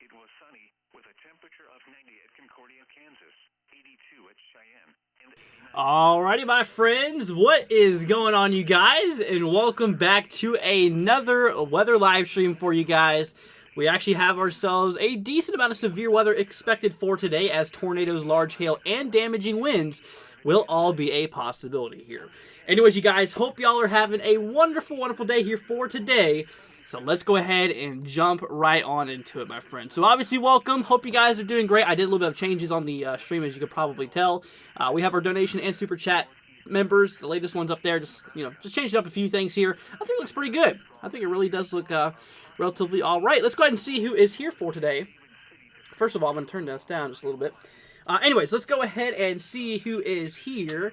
It was sunny with a temperature of 90 at Concordia, Kansas, 82 at Cheyenne, and 89. Alrighty, my friends, what is going on, you guys? And welcome back to another weather live stream for you guys. We actually have ourselves a decent amount of severe weather expected for today, as tornadoes, large hail, and damaging winds will all be a possibility here. Anyways, you guys, hope y'all are having a wonderful, wonderful day here for today. So let's go ahead and jump right on into it, my friends. So obviously, welcome. Hope you guys are doing great. I did a little bit of changes on the stream, as you could probably tell. We have our donation and super chat members, the latest ones up there. Just changing up a few things here. I think it looks pretty good. I think it really does look relatively all right. Let's go ahead and see who is here for today. First of all, I'm going to turn this down just a little bit. Anyways, let's go ahead and see who is here.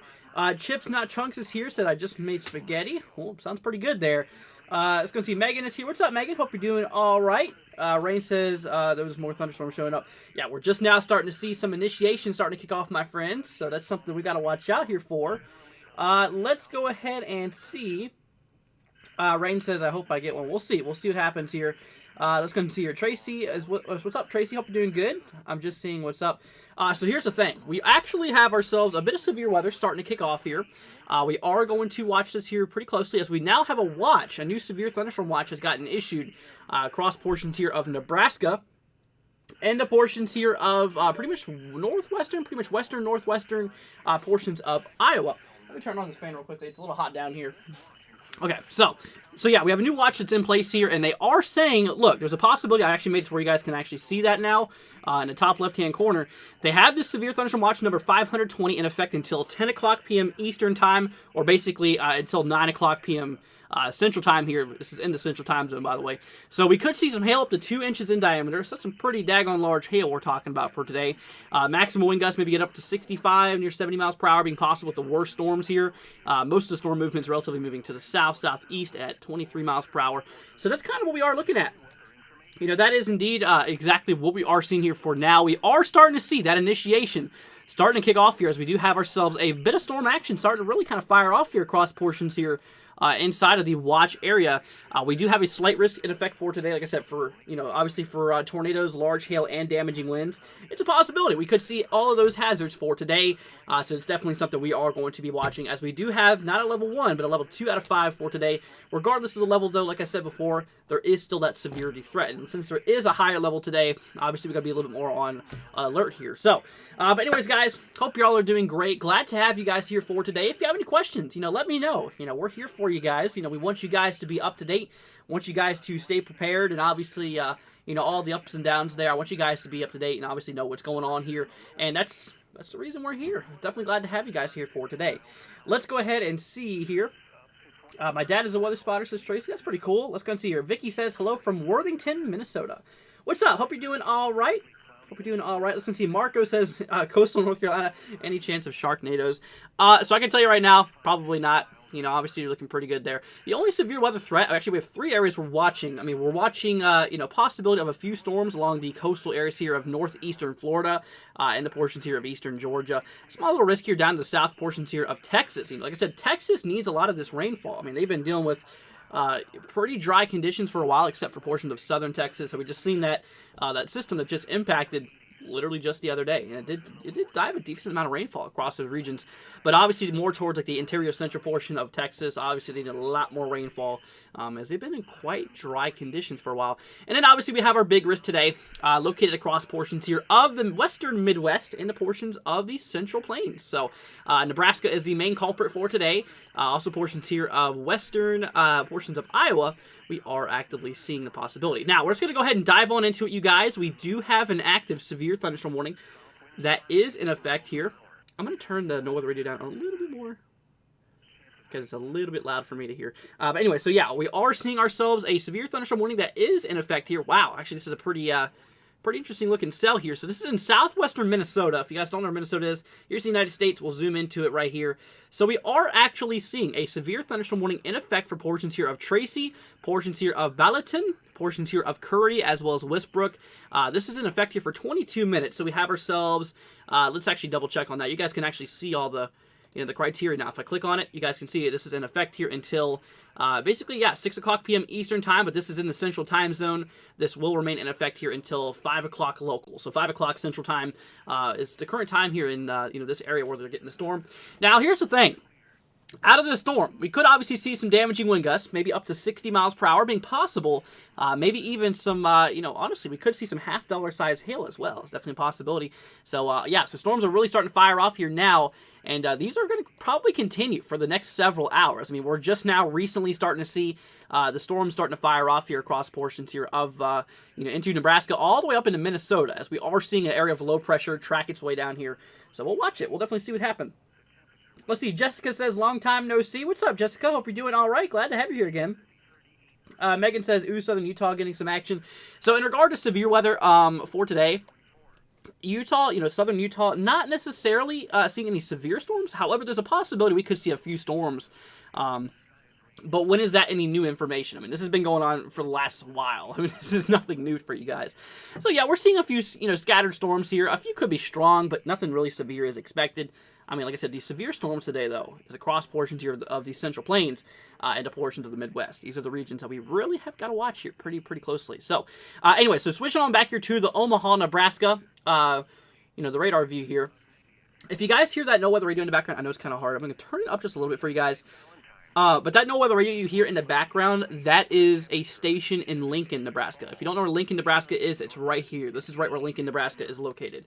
Chips Not Chunks is here. Said I just made spaghetti. Oh, sounds pretty good there. Let's go and see Megan is here. What's up, Megan? Hope you're doing all right. Rain says there was more thunderstorms showing up. Yeah, we're just now starting to see some initiation starting to kick off, my friends. So that's something we got to watch out here for. Let's go ahead and see. Rain says, I hope I get one. We'll see. We'll see what happens here. Let's go and see here. Tracy is what's up, Tracy? Hope you're doing good. I'm just seeing what's up. So here's the thing. We actually have ourselves a bit of severe weather starting to kick off here. We are going to watch this here pretty closely, as we now have a watch. A new severe thunderstorm watch has gotten issued across portions here of Nebraska and the portions here of pretty much northwestern, pretty much western, northwestern portions of Iowa. Let me turn on this fan real quickly. It's a little hot down here. Okay, so yeah, we have a new watch that's in place here, and they are saying, look, there's a possibility. I actually made it to where you guys can actually see that now in the top left-hand corner. They have this severe thunderstorm watch number 520 in effect until 10 o'clock p.m. Eastern time, or basically until 9 o'clock p.m. Central time here. This is in the Central time zone, by the way. So we could see some hail up to 2 inches in diameter. So that's some pretty daggone large hail we're talking about for today. Maximum wind gusts maybe get up to 65, near 70 miles per hour, being possible with the worst storms here. Most of the storm movement is relatively moving to the south, southeast at 23 miles per hour. So that's kind of what we are looking at. You know, that is indeed exactly what we are seeing here for now. We are starting to see that initiation starting to kick off here, as we do have ourselves a bit of storm action starting to really kind of fire off here across portions here inside of the watch area. We do have a slight risk in effect for today, like I said, for, obviously for tornadoes, large hail, and damaging winds. It's a possibility. We could see all of those hazards for today, so it's definitely something we are going to be watching, as we do have not a level 1, but a level 2 out of 5 for today. Regardless of the level, though, like I said before, there is still that severity threat, and since there is a higher level today, obviously we got to be a little bit more on alert here. So, but anyways, guys, hope y'all are doing great. Glad to have you guys here for today. If you have any questions, let me know. We're here for you guys. We want you guys to be up to date. Want you guys to stay prepared, and obviously, all the ups and downs there. I want you guys to be up to date and obviously know what's going on here. And that's the reason we're here. Definitely glad to have you guys here for today. Let's go ahead and see here. My dad is a weather spotter, says Tracy. That's pretty cool. Let's go and see here. Vicky says, hello from Worthington, Minnesota. What's up? Hope you're doing all right. Hope you're doing all right. Let's go and see. Marco says, coastal North Carolina, any chance of Sharknadoes? So I can tell you right now, probably not. Obviously you're looking pretty good there. The only severe weather threat, actually we have 3 areas we're watching. We're watching, possibility of a few storms along the coastal areas here of northeastern Florida and the portions here of eastern Georgia. Small little risk here down to the south portions here of Texas. Like I said, Texas needs a lot of this rainfall. They've been dealing with pretty dry conditions for a while, except for portions of southern Texas. So we just seen that that system that just impacted literally just the other day, and it did dive a decent amount of rainfall across those regions, but obviously more towards like the interior central portion of Texas. Obviously they need a lot more rainfall, as they've been in quite dry conditions for a while. And then obviously we have our big risk today, located across portions here of the western Midwest and the portions of the Central Plains. So Nebraska is the main culprit for today. Also portions here of western portions of Iowa, we are actively seeing the possibility. Now, we're just going to go ahead and dive on into it, you guys. We do have an active severe thunderstorm warning that is in effect here. I'm going to turn the no weather radio down a little bit more because it's a little bit loud for me to hear. But anyway, so yeah, we are seeing ourselves a severe thunderstorm warning that is in effect here. Wow, actually, this is a pretty interesting looking cell here. So this is in southwestern Minnesota. If you guys don't know where Minnesota is, here's the United States. We'll zoom into it right here. So we are actually seeing a severe thunderstorm warning in effect for portions here of Tracy, portions here of Ballatin, portions here of Curry, as well as Westbrook. This is in effect here for 22 minutes. So we have ourselves, let's actually double check on that. You guys can actually see all the criteria now. If I click on it, you guys can see it. This is in effect here until basically, yeah, 6 o'clock p.m. Eastern time, but this is in the central time zone. This will remain in effect here until 5 o'clock local. So 5 o'clock central time is the current time here in this area where they're getting the storm. Now, here's the thing. Out of the storm, we could obviously see some damaging wind gusts, maybe up to 60 miles per hour being possible. Maybe even some, honestly, we could see some $half size hail as well. It's definitely a possibility. So, yeah, so storms are really starting to fire off here now. And these are going to probably continue for the next several hours. I mean, we're just now recently starting to see the storms starting to fire off here across portions here of, into Nebraska, all the way up into Minnesota, as we are seeing an area of low pressure track its way down here. So we'll watch it. We'll definitely see what happens. Let's see. Jessica says, long time no see. What's up, Jessica? Hope you're doing all right. Glad to have you here again. Megan says, ooh, Southern Utah getting some action. So in regard to severe weather for today, Utah, Southern Utah, not necessarily seeing any severe storms. However, there's a possibility we could see a few storms. But when is that any new information? I mean, this has been going on for the last while. I mean, this is nothing new for you guys. So yeah, we're seeing a few, scattered storms here. A few could be strong, but nothing really severe is expected. I mean, like I said, these severe storms today, though, is across portions here of the Central Plains and portions of the Midwest. These are the regions that we really have got to watch here pretty closely. So, anyway, so switching on back here to the Omaha, Nebraska, the radar view here. If you guys hear that no weather radio in the background, I know it's kind of hard. I'm going to turn it up just a little bit for you guys. But that no weather radio you hear in the background, that is a station in Lincoln, Nebraska. If you don't know where Lincoln, Nebraska is, it's right here. This is right where Lincoln, Nebraska is located.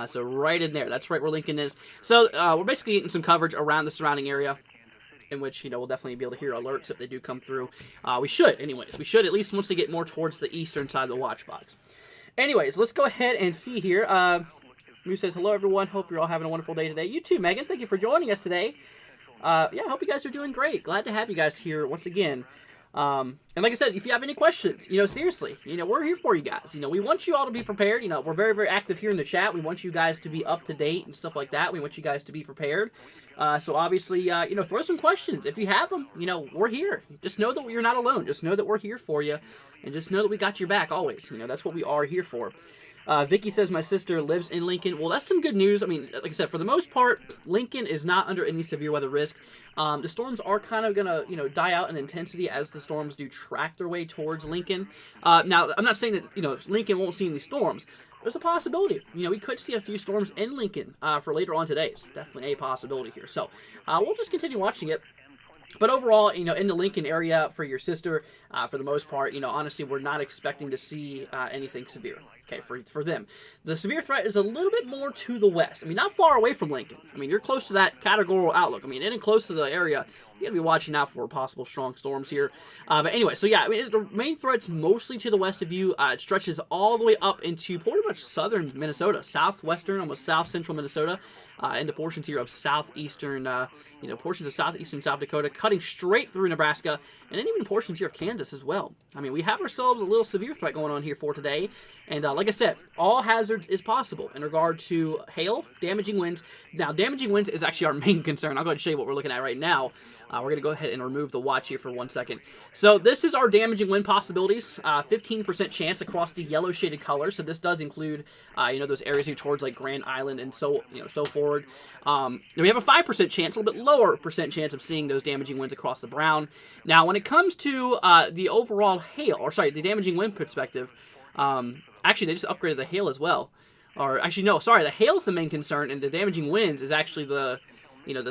So right in there. That's right where Lincoln is. So we're basically getting some coverage around the surrounding area, in which, we'll definitely be able to hear alerts if they do come through. We should, anyways. We should, at least once they get more towards the eastern side of the watch box. Anyways, let's go ahead and see here. Moose says, hello, everyone. Hope you're all having a wonderful day today. You too, Megan. Thank you for joining us today. I hope you guys are doing great. Glad to have you guys here once again. And like I said, if you have any questions, seriously, we're here for you guys. We want you all to be prepared. We're very, very active here in the chat. We want you guys to be up to date and stuff like that. We want you guys to be prepared. So obviously, throw some questions. If you have them, we're here. Just know that you're not alone. Just know that we're here for you. And just know that we got your back always. That's what we are here for. Vicky says, my sister lives in Lincoln. Well, that's some good news. I mean, like I said, for the most part, Lincoln is not under any severe weather risk. The storms are kind of going to, die out in intensity as the storms do track their way towards Lincoln. Now, I'm not saying that, Lincoln won't see any storms. There's a possibility. We could see a few storms in Lincoln for later on today. It's definitely a possibility here. So, we'll just continue watching it. But overall, in the Lincoln area for your sister, for the most part, honestly, we're not expecting to see anything severe, okay, for them. The severe threat is a little bit more to the west. I mean, not far away from Lincoln. I mean, you're close to that categorical outlook. I mean, in and close to the area, you got to be watching out for possible strong storms here. But anyway, so yeah, I mean, the main threat's mostly to the west of you. It stretches all the way up into pretty much southern Minnesota, southwestern, almost south-central Minnesota, into portions here of southeastern, portions of southeastern South Dakota, cutting straight through Nebraska, and then even portions here of Kansas as well. I mean, we have ourselves a little severe threat going on here for today, and like I said, all hazards is possible in regard to hail, damaging winds. Now, damaging winds is actually our main concern. I'll go ahead and show you what we're looking at right now. We're going to go ahead and remove the watch here for 1 second. So this is our damaging wind possibilities. 15% chance across the yellow shaded color. So this does include, those areas here towards like Grand Island and so forward. Then we have a 5% chance, a little bit lower percent chance of seeing those damaging winds across the brown. Now, when it comes to the overall hail, the damaging wind perspective, actually they just upgraded the hail as well. Or actually, no, sorry, the hail's the main concern, and the damaging winds is actually the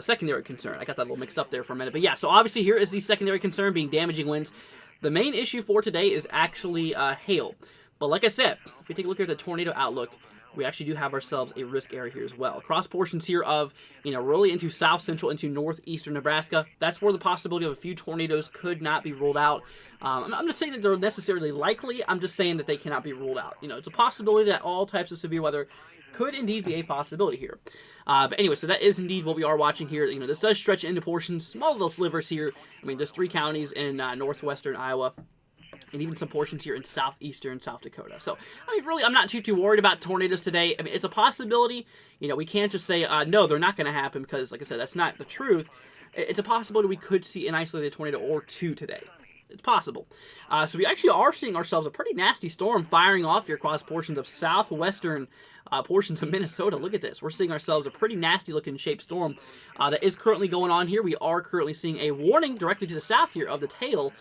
secondary concern. I got that a little mixed up there for a minute. But yeah, so obviously here is the secondary concern being damaging winds. The main issue for today is actually hail. But like I said, if we take a look at the tornado outlook, we actually do have ourselves a risk area here as well. Across portions here of, really into south central, into northeastern Nebraska, that's where the possibility of a few tornadoes could not be ruled out. I'm just saying that they're necessarily likely. I'm just saying that they cannot be ruled out. It's a possibility that all types of severe weather could indeed be a possibility here. But anyway, so that is indeed what we are watching here. This does stretch into portions, small little slivers here. I mean, there's 3 counties in northwestern Iowa, and even some portions here in southeastern South Dakota. So, I mean, really, I'm not too worried about tornadoes today. I mean, it's a possibility. We can't just say, no, they're not going to happen, because, like I said, that's not the truth. It's a possibility we could see an isolated tornado or 2 today. It's possible. So we actually are seeing ourselves a pretty nasty storm firing off here across portions of southwestern portions of Minnesota. Look at this. We're seeing ourselves a pretty nasty looking shaped storm that is currently going on here. We are currently seeing a warning directly to the south here of the tail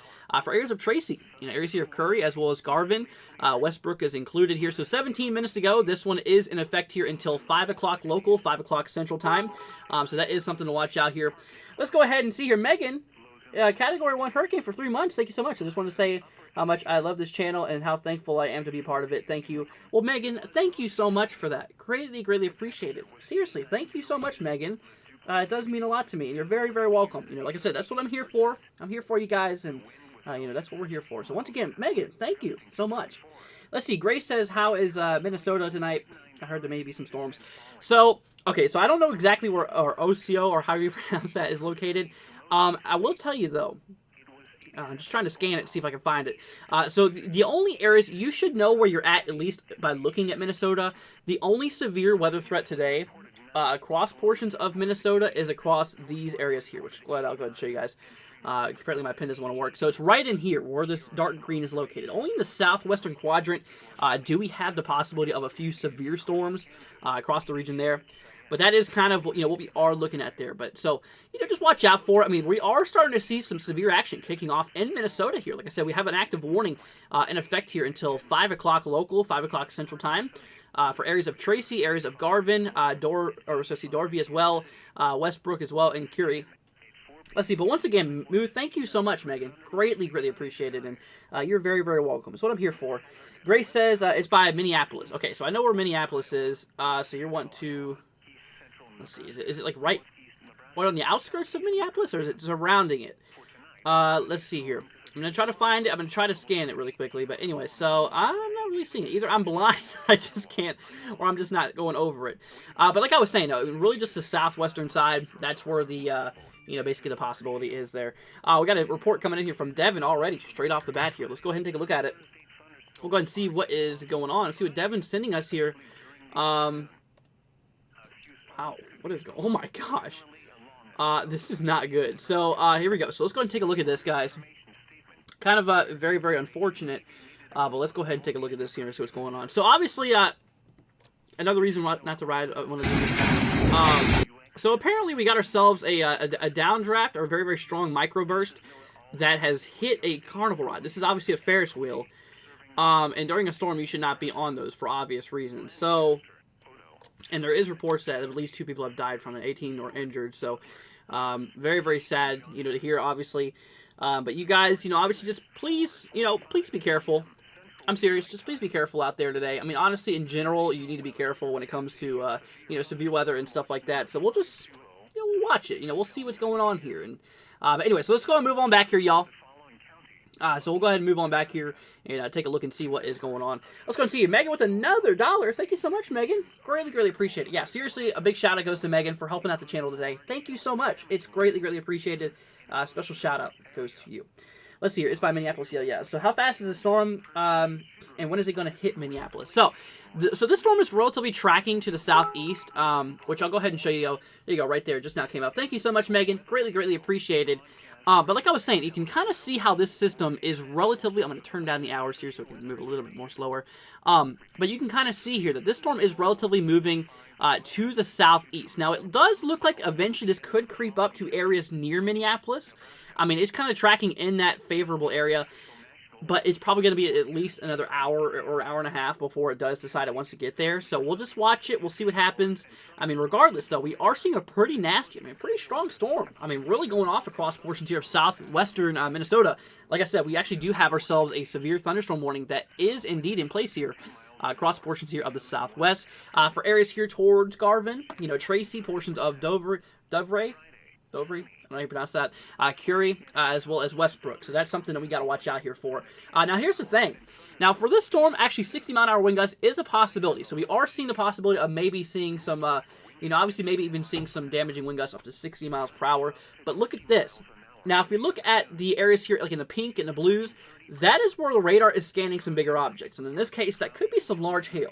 for areas of Tracy, areas here of Curry as well as Garvin. Westbrook is included here. So 17 minutes to go. This one is in effect here until 5 o'clock local, 5 o'clock central time. So that is something to watch out here. Let's go ahead and see here. Megan, Category 1 hurricane for 3 months. Thank you so much. I just want to say how much I love this channel and how thankful I am to be a part of it. Thank you. Well, Megan, thank you so much for that. Greatly, greatly appreciate it. Seriously, thank you so much, Megan. It does mean a lot to me, and you're very, very welcome. Like I said, that's what I'm here for. I'm here for you guys, and that's what we're here for. So once again, Megan, thank you so much. Let's see. Grace says, how is Minnesota tonight? I heard there may be some storms. So, okay, so I don't know exactly where OCO, or how you pronounce that, is located. I will tell you, though, I'm just trying to scan it to see if I can find it. So the only areas, you should know where you're at least by looking at Minnesota. The only severe weather threat today across portions of Minnesota is across these areas here, which I'll go ahead and show you guys. Apparently my pen doesn't want to work. So it's right in here where this dark green is located. Only in the southwestern quadrant do we have the possibility of a few severe storms across the region there. But that is kind of, what we are looking at there. But so, just watch out for it. I mean, we are starting to see some severe action kicking off in Minnesota here. Like I said, we have an active warning in effect here until 5 o'clock local, 5 o'clock central time. For areas of Tracy, areas of Garvin, Dorvey as well, Westbrook as well, and Curie. Let's see, but once again, thank you so much, Megan. Greatly, greatly appreciated, and you're very, very welcome. It's what I'm here for. Grace says it's by Minneapolis. Okay, so I know where Minneapolis is, so you're wanting to... Let's see, is it like right on the outskirts of Minneapolis, or is it surrounding it? Let's see here. I'm going to try to find it. I'm going to try to scan it really quickly. But anyway, so I'm not really seeing it. Either I'm blind, I just can't, or I'm just not going over it. But like I was saying, though, really just the southwestern side, that's where the, basically the possibility is there. We got a report coming in here from Devin already, straight off the bat here. Let's go ahead and take a look at it. We'll go ahead and see what is going on. Let's see what Devin's sending us here. Wow, what is going on? Oh my gosh. This is not good. So, here we go. So let's go ahead and take a look at this, guys. Kind of very, very unfortunate. But let's go ahead and take a look at this here and see what's going on. So obviously, another reason not to ride one of these. So apparently we got ourselves a downdraft, or a very, very strong microburst that has hit a carnival ride. This is obviously a Ferris wheel. And during a storm, you should not be on those for obvious reasons. So... And there is reports that at least 2 people have died from it, 18 were injured. So, very, very sad, to hear, obviously. But you guys, obviously just please, please be careful. I'm serious. Just please be careful out there today. I mean, honestly, in general, you need to be careful when it comes to, severe weather and stuff like that. So we'll just, we'll watch it. We'll see what's going on here. And but anyway, so let's go and move on back here, y'all. So we'll go ahead and move on back here and take a look and see what is going on. Let's go and see you. Megan with another $1. Thank you so much, Megan. Greatly, greatly appreciate it. Yeah, seriously, a big shout out goes to Megan for helping out the channel today. Thank you so much. It's greatly, greatly appreciated. Special shout out goes to you. Let's see here. It's by Minneapolis. Yeah. So how fast is the storm? And when is it going to hit Minneapolis? So this storm is relatively tracking to the southeast, which I'll go ahead and show you. There you go, right there. Just now came up. Thank you so much, Megan. Greatly, greatly appreciated. But like I was saying, you can kind of see how this system is relatively... I'm going to turn down the hours here so it can move a little bit more slower. But you can kind of see here that this storm is relatively moving to the southeast. Now, it does look like eventually this could creep up to areas near Minneapolis. I mean, it's kind of tracking in that favorable area. but it's probably going to be at least another hour or hour and a half before it does decide it wants to get there. So we'll just watch it. We'll see what happens. I mean, regardless, though, we are seeing a pretty nasty, pretty strong storm. I mean, really going off across portions here of southwestern Minnesota. Like I said, we actually do have ourselves a severe thunderstorm warning that is indeed in place here. Across portions here of the southwest. For areas here towards Garvin, Tracy, portions of Dovry, I don't know how you pronounce that, Curie, as well as Westbrook. So that's something that we got to watch out here for. Now, here's the thing. Now, for this storm, actually 60-mile-an-hour wind gusts is a possibility. So we are seeing the possibility of maybe seeing some, obviously maybe even seeing some damaging wind gusts up to 60 miles per hour. But look at this. Now, if we look at the areas here, like in the pink and the blues, that is where the radar is scanning some bigger objects. And in this case, that could be some large hail.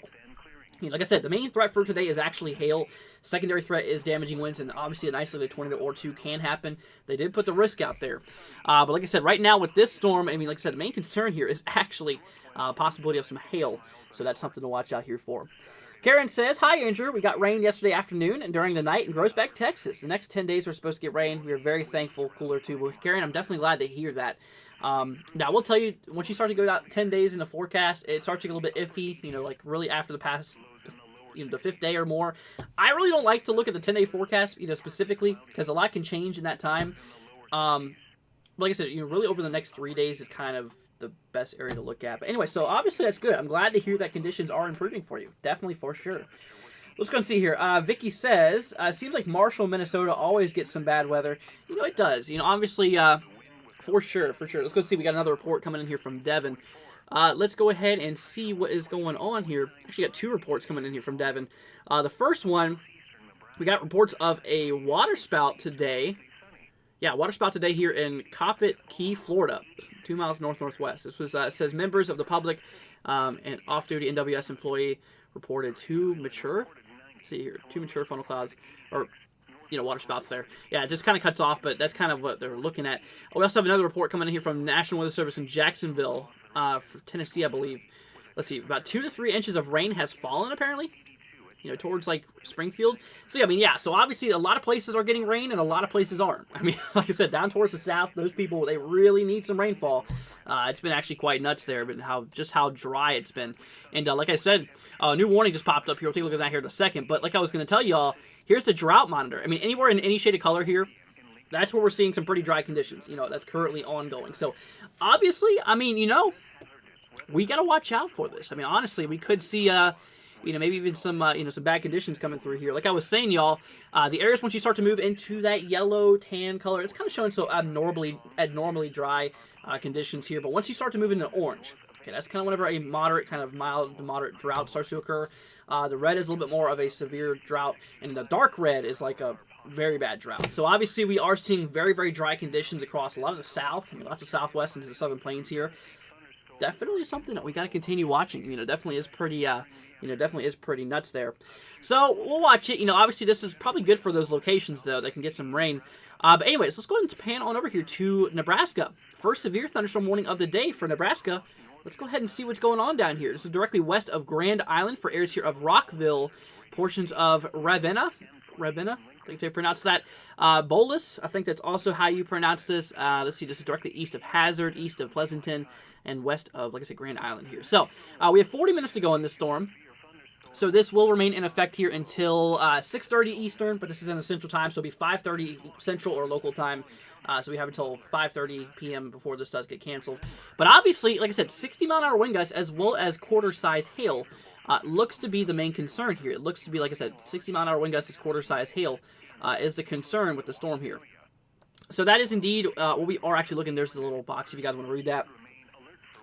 Like I said, the main threat for today is actually hail. Secondary threat is damaging winds, and obviously an isolated tornado or two can happen. They did put the risk out there. But like I said, right now with this storm, like I said, the main concern here is actually possibility of some hail. So that's something to watch out here for. Karen says, "Hi, Andrew. We got rain yesterday afternoon and during the night in Groesbeck, Texas. The next 10 days we're supposed to get rain. We are very thankful. Cooler too." Well, Karen, I'm definitely glad to hear that. Now, I will tell you, once you start to go out 10 days in the forecast, it starts to get a little bit iffy, like really after the past, the fifth day or more. I really don't like to look at the 10-day forecast, specifically, because a lot can change in that time. Like I said, really over the next 3 days is kind of the best area to look at. But anyway, so obviously that's good. I'm glad to hear that conditions are improving for you. Definitely, for sure. Let's go and see here. Vicky says, seems like Marshall, Minnesota always gets some bad weather. It does. Obviously, for sure. Let's go see. We got another report coming in here from Devin. Let's go ahead and see what is going on here. Actually, got two reports coming in here from Devin. The first one, we got reports of a waterspout today. Yeah, waterspout today here in Coppet Key, Florida, 2 miles northwest. This was says members of the public and off-duty NWS employee reported two mature funnel clouds, or waterspouts there. Yeah, it just kind of cuts off, but that's kind of what they're looking at. We also have another report coming in here from National Weather Service in Jacksonville, for Tennessee, I believe. Let's see, about 2 to 3 inches of rain has fallen, apparently, towards, like, Springfield. So, so obviously a lot of places are getting rain and a lot of places aren't. Like I said, down towards the south, those people, they really need some rainfall. It's been actually quite nuts there, but how dry it's been. And like I said, a new warning just popped up here. We'll take a look at that here in a second. But like I was going to tell y'all, here's the drought monitor. Anywhere in any shade of color here, that's where we're seeing some pretty dry conditions. That's currently ongoing. So, obviously, we got to watch out for this. Honestly, we could see, maybe even some, some bad conditions coming through here. Like I was saying, y'all, the areas once you start to move into that yellow, tan color, it's kind of showing so abnormally dry conditions here. But once you start to move into orange, okay, that's kind of whenever a moderate, kind of mild to moderate drought starts to occur. The red is a little bit more of a severe drought, and the dark red is like a very bad drought. So obviously we are seeing very, very dry conditions across a lot of the south, lots of southwest into the southern plains here. Definitely something that we got to continue watching. Definitely is pretty nuts there. So we'll watch it. Obviously this is probably good for those locations though. They can get some rain. But anyways, let's go ahead and pan on over here to Nebraska. First severe thunderstorm warning of the day for Nebraska. Let's go ahead and see what's going on down here. This is directly west of Grand Island for areas here of Rockville, portions of Ravenna, I think they pronounce that. Bolus, I think that's also how you pronounce this. Let's see, this is directly east of Hazard, east of Pleasanton, and west of, like I said, Grand Island here. So, we have 40 minutes to go in this storm. So this will remain in effect here until 6:30 Eastern, but this is in the Central Time, so it'll be 5:30 Central or local time. So we have until 5:30 p.m. before this does get canceled. But obviously, like I said, 60-mile-an-hour wind gusts as well as quarter-size hail looks to be the main concern here. It looks to be, like I said, 60-mile-an-hour wind gusts, quarter-size hail is the concern with the storm here. So that is indeed what we are actually looking. There's the little box if you guys want to read that.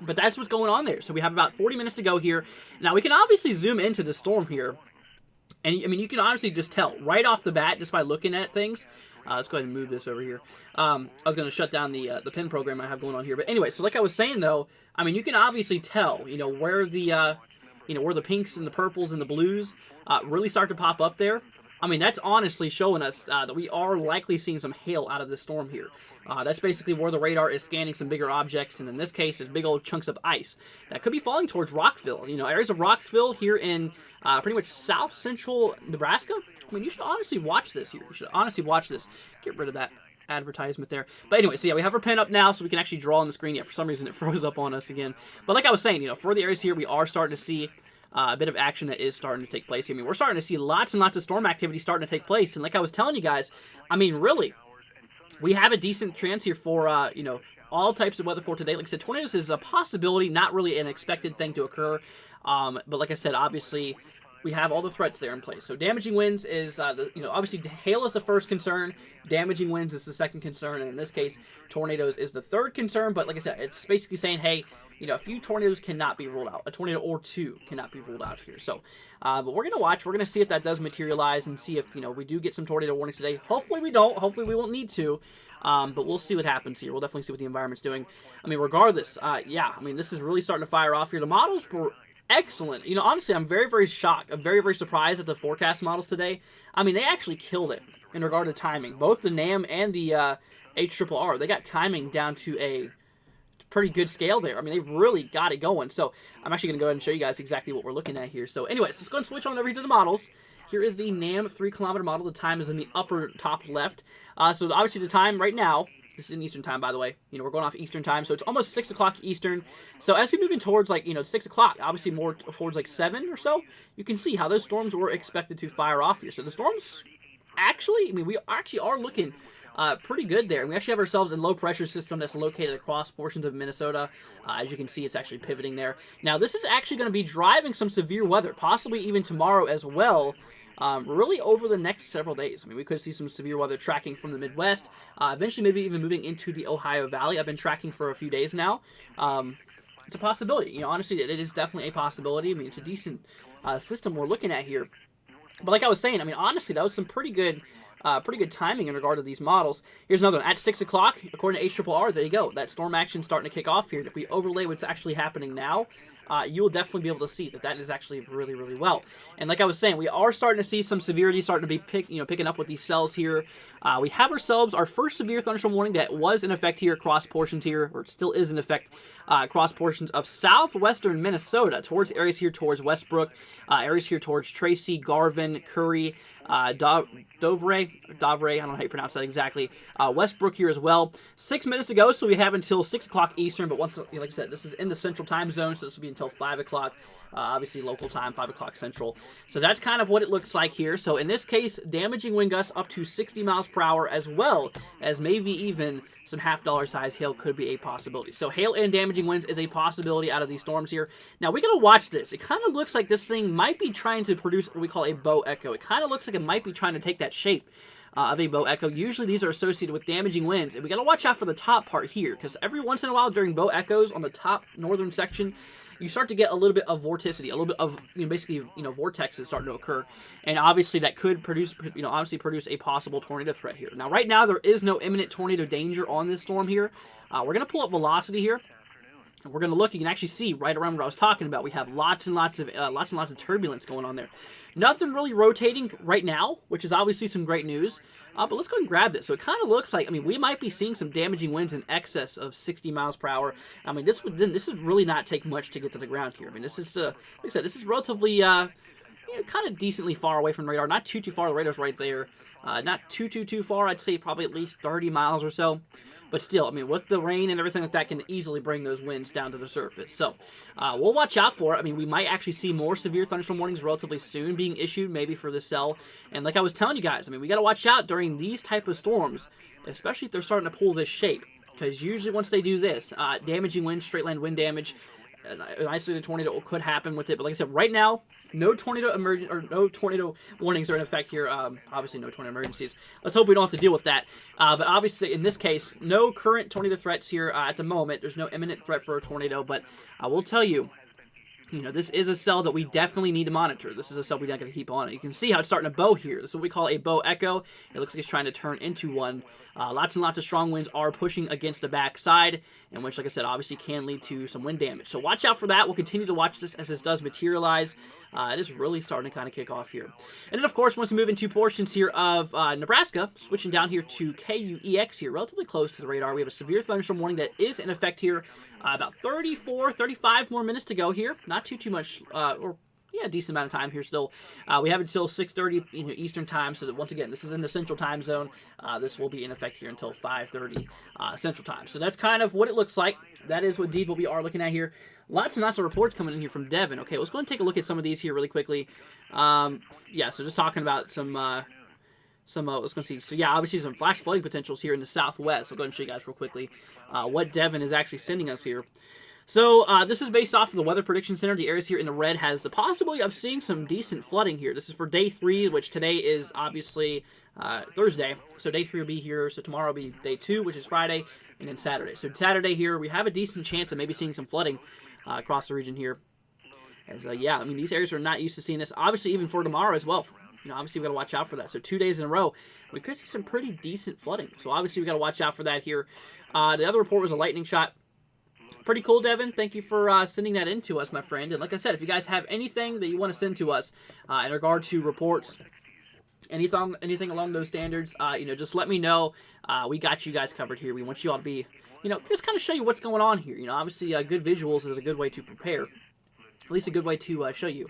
But that's what's going on there. So we have about 40 minutes to go here. Now, we can obviously zoom into the storm here. And, you can honestly just tell right off the bat just by looking at things. Let's go ahead and move this over here. I was going to shut down the pen program I have going on here. But anyway, so like I was saying, though, you can obviously tell, where the, where the pinks and the purples and the blues really start to pop up there. That's honestly showing us that we are likely seeing some hail out of this storm here. That's basically where the radar is scanning some bigger objects, and in this case, is big old chunks of ice that could be falling towards Rockville. Areas of Rockville here in pretty much south-central Nebraska. You should honestly watch this here. You should honestly watch this. Get rid of that advertisement there. But anyway, so yeah, we have our pin up now, so we can actually draw on the screen. Yeah, for some reason it froze up on us again. But like I was saying, for the areas here, we are starting to see a bit of action that is starting to take place here. I mean, we're starting to see lots and lots of storm activity starting to take place. And like I was telling you guys, I mean, really, we have a decent chance here for, all types of weather for today. Like I said, tornadoes is a possibility, not really an expected thing to occur. But like I said, obviously, we have all the threats there in place. So damaging winds is, obviously hail is the first concern. Damaging winds is the second concern. And in this case, tornadoes is the third concern. But like I said, it's basically saying, hey, a few tornadoes cannot be ruled out. A tornado or two cannot be ruled out here. So, but we're going to watch. We're going to see if that does materialize and see if, we do get some tornado warnings today. Hopefully we don't. Hopefully we won't need to. But we'll see what happens here. We'll definitely see what the environment's doing. I mean, regardless, this is really starting to fire off here. The models were excellent. Honestly, I'm very, very shocked. I'm very, very surprised at the forecast models today. I mean, they actually killed it in regard to timing. Both the NAM and the HRRR, they got timing down to a pretty good scale there. I mean, they really got it going. So I'm actually going to go ahead and show you guys exactly what we're looking at here. So anyways, let's go and switch on over here to the models. Here is the NAM 3-kilometer model. The time is in the upper top left. So obviously the time right now, this is in Eastern time, by the way. We're going off Eastern time, so it's almost 6 o'clock Eastern. So as we move in towards, 6 o'clock, obviously more towards, 7 or so, you can see how those storms were expected to fire off here. So the storms, actually, we actually are looking pretty good there. We actually have ourselves a low-pressure system that's located across portions of Minnesota. As you can see, it's actually pivoting there. Now, this is actually going to be driving some severe weather, possibly even tomorrow as well. Really over the next several days. I mean, we could see some severe weather tracking from the Midwest, eventually maybe even moving into the Ohio Valley. I've been tracking for a few days now. It's a possibility. Honestly, it is definitely a possibility. I mean, it's a decent system we're looking at here. But like I was saying, I mean, honestly, that was some pretty good timing in regard to these models. Here's another one. At 6 o'clock, according to HRRR, there you go. That storm action starting to kick off here. And if we overlay what's actually happening now, you will definitely be able to see that is actually really, really well. And like I was saying, we are starting to see some severity starting to be picking up with these cells here. We have ourselves our first severe thunderstorm warning that was in effect here across portions here, or it still is in effect across portions of southwestern Minnesota, towards areas here towards Westbrook, areas here towards Tracy, Garvin, Curry, Dovray, I don't know how you pronounce that exactly. Westbrook here as well. 6 minutes to go, so we have until 6 o'clock Eastern, but once, like I said, this is in the central time zone, so this will be until 5 o'clock. Obviously local time, 5 o'clock central. So that's kind of what it looks like here. So in this case, damaging wind gusts up to 60 miles per hour, as well as maybe even some half-dollar size hail could be a possibility. So hail and damaging winds is a possibility out of these storms here. Now we got to watch this. It kind of looks like this thing might be trying to produce what we call a bow echo. It kind of looks like it might be trying to take that shape of a bow echo. Usually these are associated with damaging winds, and we got to watch out for the top part here, because every once in a while during bow echoes on the top northern section, you start to get a little bit of vorticity, a little bit of, basically, vortexes starting to occur. And obviously that could produce, produce a possible tornado threat here. Now, right now, there is no imminent tornado danger on this storm here. We're going to pull up velocity here. And we're going to look. You can actually see right around what I was talking about. We have lots and lots of turbulence going on there. Nothing really rotating right now, which is obviously some great news. But let's go and grab this. So it kind of looks like, we might be seeing some damaging winds in excess of 60 miles per hour. This would really not take much to get to the ground here. This is, like I said, this is relatively, kind of decently far away from the radar. Not too far. The radar's right there. Not too far. I'd say probably at least 30 miles or so. But still, with the rain and everything like that, can easily bring those winds down to the surface. So, we'll watch out for it. We might actually see more severe thunderstorm warnings relatively soon being issued, maybe for this cell. And like I was telling you guys, we got to watch out during these type of storms, especially if they're starting to pull this shape. Because usually once they do this, damaging winds, straight line wind damage, an isolated tornado could happen with it. But like I said, right now, no tornado warnings are in effect here. Obviously, no tornado emergencies. Let's hope we don't have to deal with that. But obviously, in this case, no current tornado threats here at the moment. There's no imminent threat for a tornado. But I will tell you, this is a cell that we definitely need to monitor. This is a cell we're not going to keep on. You can see how it's starting to bow here. This is what we call a bow echo. It looks like it's trying to turn into one. Lots and lots of strong winds are pushing against the backside, and which, like I said, obviously can lead to some wind damage. So watch out for that. We'll continue to watch this as this does materialize. It is really starting to kind of kick off here. And then, of course, once we move into portions here of Nebraska, switching down here to KUEX here, relatively close to the radar, we have a severe thunderstorm warning that is in effect here. About 34, 35 more minutes to go here. Not too much, or a decent amount of time here still. We have until 6:30 Eastern time, so that once again, this is in the Central Time Zone. This will be in effect here until 5:30 Central Time. So that's kind of what it looks like. That is what deep we are looking at here. Lots and lots of reports coming in here from Devin. Okay, let's go and take a look at some of these here really quickly. Yeah, so just talking about some let's go see. So yeah, obviously some flash flooding potentials here in the southwest. I'll go ahead and show you guys real quickly what Devin is actually sending us here. So this is based off of the Weather Prediction Center. The areas here in the red has the possibility of seeing some decent flooding here. This is for day 3, which today is obviously Thursday. So day 3 will be here. So tomorrow will be day 2, which is Friday, and then Saturday. So Saturday here, we have a decent chance of maybe seeing some flooding across the region here. As yeah, I mean, these areas are not used to seeing this. Obviously, even for tomorrow as well. Obviously, we got to watch out for that. So 2 days in a row, we could see some pretty decent flooding. So obviously, we got to watch out for that here. The other report was a lightning shot. Pretty cool, Devin. Thank you for sending that in to us, my friend. And like I said, if you guys have anything that you want to send to us in regard to reports, anything along those standards, just let me know. We got you guys covered here. We want you all to be, just kind of show you what's going on here. Obviously, good visuals is a good way to prepare. At least a good way to show you.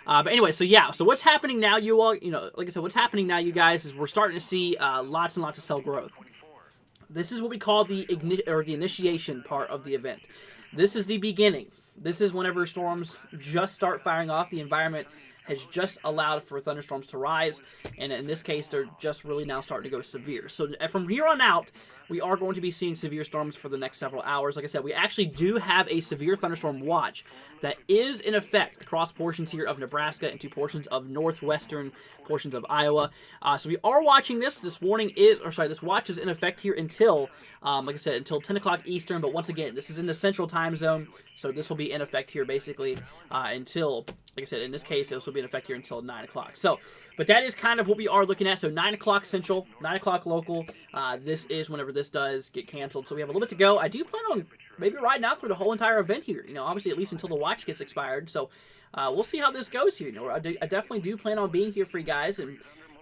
But anyway, so yeah, so what's happening now, you all, like I said, what's happening now, you guys, is we're starting to see lots and lots of cell growth. This is what we call the initiation part of the event. This is the beginning. This is whenever storms just start firing off. The environment has just allowed for thunderstorms to rise, and in this case, they're just really now starting to go severe. So from here on out, we are going to be seeing severe storms for the next several hours. Like I said, we actually do have a severe thunderstorm watch that is in effect across portions here of Nebraska into portions of northwestern portions of Iowa. So we are watching this. This watch is in effect here until, like I said, until 10 o'clock Eastern. But once again, this is in the Central Time Zone, so this will be in effect here basically until, like I said, in this case, this will be in effect here until 9 o'clock. So, but that is kind of what we are looking at. So 9 o'clock Central, 9 o'clock local. This is whenever this does get canceled. So we have a little bit to go. I do plan on maybe riding out through the whole entire event here. Obviously at least until the watch gets expired. So we'll see how this goes here. I definitely do plan on being here for you guys and,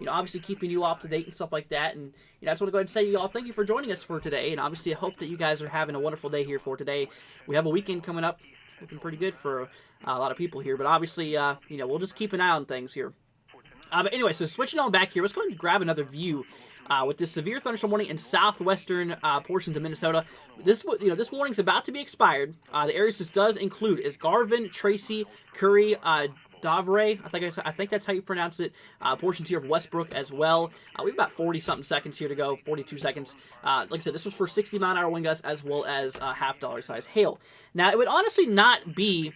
obviously keeping you up to date and stuff like that. And, I just want to go ahead and say, y'all, thank you for joining us for today. And obviously I hope that you guys are having a wonderful day here for today. We have a weekend coming up. Looking pretty good for a lot of people here. But obviously, we'll just keep an eye on things here. But anyway, so switching on back here, let's go ahead and grab another view with this severe thunderstorm warning in southwestern portions of Minnesota. This warning's about to be expired. The areas this does include is Garvin, Tracy, Curry, Davray, I think that's how you pronounce it. Portions here of Westbrook as well. We have about 40-something seconds here to go, 42 seconds. Like I said, this was for 60-mile-an-hour wind gusts as well as half-dollar size hail. Now, it would honestly not be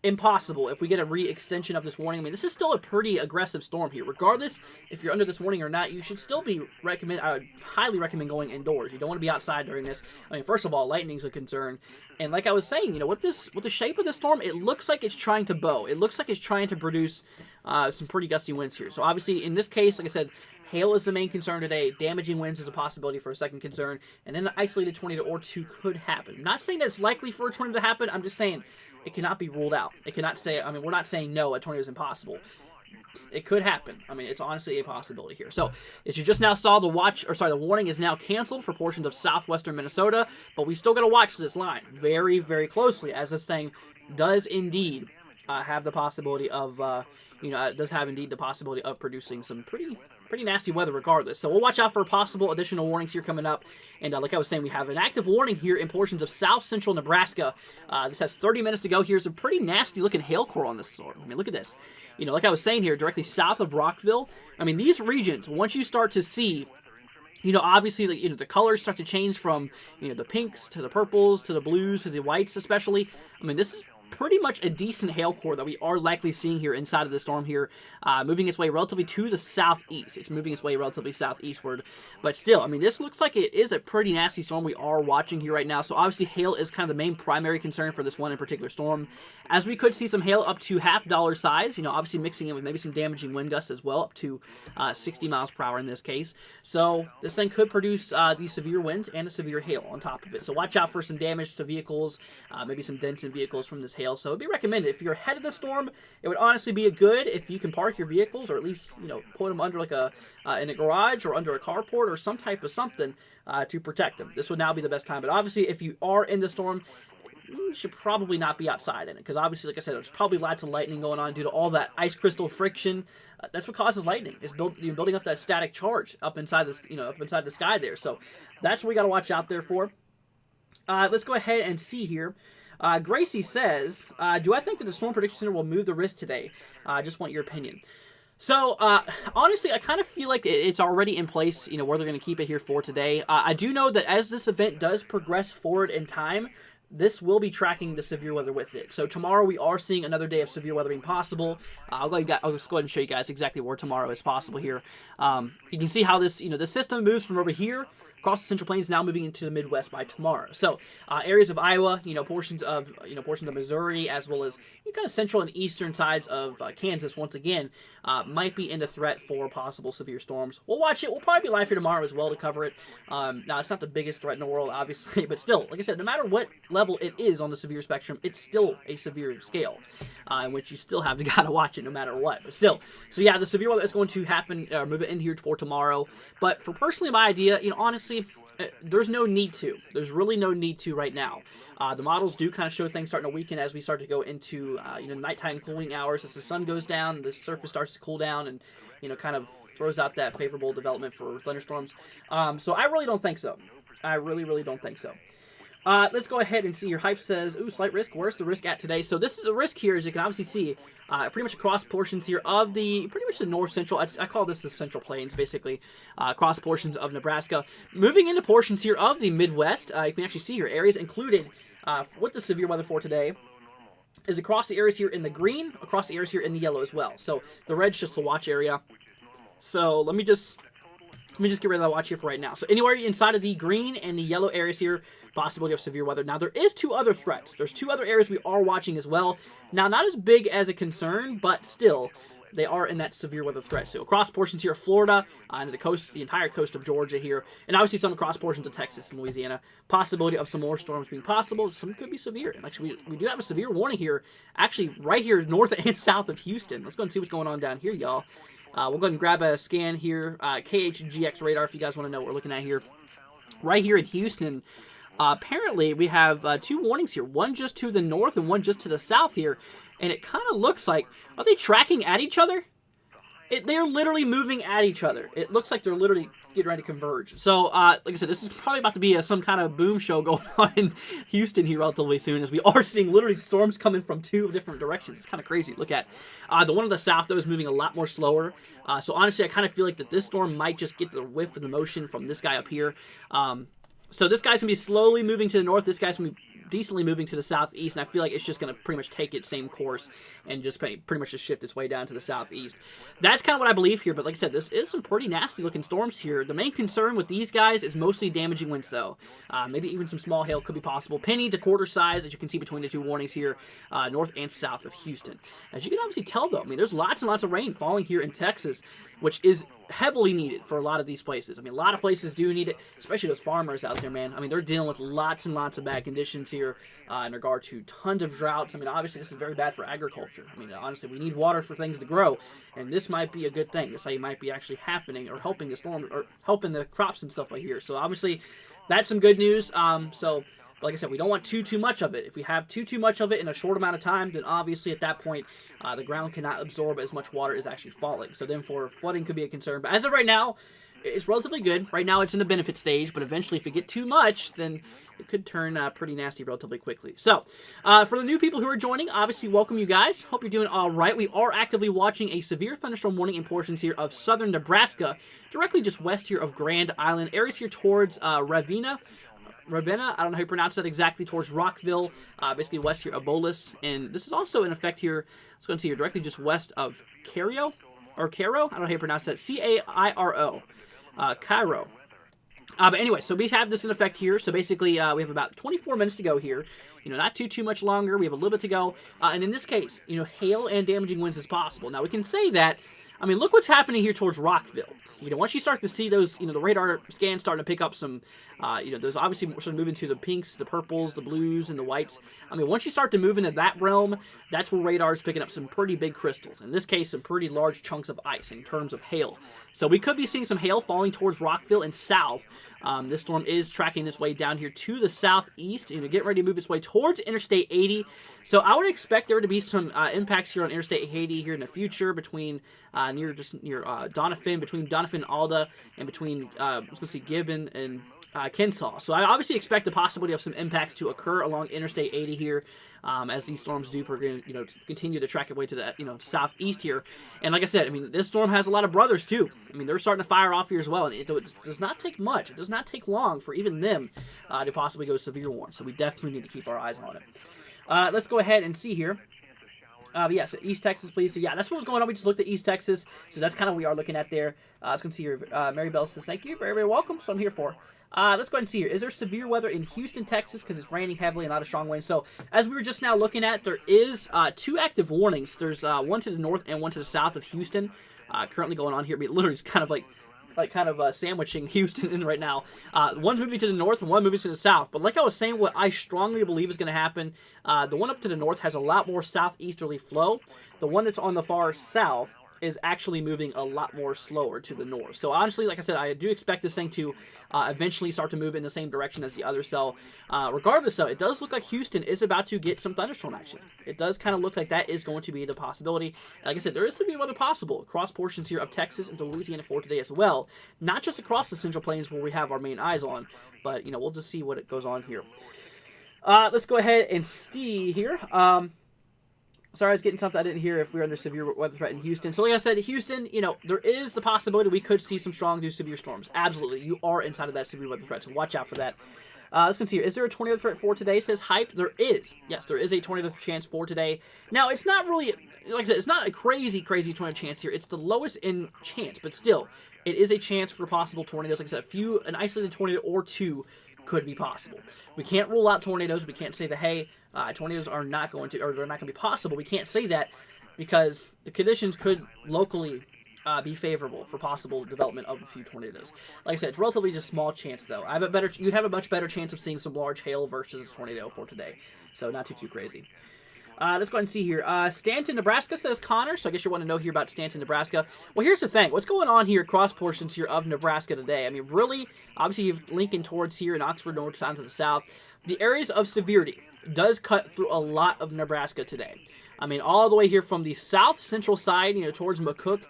impossible if we get a re-extension of this warning. I mean, this is still a pretty aggressive storm here. Regardless if you're under this warning or not, you should still be I would highly recommend going indoors. You don't want to be outside during this. I mean, first of all, lightning's a concern. And like I was saying, with the shape of the storm, it looks like it's trying to bow. It looks like it's trying to produce some pretty gusty winds here. So obviously, in this case, like I said, hail is the main concern today. Damaging winds is a possibility for a second concern. And then an isolated tornado or two could happen. I'm not saying that it's likely for a tornado to happen. I'm just saying it cannot be ruled out. It cannot say, we're not saying no, a tornado is impossible. It could happen. I mean, it's honestly a possibility here. So, as you just now saw, the warning is now canceled for portions of southwestern Minnesota, but we still got to watch this line very, very closely, as this thing does indeed have the possibility of, producing some pretty nasty weather regardless. So we'll watch out for possible additional warnings here coming up. And like I was saying, we have an active warning here in portions of south central Nebraska. This has 30 minutes to go. Here's a pretty nasty looking hail core on this storm. I mean, look at this. Like I was saying here, directly south of Rockville. I mean, these regions, once you start to see, obviously, the colors start to change from, the pinks to the purples to the blues to the whites especially. I mean, this is pretty much a decent hail core that we are likely seeing here inside of the storm here, moving its way relatively to the southeast. It's moving its way relatively southeastward, but still, I mean, this looks like it is a pretty nasty storm we are watching here right now. So obviously, hail is kind of the main primary concern for this one in particular storm, as we could see some hail up to half-dollar size, obviously mixing in with maybe some damaging wind gusts as well, up to 60 miles per hour in this case. So this thing could produce these severe winds and a severe hail on top of it. So watch out for some damage to vehicles, maybe some dents in vehicles from this hail. So it'd be recommended if you're ahead of the storm. It would honestly be good if you can park your vehicles, or at least put them under like in a garage or under a carport or some type of something to protect them. This would now be the best time. But obviously, if you are in the storm, should probably not be outside in it, because obviously, like I said, there's probably lots of lightning going on due to all that ice crystal friction. That's what causes lightning, is building up that static charge up inside this, up inside the sky there. So that's what we got to watch out there for. Let's go ahead and see here. Gracie says, do I think that the Storm Prediction Center will move the risk today? I just want your opinion. So, honestly, I kind of feel like it's already in place, where they're going to keep it here for today. I do know that as this event does progress forward in time, this will be tracking the severe weather with it. So tomorrow we are seeing another day of severe weather being possible. I'll just go ahead and show you guys exactly where tomorrow is possible here. You can see how this, the system moves from over here across the Central Plains, now moving into the Midwest by tomorrow. So areas of Iowa, portions of Missouri, as well as kind of central and eastern sides of Kansas, once again, might be in the threat for possible severe storms. We'll watch it. We'll probably be live here tomorrow as well to cover it. Now, it's not the biggest threat in the world, obviously, but still, like I said, no matter what level it is on the severe spectrum, it's still a severe scale, in which you still have to gotta watch it no matter what. But still, so yeah, the severe weather is going to happen, move it in here for tomorrow. But for personally my idea, honestly, there's no need to. There's really no need to right now. The models do kind of show things starting to weaken as we start to go into nighttime cooling hours. As the sun goes down, the surface starts to cool down, and kind of throws out that favorable development for thunderstorms. So I really don't think so. I really don't think so. Let's go ahead and see. Your hype says, ooh, slight risk. Where's the risk at today? So this is the risk here, as you can obviously see, pretty much across portions here of pretty much the north central, I call this the Central Plains, basically, across portions of Nebraska. Moving into portions here of the Midwest, you can actually see here, areas included with the severe weather for today is across the areas here in the green, across the areas here in the yellow as well. So the red's just a watch area. So let me just get rid of that watch here for right now. So anywhere inside of the green and the yellow areas here, possibility of severe weather. Now, there is two other threats. There's two other areas we are watching as well. Now, not as big as a concern, but still, they are in that severe weather threat. So across portions here of Florida, and the entire coast of Georgia here, and obviously some across portions of Texas and Louisiana. Possibility of some more storms being possible. Some could be severe. And actually, we do have a severe warning here, actually right here north and south of Houston. Let's go and see what's going on down here, y'all. We'll go ahead and grab a scan here. KHGX radar, if you guys want to know what we're looking at here. Right here in Houston, apparently we have two warnings here. One just to the north and one just to the south here. And it kind of looks like, are they tracking at each other? They're literally moving at each other. It looks like they're literally getting ready to converge. So, like I said, this is probably about to be some kind of boom show going on in Houston here relatively soon, as we are seeing literally storms coming from two different directions. It's kind of crazy to look at. The one on the south, though, is moving a lot more slower. So, honestly, I kind of feel like that this storm might just get the whiff of the motion from this guy up here. So, this guy's going to be slowly moving to the north. This guy's going to be decently moving to the southeast, and I feel like it's just going to pretty much take its same course and just pretty much just shift its way down to the southeast. That's kind of what I believe here, but like I said, this is some pretty nasty looking storms here. The main concern with these guys is mostly damaging winds, though. Maybe even some small hail could be possible. Penny to quarter size, as you can see between the two warnings here, north and south of Houston. As you can obviously tell, though, I mean, there's lots and lots of rain falling here in Texas, which is heavily needed for a lot of these places. I mean, a lot of places do need it, especially those farmers out there, man. I mean, they're dealing with lots and lots of bad conditions here in regard to tons of droughts. I mean, obviously, this is very bad for agriculture. I mean, honestly, we need water for things to grow, and this might be a good thing. This might be actually happening or helping the storm or helping the crops and stuff like here. So, obviously, that's some good news. Like I said, we don't want too much of it. If we have too much of it in a short amount of time, then obviously at that point, the ground cannot absorb as much water as actually falling. So then for flooding could be a concern. But as of right now, it's relatively good. Right now it's in the benefit stage, but eventually if we get too much, then it could turn pretty nasty relatively quickly. So, for the new people who are joining, obviously welcome you guys. Hope you're doing all right. We are actively watching a severe thunderstorm warning in portions here of southern Nebraska, directly just west here of Grand Island. Areas here towards Ravenna, I don't know how you pronounce that exactly, towards Rockville, basically west here of Bolus. And this is also in effect here, let's go and see here, directly just west of Cairo, I don't know how you pronounce that, C-A-I-R-O, Cairo. But anyway, so we have this in effect here. So basically, we have about 24 minutes to go here. Not too much longer. We have a little bit to go. And in this case, hail and damaging winds is possible. Now, we can say that, I mean, look what's happening here towards Rockville. Once you start to see those, the radar scans starting to pick up some, those obviously we're sort of moving to the pinks, the purples, the blues, and the whites. I mean, once you start to move into that realm, that's where radar is picking up some pretty big crystals. In this case, some pretty large chunks of ice in terms of hail. So we could be seeing some hail falling towards Rockville and south This storm is tracking its way down here to the southeast, getting ready to move its way towards Interstate 80. So I would expect there to be some impacts here on Interstate 80 here in the future between near Doniphan, between Doniphan and Alda, and between Gibbon and Kensaw. So I obviously expect the possibility of some impacts to occur along Interstate 80 here, as these storms do continue to track its way to the southeast here. And like I said, this storm has a lot of brothers too. They're starting to fire off here as well, and it does not take much. It does not take long for even them to possibly go severe warn. So we definitely need to keep our eyes on it. Let's go ahead and see here. So East Texas, please. So yeah, that's what was going on. We just looked at East Texas, so that's kind of what we are looking at there. Let's go see here. Mary Bell says, thank you, very, very welcome. So I'm here for. Let's go ahead and see here. Is there severe weather in Houston, Texas? Because it's raining heavily and a lot of strong winds. So as we were just now looking at, there is 2 active warnings. There's one to the north and one to the south of Houston currently going on here. Literally it's kind of sandwiching Houston in right now. One's moving to the north and one moving to the south. But like I was saying, what I strongly believe is going to happen, the one up to the north has a lot more southeasterly flow. The one that's on the far south is actually moving a lot more slower to the north. So honestly, like I said, I do expect this thing to eventually start to move in the same direction as the other cell. Regardless, though, it does look like Houston is about to get some thunderstorm action. It does kind of look like that is going to be the possibility. Like I said, there is severe weather possible across portions here of Texas into Louisiana for today as well. Not just across the Central Plains where we have our main eyes on, but we'll just see what goes on here. Let's go ahead and see here. Sorry, I was getting something I didn't hear if we were under severe weather threat in Houston. So like I said, Houston, there is the possibility we could see some strong to severe storms. Absolutely. You are inside of that severe weather threat, so watch out for that. Let's continue. Is there a tornado threat for today? Says Hype. There is. Yes, there is a tornado chance for today. Now, it's not really, like I said, it's not a crazy tornado chance here. It's the lowest in chance, but still, it is a chance for possible tornadoes. Like I said, an isolated tornado or 2 could be possible. We can't rule out tornadoes. We can't say that, hey, tornadoes are not going to, or they're not going to be possible. We can't say that because the conditions could locally be favorable for possible development of a few tornadoes. Like I said, it's relatively just small chance though. You'd have a much better chance of seeing some large hail versus a tornado for today. So not too crazy. Let's go ahead and see here. Stanton, Nebraska, says Connor. So I guess you want to know here about Stanton, Nebraska. Well, here's the thing. What's going on here across portions here of Nebraska today? Really, obviously, you've Lincoln towards here in Oxford, North down to the south. The areas of severity does cut through a lot of Nebraska today. All the way here from the south central side, towards McCook.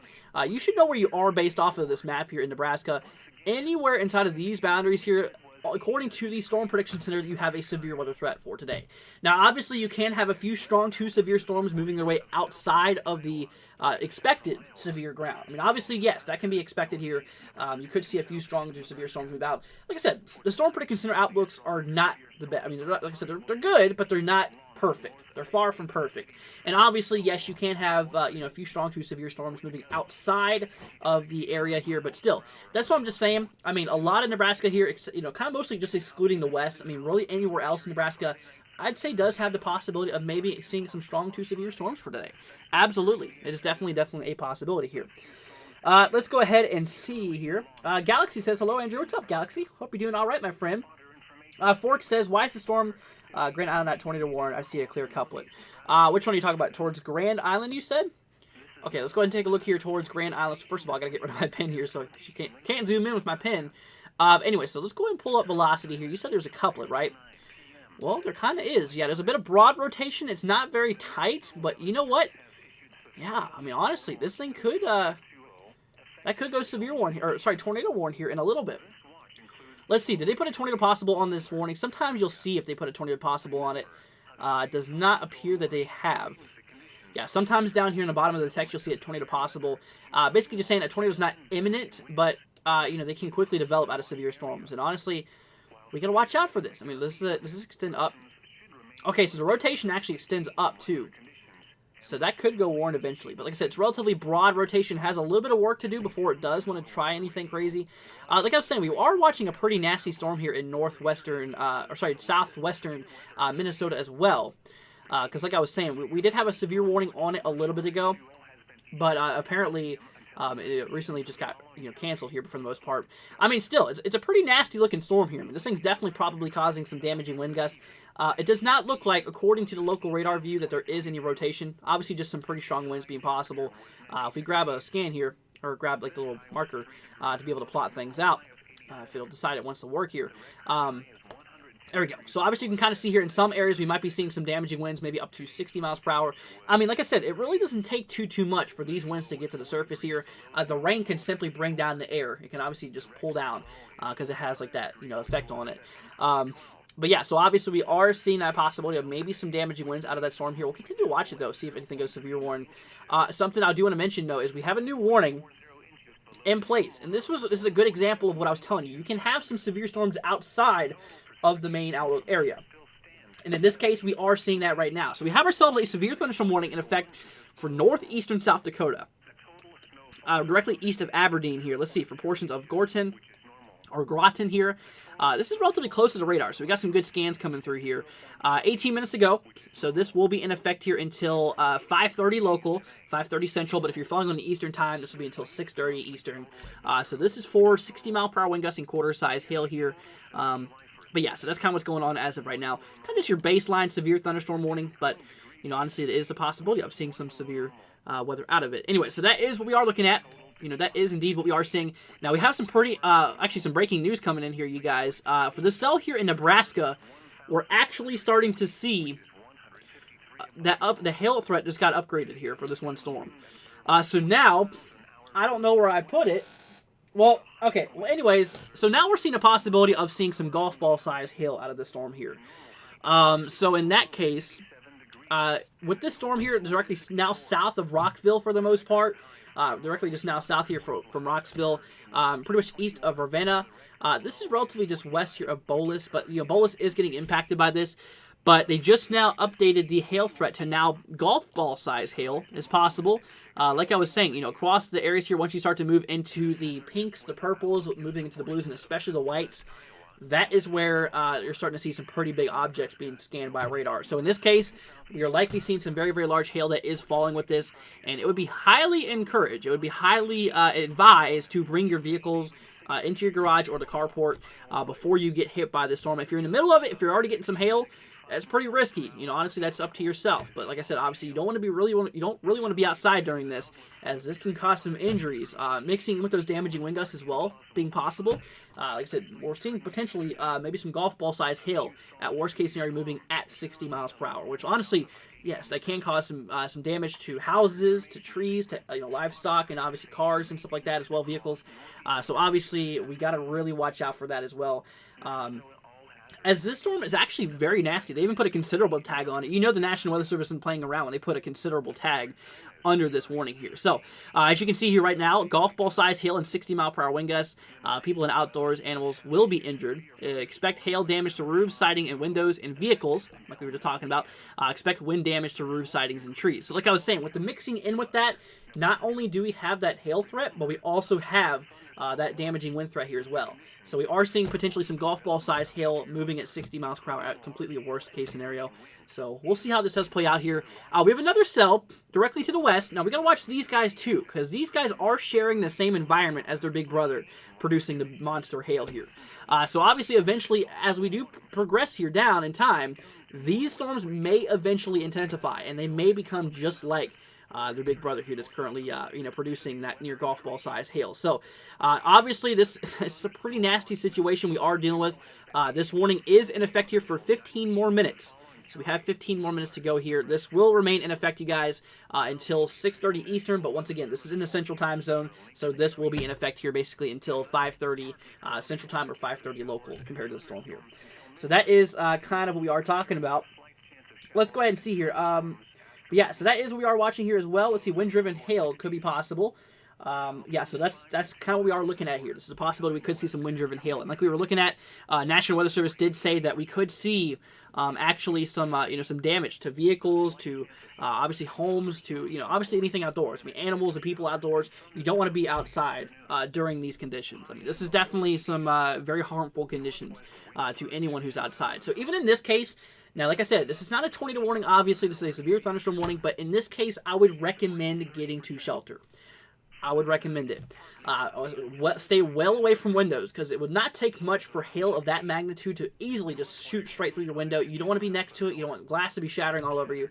You should know where you are based off of this map here in Nebraska. Anywhere inside of these boundaries here, according to the Storm Prediction Center, you have a severe weather threat for today. Now, obviously, you can have a few strong to severe storms moving their way outside of the expected severe ground. Obviously, yes, that can be expected here. You could see a few strong to severe storms move out. Like I said, the Storm Prediction Center outlooks are not the best. Like I said, they're good, but they're not perfect. They're far from perfect. And obviously, yes, you can have a few strong to severe storms moving outside of the area here, but still, that's what I'm just saying. A lot of Nebraska here, kind of mostly just excluding the west. Really anywhere else in Nebraska, I'd say does have the possibility of maybe seeing some strong to severe storms for today. Absolutely. It is definitely a possibility here. Let's go ahead and see here. Galaxy says, hello, Andrew. What's up, Galaxy? Hope you're doing all right, my friend. Fork says, why is the storm Grand Island at tornado warn? I see a clear couplet. Which one are you talking about? Towards Grand Island, you said? Okay, let's go ahead and take a look here towards Grand Island. First of all, I gotta get rid of my pen here so you can't zoom in with my pen. Anyway, so let's go ahead and pull up velocity here. You said there's a couplet, right? Well, there kind of is. Yeah, there's a bit of broad rotation. It's not very tight, but you know what? Yeah, honestly, this thing could, that could go severe warn here, or sorry, tornado warn here in a little bit. Let's see, did they put a tornado possible on this warning? Sometimes you'll see if they put a tornado possible on it. It does not appear that they have. Yeah, sometimes down here in the bottom of the text, you'll see a tornado possible. Basically just saying that tornado is not imminent, but, they can quickly develop out of severe storms. And honestly, we gotta watch out for this. This is extend up. Okay, so the rotation actually extends up, too. So that could go warned eventually. But like I said, it's relatively broad rotation. Has a little bit of work to do before it does want to try anything crazy. Like I was saying, we are watching a pretty nasty storm here in southwestern Minnesota as well. Because like I was saying, we did have a severe warning on it a little bit ago. But apparently it recently just got canceled here for the most part. Still, it's a pretty nasty looking storm here. This thing's definitely probably causing some damaging wind gusts. It does not look like, according to the local radar view, that there is any rotation. Obviously, just some pretty strong winds being possible. If we grab a scan here, or grab like the little marker to be able to plot things out, if it'll decide it wants to work here. There we go. So obviously you can kind of see here in some areas we might be seeing some damaging winds, maybe up to 60 miles per hour. I mean, like I said, it really doesn't take too much for these winds to get to the surface here. The rain can simply bring down the air. It can obviously just pull down because it has like that, effect on it. But yeah, so obviously we are seeing that possibility of maybe some damaging winds out of that storm here. We'll continue to watch it though, see if anything goes severe warning. Something I do want to mention though is we have a new warning in place, and this is a good example of what I was telling you. You can have some severe storms outside of the main outlook area. And in this case, we are seeing that right now. So we have ourselves a severe thunderstorm warning in effect for northeastern South Dakota. Directly east of Aberdeen here. Let's see, for portions of Groton here. This is relatively close to the radar, so we got some good scans coming through here. 18 minutes to go, so this will be in effect here until 5:30 local, 5:30 central, but if you're following on the Eastern time, this will be until 6:30 Eastern. So this is for 60-mile-per-hour wind gusts and quarter-size hail here. But yeah, so that's kind of what's going on as of right now. Kind of just your baseline severe thunderstorm warning, but, honestly, it is the possibility of seeing some severe weather out of it. Anyway, so that is what we are looking at. That is indeed what we are seeing. Now, we have some actually some breaking news coming in here, you guys. For the cell here in Nebraska, we're actually starting to see the hail threat just got upgraded here for this one storm. So now, I don't know where I put it. Well, okay. Well, anyways, so now we're seeing a possibility of seeing some golf ball size hail out of the storm here. So in that case, with this storm here, directly now south of Rockville for the most part, directly just now south here from Roxville, pretty much east of Ravenna. This is relatively just west here of Bolus, but Bolus is getting impacted by this. But they just now updated the hail threat to now golf ball size hail is possible. Like I was saying, across the areas here, once you start to move into the pinks, the purples, moving into the blues, and especially the whites, that is where you're starting to see some pretty big objects being scanned by radar. So in this case, we are likely seeing some very, very large hail that is falling with this, and it would be highly encouraged, it would be highly advised to bring your vehicles into your garage or the carport before you get hit by the storm. If you're in the middle of it, if you're already getting some hail, that's pretty risky. Honestly, that's up to yourself. But like I said, obviously, you don't really want to be outside during this, as this can cause some injuries. Mixing with those damaging wind gusts as well, being possible. Like I said, we're seeing potentially maybe some golf ball size hail at worst case scenario, moving at 60 miles per hour. Which honestly, yes, that can cause some damage to houses, to trees, to livestock, and obviously cars and stuff like that as well, vehicles. So obviously, we got to really watch out for that as well. As this storm is actually very nasty. They even put a considerable tag on it. The National Weather Service isn't playing around when they put a considerable tag under this warning here. So, as you can see here right now, golf ball size hail and 60-mile-per-hour wind gusts. People in outdoors, animals will be injured. Expect hail damage to roofs, siding, and windows and vehicles, like we were just talking about. Expect wind damage to roofs, sidings, and trees. So like I was saying, with the mixing in with that, not only do we have that hail threat, but we also have that damaging wind threat here as well. So we are seeing potentially some golf ball size hail moving at 60 miles per hour at completely a worst case scenario. So we'll see how this does play out here. We have another cell directly to the west. Now we got to watch these guys too, because these guys are sharing the same environment as their big brother, producing the monster hail here. So obviously eventually, as we do progress here down in time, these storms may eventually intensify, and they may become just like their big brother here that's currently producing that near golf ball size hail. So obviously this is a pretty nasty situation we are dealing with. This warning is in effect here for 15 more minutes. So we have 15 more minutes to go here. This will remain in effect, you guys, until 6:30 Eastern. But once again, this is in the Central Time Zone, so this will be in effect here basically until 5:30 Central Time or 5:30 local compared to the storm here. So that is kind of what we are talking about. Let's go ahead and see here. But yeah, so that is what we are watching here as well. Let's see, wind-driven hail could be possible. Yeah, so that's kind of what we are looking at here. This is a possibility we could see some wind-driven hail. And like we were looking at, National Weather Service did say that we could see actually some some damage to vehicles, to obviously homes, to obviously anything outdoors. I mean, animals and people outdoors. You don't want to be outside during these conditions. I mean, this is definitely some very harmful conditions to anyone who's outside. So even in this case. Now, like I said, this is not a tornado warning, obviously. This is a severe thunderstorm warning, but in this case, I would recommend getting to shelter. I would recommend it. Stay well away from windows, because it would not take much for hail of that magnitude to easily just shoot straight through your window. You don't want to be next to it. You don't want glass to be shattering all over you.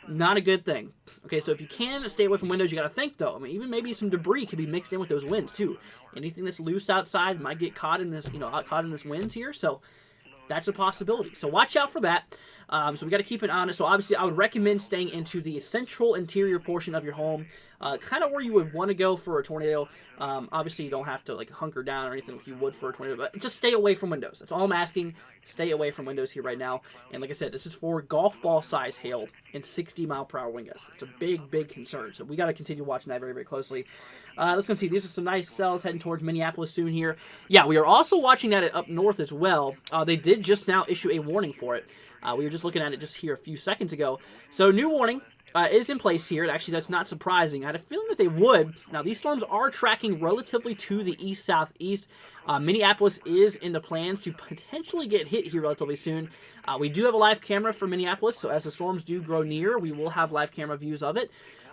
Not a good thing. Okay, so if you can stay away from windows, you got to think, though. I mean, even maybe some debris could be mixed in with those winds, too. Anything that's loose outside might get caught in this, caught in this winds here, so that's a possibility. So watch out for that. So we got to keep an eye on it. So obviously, I would recommend staying into the central interior portion of your home, kind of where you would want to go for a tornado. Obviously, you don't have to like hunker down or anything like you would for a tornado, but just stay away from windows. That's all I'm asking. Stay away from windows here right now. And like I said, this is for golf ball size hail and 60-mile-per-hour wind gusts. It's a big, big concern. So we got to continue watching that very, very closely. Let's go and see. These are some nice cells heading towards Minneapolis soon here. Yeah, we are also watching that up north as well. They did just now issue a warning for it. We were just looking at it just here a few seconds ago. So new warning is in place here. Actually, that's not surprising. I had a feeling that they would. Now, these storms are tracking relatively to the east-southeast. Minneapolis is in the plans to potentially get hit here relatively soon. We do have a live camera for Minneapolis, so as the storms do grow near, we will have live camera views of it.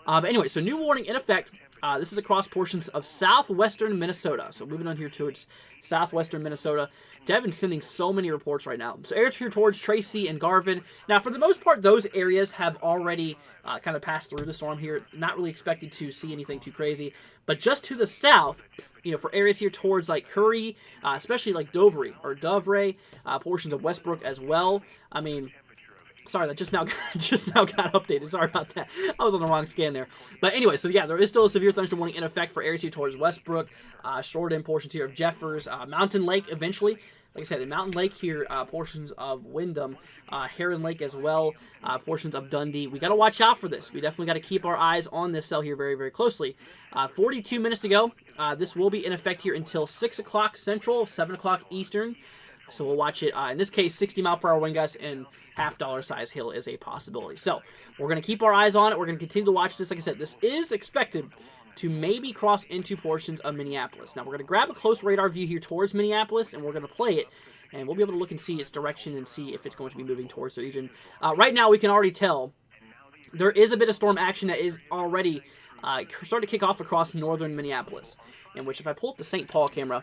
But anyway, so new warning in effect. This is across portions of southwestern Minnesota. So moving on here towards southwestern Minnesota. Devin's sending so many reports right now. So areas here towards Tracy and Garvin. Now, for the most part, those areas have already kind of passed through the storm here. Not really expected to see anything too crazy. But just to the south, for areas here towards like Curry, especially like Dovray, portions of Westbrook as well. I mean, sorry, that just now got updated. Sorry about that. I was on the wrong scan there. But anyway, so yeah, there is still a severe thunderstorm warning in effect for areas here towards Westbrook, Shorten, portions here of Jeffers, Mountain Lake eventually. Like I said, in Mountain Lake here, portions of Windham, Heron Lake as well, portions of Dundee. We got to watch out for this. We definitely got to keep our eyes on this cell here very, very closely. 42 minutes to go. This will be in effect here until 6 o'clock Central, 7 o'clock Eastern. So we'll watch it. In this case, 60-mile-per-hour wind gusts and half-dollar size hail is a possibility. So we're going to keep our eyes on it. We're going to continue to watch this. Like I said, this is expected to maybe cross into portions of Minneapolis. Now, we're going to grab a close radar view here towards Minneapolis, and we're going to play it. And we'll be able to look and see its direction and see if it's going to be moving towards the region. Right now, we can already tell there is a bit of storm action that is already starting to kick off across northern Minneapolis. In which, if I pull up the St. Paul camera...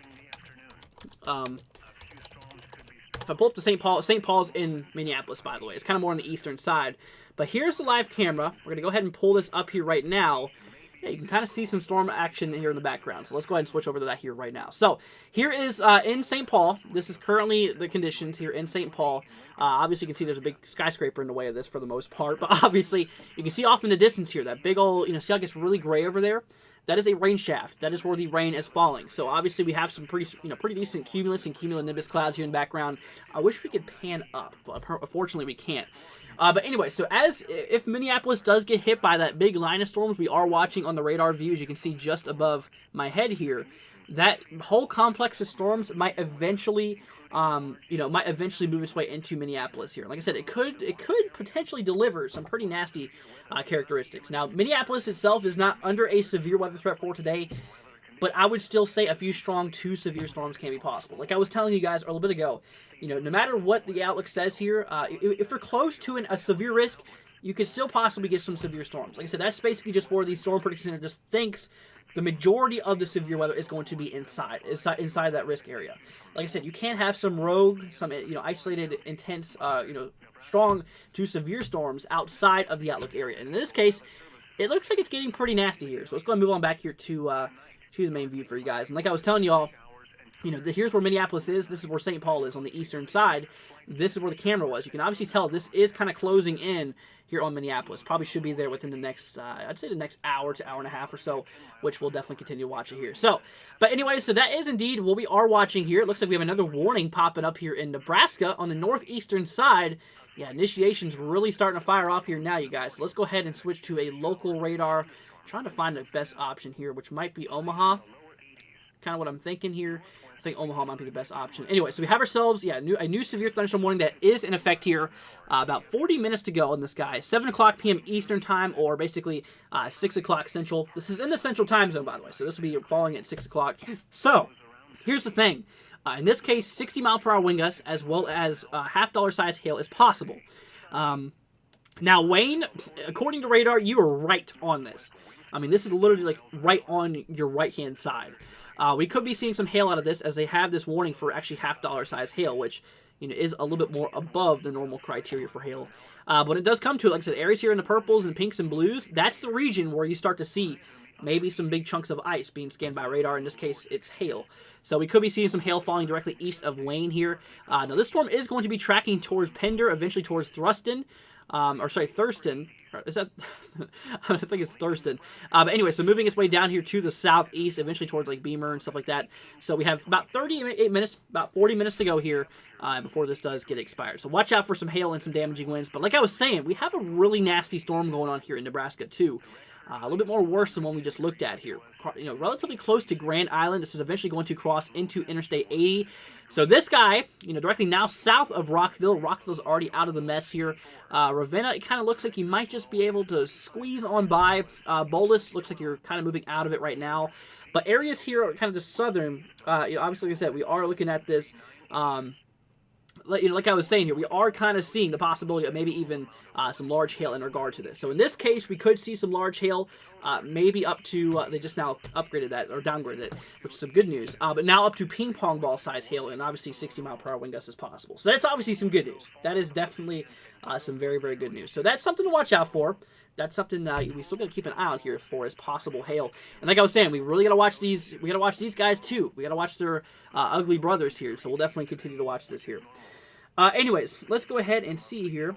If I pull up to St. Paul's in Minneapolis, by the way. It's kind of more on the eastern side. But here's the live camera. We're going to go ahead and pull this up here right now. Yeah, you can kind of see some storm action here in the background. So let's go ahead and switch over to that here right now. So here is in St. Paul. This is currently the conditions here in St. Paul. Obviously, you can see there's a big skyscraper in the way of this for the most part. But obviously, you can see off in the distance here, that big old, see how it gets really gray over there? That is a rain shaft. That is where the rain is falling. So obviously we have some pretty decent cumulus and cumulonimbus clouds here in the background. I wish we could pan up, but unfortunately we can't. But anyway, so if Minneapolis does get hit by that big line of storms we are watching on the radar view, as you can see just above my head here, that whole complex of storms might eventually move its way into Minneapolis here. Like I said, it could potentially deliver some pretty nasty characteristics. Now, Minneapolis itself is not under a severe weather threat for today, but I would still say a few strong to severe storms can be possible. Like I was telling you guys a little bit ago, no matter what the outlook says here, if you're close to a severe risk, you could still possibly get some severe storms. Like I said, that's basically just where the Storm Prediction Center just thinks the majority of the severe weather is going to be inside that risk area. Like I said, you can't have some rogue, some isolated, intense, strong to severe storms outside of the outlook area. And in this case, it looks like it's getting pretty nasty here. So let's go ahead and move on back here to the main view for you guys. And like I was telling y'all, here's where Minneapolis is. This is where St. Paul is on the eastern side. This is where the camera was. You can obviously tell this is kind of closing in here on Minneapolis. Probably should be there within the next, I'd say the next hour to hour and a half or so, which we'll definitely continue to watch it here. So, but anyway, so that is indeed what we are watching here. It looks like we have another warning popping up here in Nebraska on the northeastern side. Yeah, initiation's really starting to fire off here now, you guys. So let's go ahead and switch to a local radar. Trying to find the best option here, which might be Omaha. Kind of what I'm thinking here. I think Omaha might be the best option. Anyway, so we have ourselves, a new severe thunderstorm warning that is in effect here. About 40 minutes to go in the sky. 7 o'clock p.m. Eastern time, or basically 6 o'clock Central. This is in the Central time zone, by the way, so this will be falling at 6 o'clock. So, here's the thing. In this case, 60-mile-per-hour wind gusts, as well as half-dollar size hail is possible. Now, Wayne, according to radar, you are right on this. I mean, this is literally like right on your right-hand side. We could be seeing some hail out of this, as they have this warning for actually half-dollar size hail, which, is a little bit more above the normal criteria for hail. But when it does come to it, like I said, areas here in the purples and pinks and blues, that's the region where you start to see maybe some big chunks of ice being scanned by radar. In this case, it's hail. So we could be seeing some hail falling directly east of Wayne here. Now, this storm is going to be tracking towards Pender, eventually towards Thurston. Thurston. Is that? I think it's Thurston. But anyway, so moving its way down here to the southeast, eventually towards like Beamer and stuff like that. So we have about 38 minutes, about 40 minutes to go here before this does get expired. So watch out for some hail and some damaging winds. But like I was saying, we have a really nasty storm going on here in Nebraska too. A little bit more worse than one we just looked at here. Relatively close to Grand Island. This is eventually going to cross into Interstate 80. So this guy, directly now south of Rockville. Rockville's already out of the mess here. Ravenna, it kind of looks like he might just be able to squeeze on by. Bolus looks like you're kind of moving out of it right now. But areas here are kind of the southern. Obviously, like I said, we are looking at this. Like I was saying here, we are kind of seeing the possibility of maybe even some large hail in regard to this. So in this case, we could see some large hail, maybe up to, they just now upgraded that, or downgraded it, which is some good news. But now up to ping pong ball size hail, and obviously 60-mile-per-hour wind gusts is possible. So that's obviously some good news. That is definitely some very, very good news. So that's something to watch out for. That's something we still got to keep an eye out here for, is possible hail. And like I was saying, we really got to watch these. We got to watch these guys too. We got to watch their ugly brothers here. So we'll definitely continue to watch this here. Anyways, let's go ahead and see here.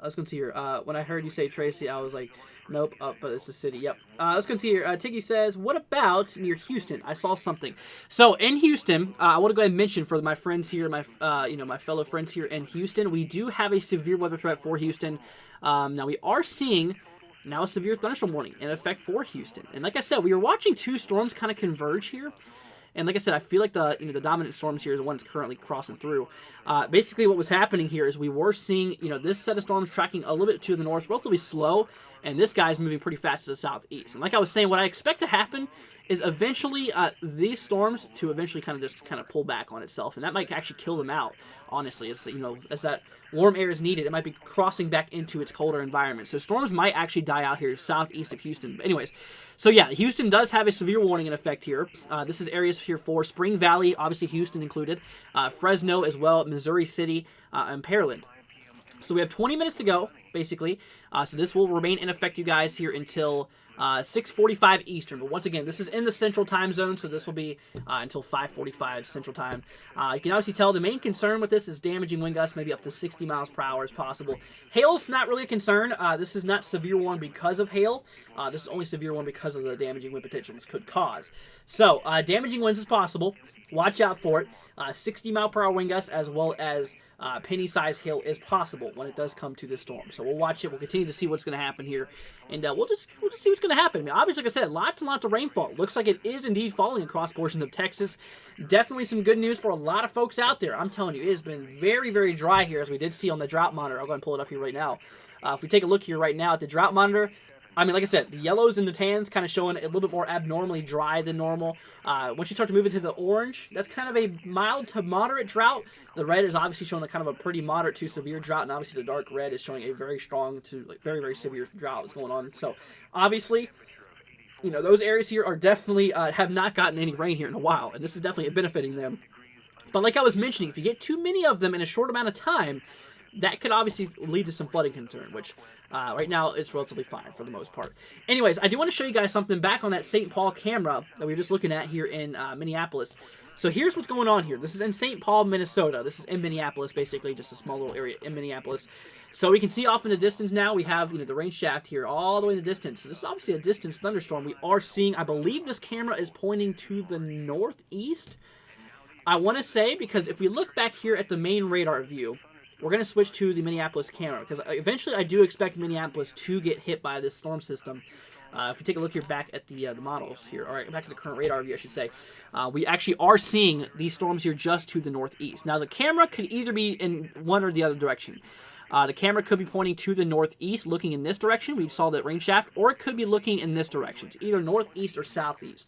Let's go see here. When I heard you say Tracy, I was like, nope, but it's the city. Yep. Let's go see here. Tiggy says, what about near Houston? I saw something. So in Houston, I want to go ahead and mention for my friends here, my fellow friends here in Houston, we do have a severe weather threat for Houston. Now we are seeing now a severe thunderstorm warning in effect for Houston. And like I said, we are watching two storms kind of converge here. And like I said, I feel like the dominant storms here is the one that's currently crossing through. Basically, what was happening here is we were seeing this set of storms tracking a little bit to the north, relatively slow, and this guy's moving pretty fast to the southeast. And like I was saying, what I expect to happen is eventually these storms to eventually kind of pull back on itself, and that might actually kill them out. Honestly, as that warm air is needed, it might be crossing back into its colder environment. So storms might actually die out here southeast of Houston. But anyways, so yeah, Houston does have a severe warning in effect here. This is areas here for Spring Valley, obviously Houston included, Fresno as well, Missouri City, and Pearland. So we have 20 minutes to go, basically. So this will remain in effect, you guys, here until 6:45 Eastern. But once again, this is in the Central Time Zone, so this will be until 5:45 Central Time. You can obviously tell the main concern with this is damaging wind gusts, maybe up to 60 miles per hour is possible. Hail's not really a concern. This is not severe one because of hail. This is only severe one because of the damaging wind potential this could cause. So, damaging winds is possible. Watch out for it. 60-mile-per-hour wind gusts as well as penny-sized hail is possible when it does come to this storm. So we'll watch it. We'll continue to see what's going to happen here, and we'll just see what's going to happen. I mean, obviously, like I said, lots and lots of rainfall. Looks like it is indeed falling across portions of Texas. Definitely some good news for a lot of folks out there. I'm telling you, it has been very, very dry here, as we did see on the drought monitor. I'll go ahead and pull it up here right now. If we take a look here right now at the drought monitor, I mean, like I said, the yellows and the tans kind of showing a little bit more abnormally dry than normal. Once you start to move into the orange, that's kind of a mild to moderate drought. The red is obviously showing a kind of a pretty moderate to severe drought, and obviously the dark red is showing a very strong to very, very severe drought that's going on. So, obviously, those areas here are definitely have not gotten any rain here in a while, and this is definitely benefiting them. But like I was mentioning, if you get too many of them in a short amount of time, that could obviously lead to some flooding concern, which right now it's relatively fine for the most part. Anyways, I do want to show you guys something back on that St. Paul camera that we were just looking at here in Minneapolis. So here's what's going on here. This is in St. Paul, Minnesota. This is in Minneapolis, basically, just a small little area in Minneapolis. So we can see off in the distance now, we have the rain shaft here all the way in the distance. So this is obviously a distance thunderstorm. We are seeing, I believe this camera is pointing to the northeast. I want to say, because if we look back here at the main radar view, we're going to switch to the Minneapolis camera, because eventually I do expect Minneapolis to get hit by this storm system. If we take a look here back at the models here, all right, back to the current radar view, I should say, we actually are seeing these storms here just to the northeast. Now, the camera could either be in one or the other direction. The camera could be pointing to the northeast, looking in this direction. We saw that rain shaft, or it could be looking in this direction. It's either northeast or southeast.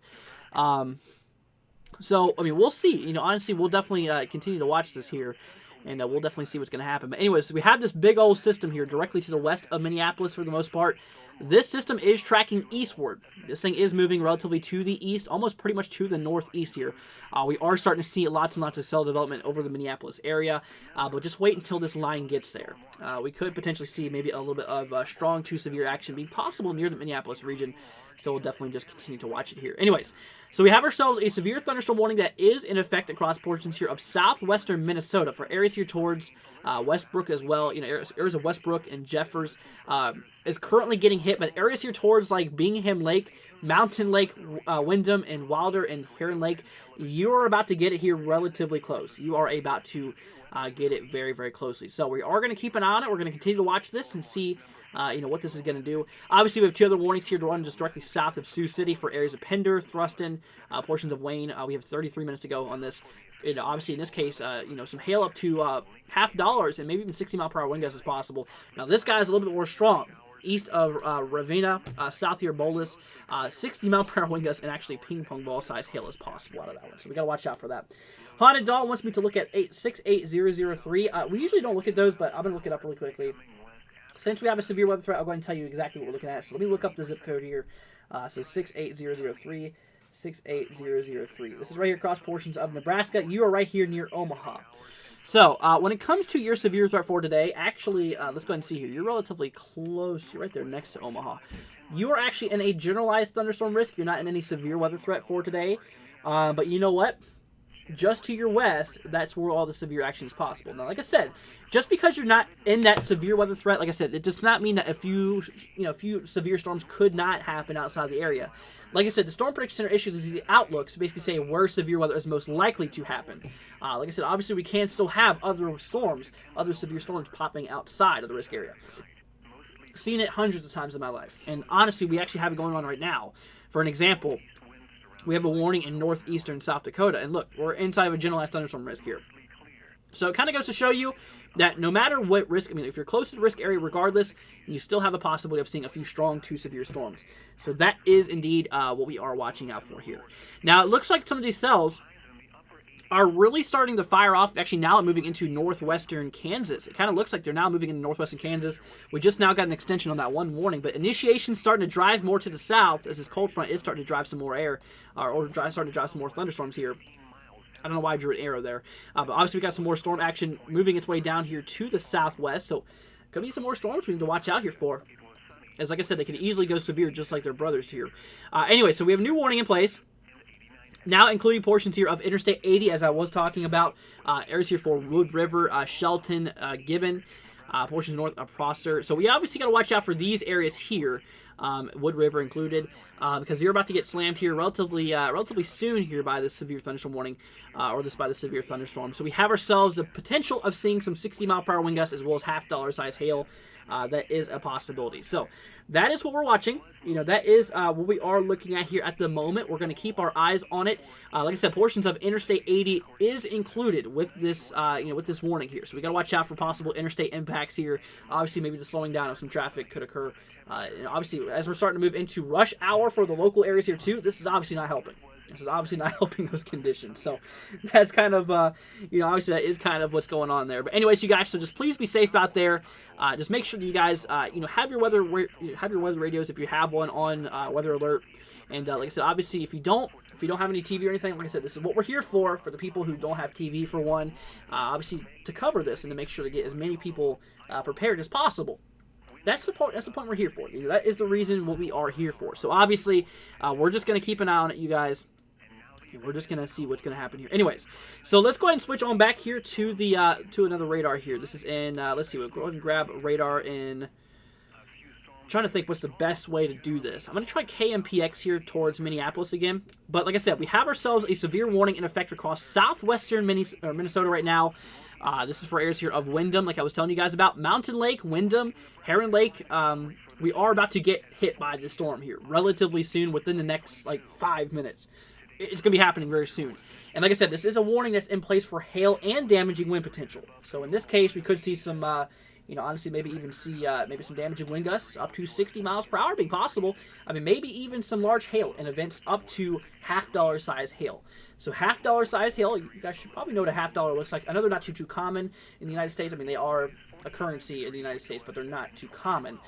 So, I mean, we'll see. Honestly, we'll definitely continue to watch this here. and we'll definitely see what's going to happen. But anyways, we have this big old system here directly to the west of Minneapolis for the most part. This system is tracking eastward. This thing is moving relatively to the east, almost pretty much to the northeast here. We are starting to see lots and lots of cell development over the Minneapolis area, but just wait until this line gets there. We could potentially see maybe a little bit of strong to severe action being possible near the Minneapolis region, so we'll definitely just continue to watch it here. Anyways, so we have ourselves a severe thunderstorm warning that is in effect across portions here of southwestern Minnesota for areas here towards Westbrook as well. Areas of Westbrook and Jeffers is currently getting hit, but areas here towards like Bingham Lake, Mountain Lake, Windham, and Wilder and Heron Lake, you are about to get it here relatively close. You are about to get it very, very closely. So we are going to keep an eye on it. We're going to continue to watch this and see what this is going to do. Obviously, we have 2 other warnings here to run just directly south of Sioux City for areas of Pender, Thruston, portions of Wayne. We have 33 minutes to go on this. Obviously, in this case, some hail up to $50 and maybe even 60-mile-per-hour wind gusts is possible. Now, this guy is a little bit more strong. East of Ravenna, south here, Bolus, 60-mile-per-hour wind gusts, and actually ping-pong ball size hail is possible out of that one. So we got to watch out for that. Haunted Doll wants me to look at 68003. We usually don't look at those, but I'm going to look it up really quickly. Since we have a severe weather threat, I'll go ahead and tell you exactly what we're looking at. So let me look up the zip code here. So 68003, 68003. This is right here across portions of Nebraska. You are right here near Omaha. So when it comes to your severe threat for today, actually, let's go ahead and see here. You're relatively close. You're right there next to Omaha. You are actually in a generalized thunderstorm risk. You're not in any severe weather threat for today. But you know what? Just to your west, that's where all the severe action is possible. Now, like I said, just because you're not in that severe weather threat, like I said, it does not mean that a few severe storms could not happen outside the area. Like I said, the Storm Prediction Center issues the outlooks to basically say where severe weather is most likely to happen. Like I said, obviously we can still have other severe storms popping outside of the risk area. Seen it hundreds of times in my life. And honestly, we actually have it going on right now. For an example, we have a warning in northeastern South Dakota. And look, we're inside of a generalized thunderstorm risk here. So it kind of goes to show you that no matter what risk, if you're close to the risk area regardless, you still have a possibility of seeing a few strong to severe storms. So that is indeed what we are watching out for here. Now, it looks like some of these cells are really starting to fire off. Actually, now I'm moving into northwestern Kansas. It kind of looks like they're now moving into northwestern Kansas. We just now got an extension on that one warning, but initiation's starting to drive more to the south as this cold front is starting to drive some more air, starting to drive some more thunderstorms here. I don't know why I drew an arrow there, but obviously we got some more storm action moving its way down here to the southwest, so could be some more storms we need to watch out here for. As like I said, they could easily go severe just like their brothers here. Anyway, so we have a new warning in place. Now including portions here of Interstate 80, as I was talking about, areas here for Wood River, Shelton, Gibbon, portions north of Prosser. So we obviously got to watch out for these areas here, Wood River included, because you're about to get slammed here relatively soon here by this severe thunderstorm warning, or by the severe thunderstorm. So we have ourselves the potential of seeing some 60-mile-per-hour wind gusts as well as $50 size hail. That is a possibility. So that is what we're watching. That is what we are looking at here at the moment. We're going to keep our eyes on it. Like I said, portions of Interstate 80 is included with this, with this warning here. So we got to watch out for possible interstate impacts here. Obviously, maybe the slowing down of some traffic could occur. Obviously, as we're starting to move into rush hour for the local areas here too, this is obviously not helping. This is obviously not helping those conditions. So that's kind of, obviously that is kind of what's going on there. But anyways, you guys, so just please be safe out there. Just make sure that you guys, have your weather radios if you have one on weather alert. And like I said, obviously, if you don't have any TV or anything, like I said, this is what we're here for the people who don't have TV for one. Obviously, to cover this and to make sure to get as many people prepared as possible. That's the point we're here for. That is the reason what we are here for. So obviously, we're just going to keep an eye on it, you guys. We're just going to see what's going to happen here. Anyways, so let's go ahead and switch on back here to the to another radar here. This is in, let's see, we'll go ahead and grab radar in, I'm trying to think what's the best way to do this. I'm going to try KMPX here towards Minneapolis again. But like I said, we have ourselves a severe warning in effect across southwestern Minnesota right now. This is for areas here of Windham, like I was telling you guys about. Mountain Lake, Windham, Heron Lake. We are about to get hit by the storm here relatively soon, within the next, 5 minutes. It's going to be happening very soon. And like I said, this is a warning that's in place for hail and damaging wind potential. So in this case, we could see some, You know, honestly, maybe even see maybe some damaging wind gusts up to 60 miles per hour being possible. I mean, maybe even some large hail in events up to $half size hail. So $half size hail, you guys should probably know what a $half looks like. I know they're not too common in the United States. I mean, they are a currency in the United States, but they're not too common.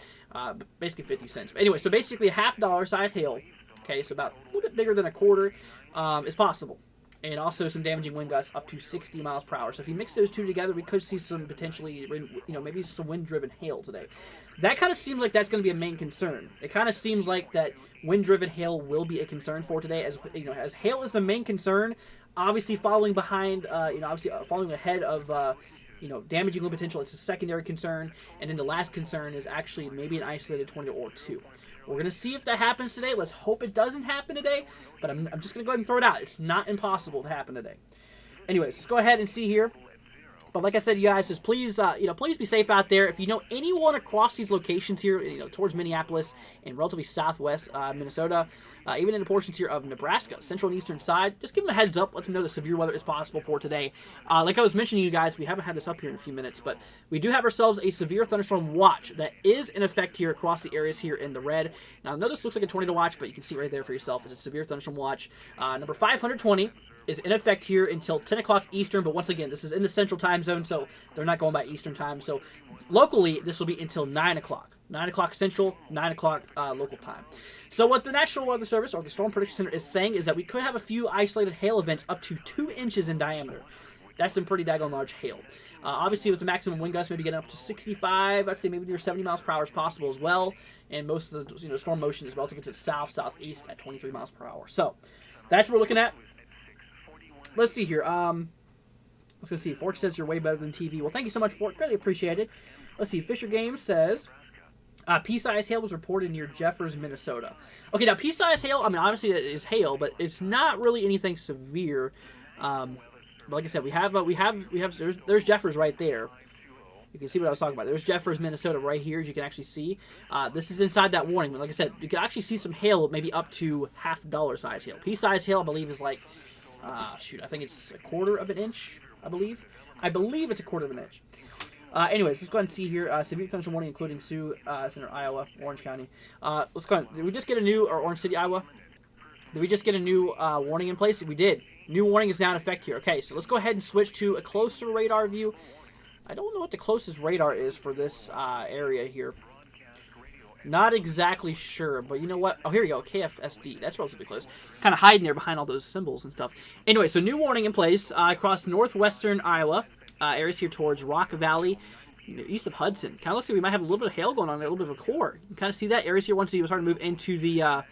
Basically 50 cents. But anyway, so basically a $half size hail, okay, so about a little bit bigger than a quarter, is possible. And also some damaging wind gusts up to 60 miles per hour. So if you mix those two together, we could see some potentially, you know, maybe some wind-driven hail today. That kind of seems like that's going to be a main concern. It kind of seems like that wind-driven hail will be a concern for today, as you know, as hail is the main concern. Obviously, following behind, you know, obviously following ahead of, you know, damaging wind potential. It's a secondary concern, and then the last concern is actually maybe an isolated tornado or two. We're going to see if that happens today. Let's hope it doesn't happen today, but I'm just going to go ahead and throw it out. It's not impossible to happen today. Anyways, let's go ahead and see here. But like I said, you guys, just please, you know, please be safe out there. If you know anyone across these locations here, you know, towards Minneapolis and relatively southwest Minnesota, even in the portions here of Nebraska, central and eastern side, just give them a heads up. Let them know that severe weather is possible for today. Like I was mentioning to you guys, we haven't had this up here in a few minutes, but we do have ourselves a severe thunderstorm watch that is in effect here across the areas here in the red. Now, I know this looks like a tornado watch, but you can see right there for yourself. It's a severe thunderstorm watch. Number 520 is in effect here until 10 o'clock Eastern, but once again, this is in the central time zone, so they're not going by Eastern time. So locally, this will be until 9 o'clock. 9 o'clock Central, 9 o'clock local time. So what the National Weather Service, or the Storm Prediction Center, is saying is that we could have a few isolated hail events up to 2 inches in diameter. That's some pretty daggone large hail. Obviously, with the maximum wind gusts maybe getting up to 65, I'd say maybe near 70 miles per hour is possible as well. And most of the, you know, storm motion is relative to the southeast at 23 miles per hour. So that's what we're looking at. Let's see here. Let's go see. Fork says you're way better than TV. Well, thank you so much, Fork. Really appreciate it. Let's see. Fisher Games says pea-sized hail was reported near Jeffers, Minnesota. Okay, now pea-sized hail, I mean, obviously it is hail, but it's not really anything severe. But like I said, there's Jeffers right there. You can see what I was talking about. There's Jeffers, Minnesota right here, as you can actually see. This is inside that warning. But like I said, you can actually see some hail, maybe up to $half size hail. Pea-sized hail, I believe, is like, I think it's a quarter of an inch, I believe. I believe it's a quarter of an inch. Anyways, let's go ahead and see here. Severe thunderstorm warning, including Sioux Center, Iowa, Orange County. Let's go ahead. Did we just get a new, or Orange City, Iowa? Did we just get a new warning in place? We did. New warning is now in effect here. Okay, so let's go ahead and switch to a closer radar view. I don't know what the closest radar is for this area here. Not exactly sure, but you know what? Oh, here we go. KFSD. That's relatively close. Kind of hiding there behind all those symbols and stuff. Anyway, so new warning in place across northwestern Iowa. Areas here towards Rock Valley, east of Hudson. Kind of looks like we might have a little bit of hail going on there, a little bit of a core. You can kind of see that. Areas here, once you start to move into the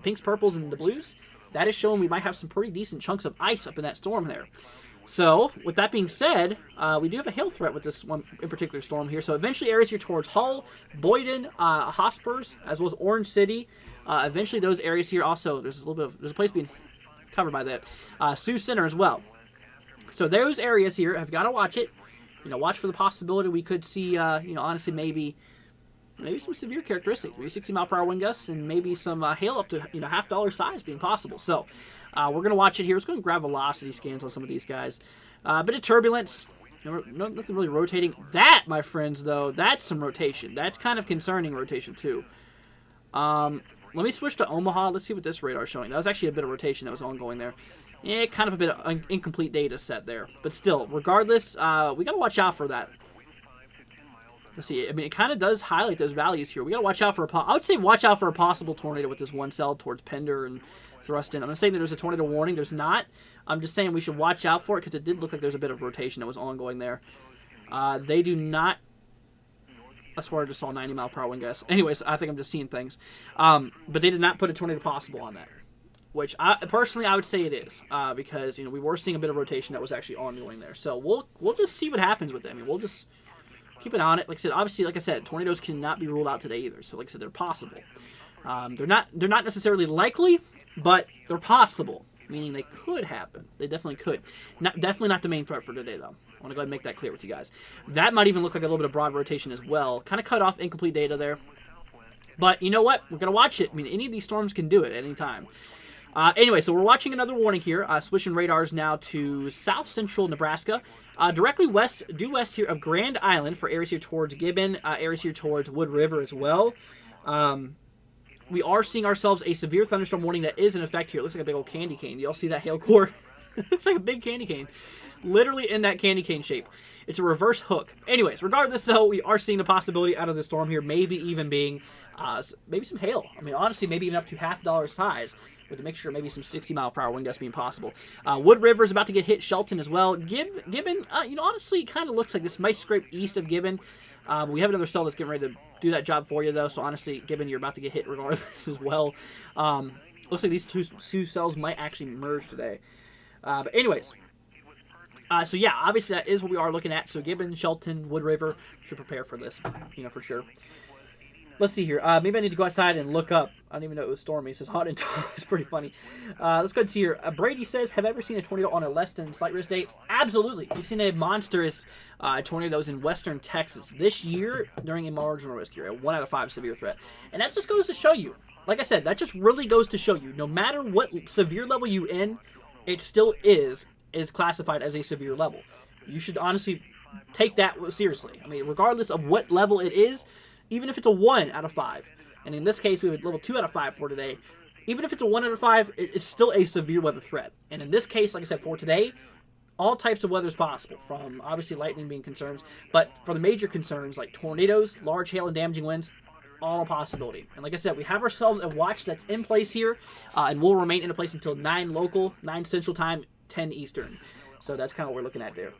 pinks, purples, and the blues, that is showing we might have some pretty decent chunks of ice up in that storm there. So, with that being said, we do have a hail threat with this one in particular storm here. So, eventually, areas here towards Hull, Boyden, Hospers, as well as Orange City. Eventually, those areas here also, there's a place being covered by that. Sioux Center as well. So, those areas here have got to watch it. You know, watch for the possibility we could see, you know, honestly, maybe some severe characteristics. Maybe 60 mile per hour wind gusts and maybe some hail up to, you know, $half size being possible. So, we're going to watch it here. Let's go and grab velocity scans on some of these guys. A bit of turbulence. Nothing really rotating. That, my friends, though, that's some rotation. That's kind of concerning rotation, too. Let me switch to Omaha. Let's see what this radar is showing. That was actually a bit of rotation that was ongoing there. Yeah, kind of a bit of incomplete data set there. But still, regardless, we got to watch out for that. Let's see. I mean, it kind of does highlight those values here. We got to watch out for I would say watch out for a possible tornado with this one cell towards Pender and Thruston. I'm not saying that there's a tornado warning. There's not. I'm just saying we should watch out for it because it did look like there's a bit of rotation that was ongoing there. They do not. I swear I just saw 90 mile per hour wind gusts. Anyways, I think I'm just seeing things. But they did not put a tornado possible on that. Which, personally, I would say it is. Because, you know, we were seeing a bit of rotation that was actually ongoing there. So we'll just see what happens with it. I mean, we'll just keep an eye on it. Like I said, obviously, like I said, tornadoes cannot be ruled out today either. So, like I said, they're possible. They're not necessarily likely, but they're possible. Meaning they could happen. They definitely could. Definitely not the main threat for today, though. I want to go ahead and make that clear with you guys. That might even look like a little bit of broad rotation as well. Kind of cut off incomplete data there. But you know what? We're going to watch it. I mean, any of these storms can do it at any time. Anyway, so we're watching another warning here. Switching radars now to south central Nebraska. Directly due west here of Grand Island for areas here towards Gibbon, areas here towards Wood River as well. We are seeing ourselves a severe thunderstorm warning that is in effect here. It looks like a big old candy cane. Y'all see that hail core? It looks like a big candy cane. Literally in that candy cane shape. It's a reverse hook. Anyways, regardless though, we are seeing the possibility out of the storm here, maybe even being maybe some hail. I mean, honestly, maybe even up to $half size. With a mixture of maybe some 60-mile-per-hour wind gusts being possible. Wood River is about to get hit. Shelton as well. Gibbon, honestly, it kind of looks like this might scrape east of Gibbon. We have another cell that's getting ready to do that job for you, though. So, honestly, Gibbon, you're about to get hit regardless as well. Looks like these two cells might actually merge today. But anyways, so yeah, obviously that is what we are looking at. So, Gibbon, Shelton, Wood River should prepare for this, for sure. Let's see here. Maybe I need to go outside and look up. I don't even know it was stormy. It says hot and it's pretty funny. Let's go ahead and see here. Brady says, have I ever seen a tornado on a less than slight risk day? Absolutely. We've seen a monstrous tornado that was in western Texas this year during a marginal risk here, a 1 out of 5 severe threat. And that just goes to show you, like I said, that just really goes to show you, no matter what severe level you in, it still is classified as a severe level. You should honestly take that seriously. I mean, regardless of what level it is, even if it's a 1 out of 5, and in this case we have a level 2 out of 5 for today, even if it's a 1 out of 5, it's still a severe weather threat. And in this case, like I said, for today, all types of weather is possible, from obviously lightning being concerns, but for the major concerns like tornadoes, large hail, and damaging winds, all a possibility. And like I said, we have ourselves a watch that's in place here, and will remain in place until 9 local, 9 central time, 10 eastern. So that's kind of what we're looking at there.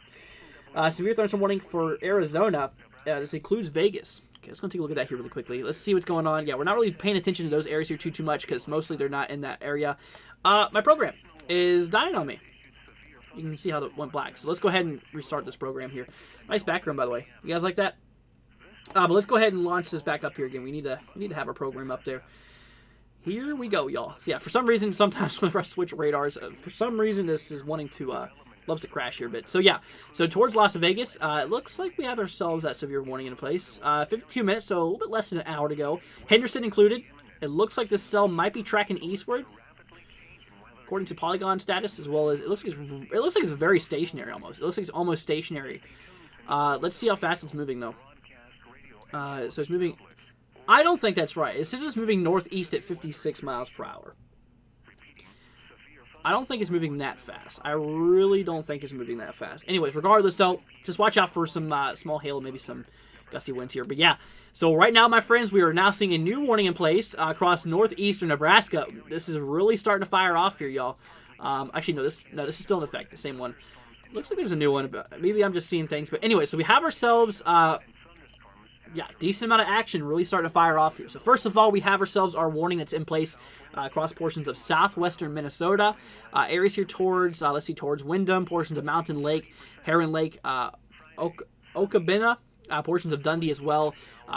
Severe thunderstorm warning for Arizona. This includes Vegas. Okay, let's go take a look at that here really quickly. Let's see what's going on. Yeah, we're not really paying attention to those areas here too much because mostly they're not in that area. My program is dying on me. You can see how it went black. So let's go ahead and restart this program here. Nice background, by the way. You guys like that? But let's go ahead and launch this back up here again. We need to have our program up there. Here we go, y'all. So yeah, for some reason, sometimes whenever I switch radars, for some reason this is wanting to loves to crash here a bit. So yeah, so towards Las Vegas, it looks like we have ourselves that severe warning in place. 52 minutes, so a little bit less than an hour to go. Henderson included. It looks like this cell might be tracking eastward, according to polygon status, as well as it looks like it's very stationary almost. It looks like it's almost stationary. Let's see how fast it's moving though. So it's moving. I don't think that's right. It says it's moving northeast at 56 miles per hour. I don't think it's moving that fast. I really don't think it's moving that fast. Anyways, regardless, though, just watch out for some small hail, maybe some gusty winds here. But yeah, so right now, my friends, we are now seeing a new warning in place across northeastern Nebraska. This is really starting to fire off here, y'all. Actually, no, this is still in effect, the same one. Looks like there's a new one, but maybe I'm just seeing things. But anyway, so we have ourselves... decent amount of action really starting to fire off here. So first of all, we have ourselves our warning that's in place across portions of southwestern Minnesota. Areas here towards, towards Windham, portions of Mountain Lake, Heron Lake, Okabena, portions of Dundee as well.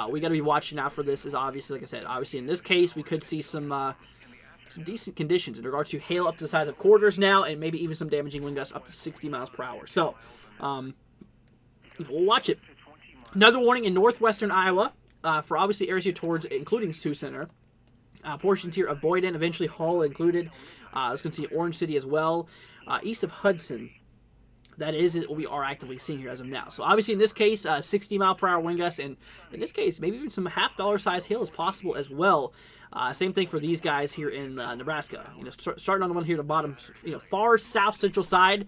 We got to be watching out for this, as obviously, like I said, obviously in this case, we could see some decent conditions in regards to hail up to the size of quarters now, and maybe even some damaging wind gusts up to 60 miles per hour. So, we'll watch it. Another warning in northwestern Iowa for obviously areas here towards, including Sioux Center. Portions here of Boyden, eventually Hull included. Let's go see Orange City as well. East of Hudson. That is what we are actively seeing here as of now. So obviously in this case, 60 mile per hour wind gusts, and in this case, maybe even some $half size hail is possible as well. Same thing for these guys here in Nebraska. Starting on the one here at the bottom, far south central side.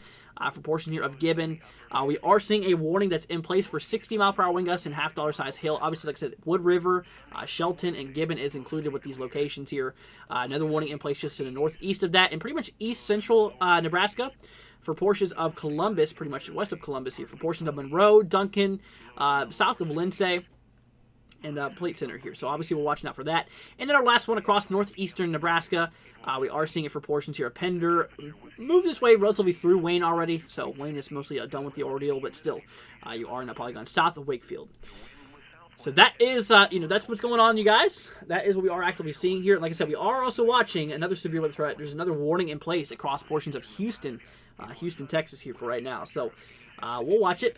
For portion here of Gibbon, we are seeing a warning that's in place for 60 mile per hour wind gusts and $half size hail. Obviously, like I said, Wood River, Shelton, and Gibbon is included with these locations here. Another warning in place just to the northeast of that, and pretty much east central Nebraska for portions of Columbus, pretty much west of Columbus here, for portions of Monroe, Duncan, south of Lindsay, and Plate Center here. So obviously we're watching out for that. And then our last one across northeastern Nebraska, we are seeing it for portions here of Pender. Moved this way relatively through Wayne already, so Wayne is mostly done with the ordeal, but still, you are in that polygon south of Wakefield. So that is, that's what's going on, you guys. That is what we are actively seeing here. Like I said, we are also watching another severe weather threat. There's another warning in place across portions of Houston, Texas here for right now. So we'll watch it.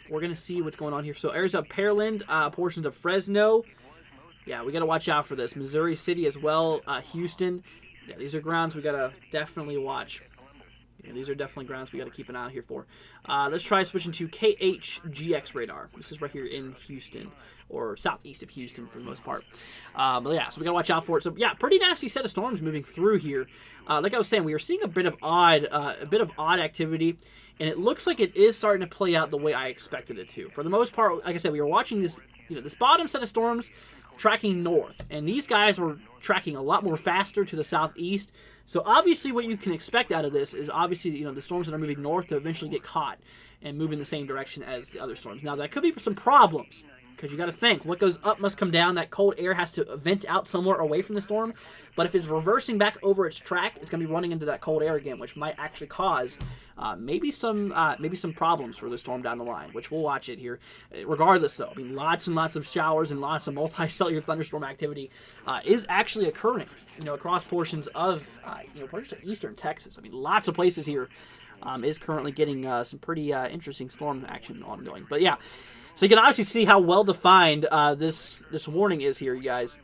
We're going to see what's going on here. So Arizona, Pearland, portions of Fresno. Yeah, we got to watch out for this. Missouri City as well, Houston. Yeah, these are grounds we got to definitely watch. Yeah, these are definitely grounds we got to keep an eye out here for. Let's try switching to KHGX radar. This is right here in Houston, or southeast of Houston for the most part. But yeah, so we got to watch out for it. So yeah, pretty nasty set of storms moving through here. Like I was saying, we are seeing a bit of odd activity, and it looks like it is starting to play out the way I expected it to. For the most part, like I said, we were watching this, this bottom set of storms tracking north, and these guys were tracking a lot more faster to the southeast. So obviously what you can expect out of this is obviously, the storms that are moving north to eventually get caught and move in the same direction as the other storms. Now, that could be some problems, because you got to think, what goes up must come down. That cold air has to vent out somewhere away from the storm. But if it's reversing back over its track, it's going to be running into that cold air again, which might actually cause maybe some problems for the storm down the line, which we'll watch it here. Regardless, though, I mean, lots and lots of showers and lots of multi-cellular thunderstorm activity is actually occurring, across portions of, portions of eastern Texas. I mean, lots of places here is currently getting some pretty interesting storm action ongoing. But yeah. So you can obviously see how well defined this warning is here, you guys,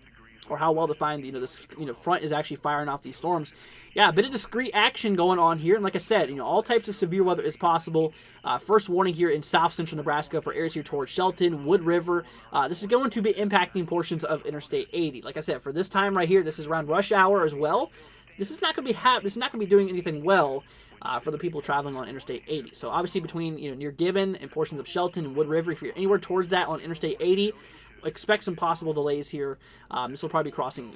or how well defined this front is actually firing off these storms. Yeah, a bit of discrete action going on here, and like I said, all types of severe weather is possible. First warning here in south central Nebraska for areas here towards Shelton, Wood River. This is going to be impacting portions of Interstate 80. Like I said, for this time right here, this is around rush hour as well. This is not going to be doing anything well. For the people traveling on Interstate 80. So obviously between near Gibbon and portions of Shelton and Wood River, if you're anywhere towards that on Interstate 80, expect some possible delays here. This will probably be crossing,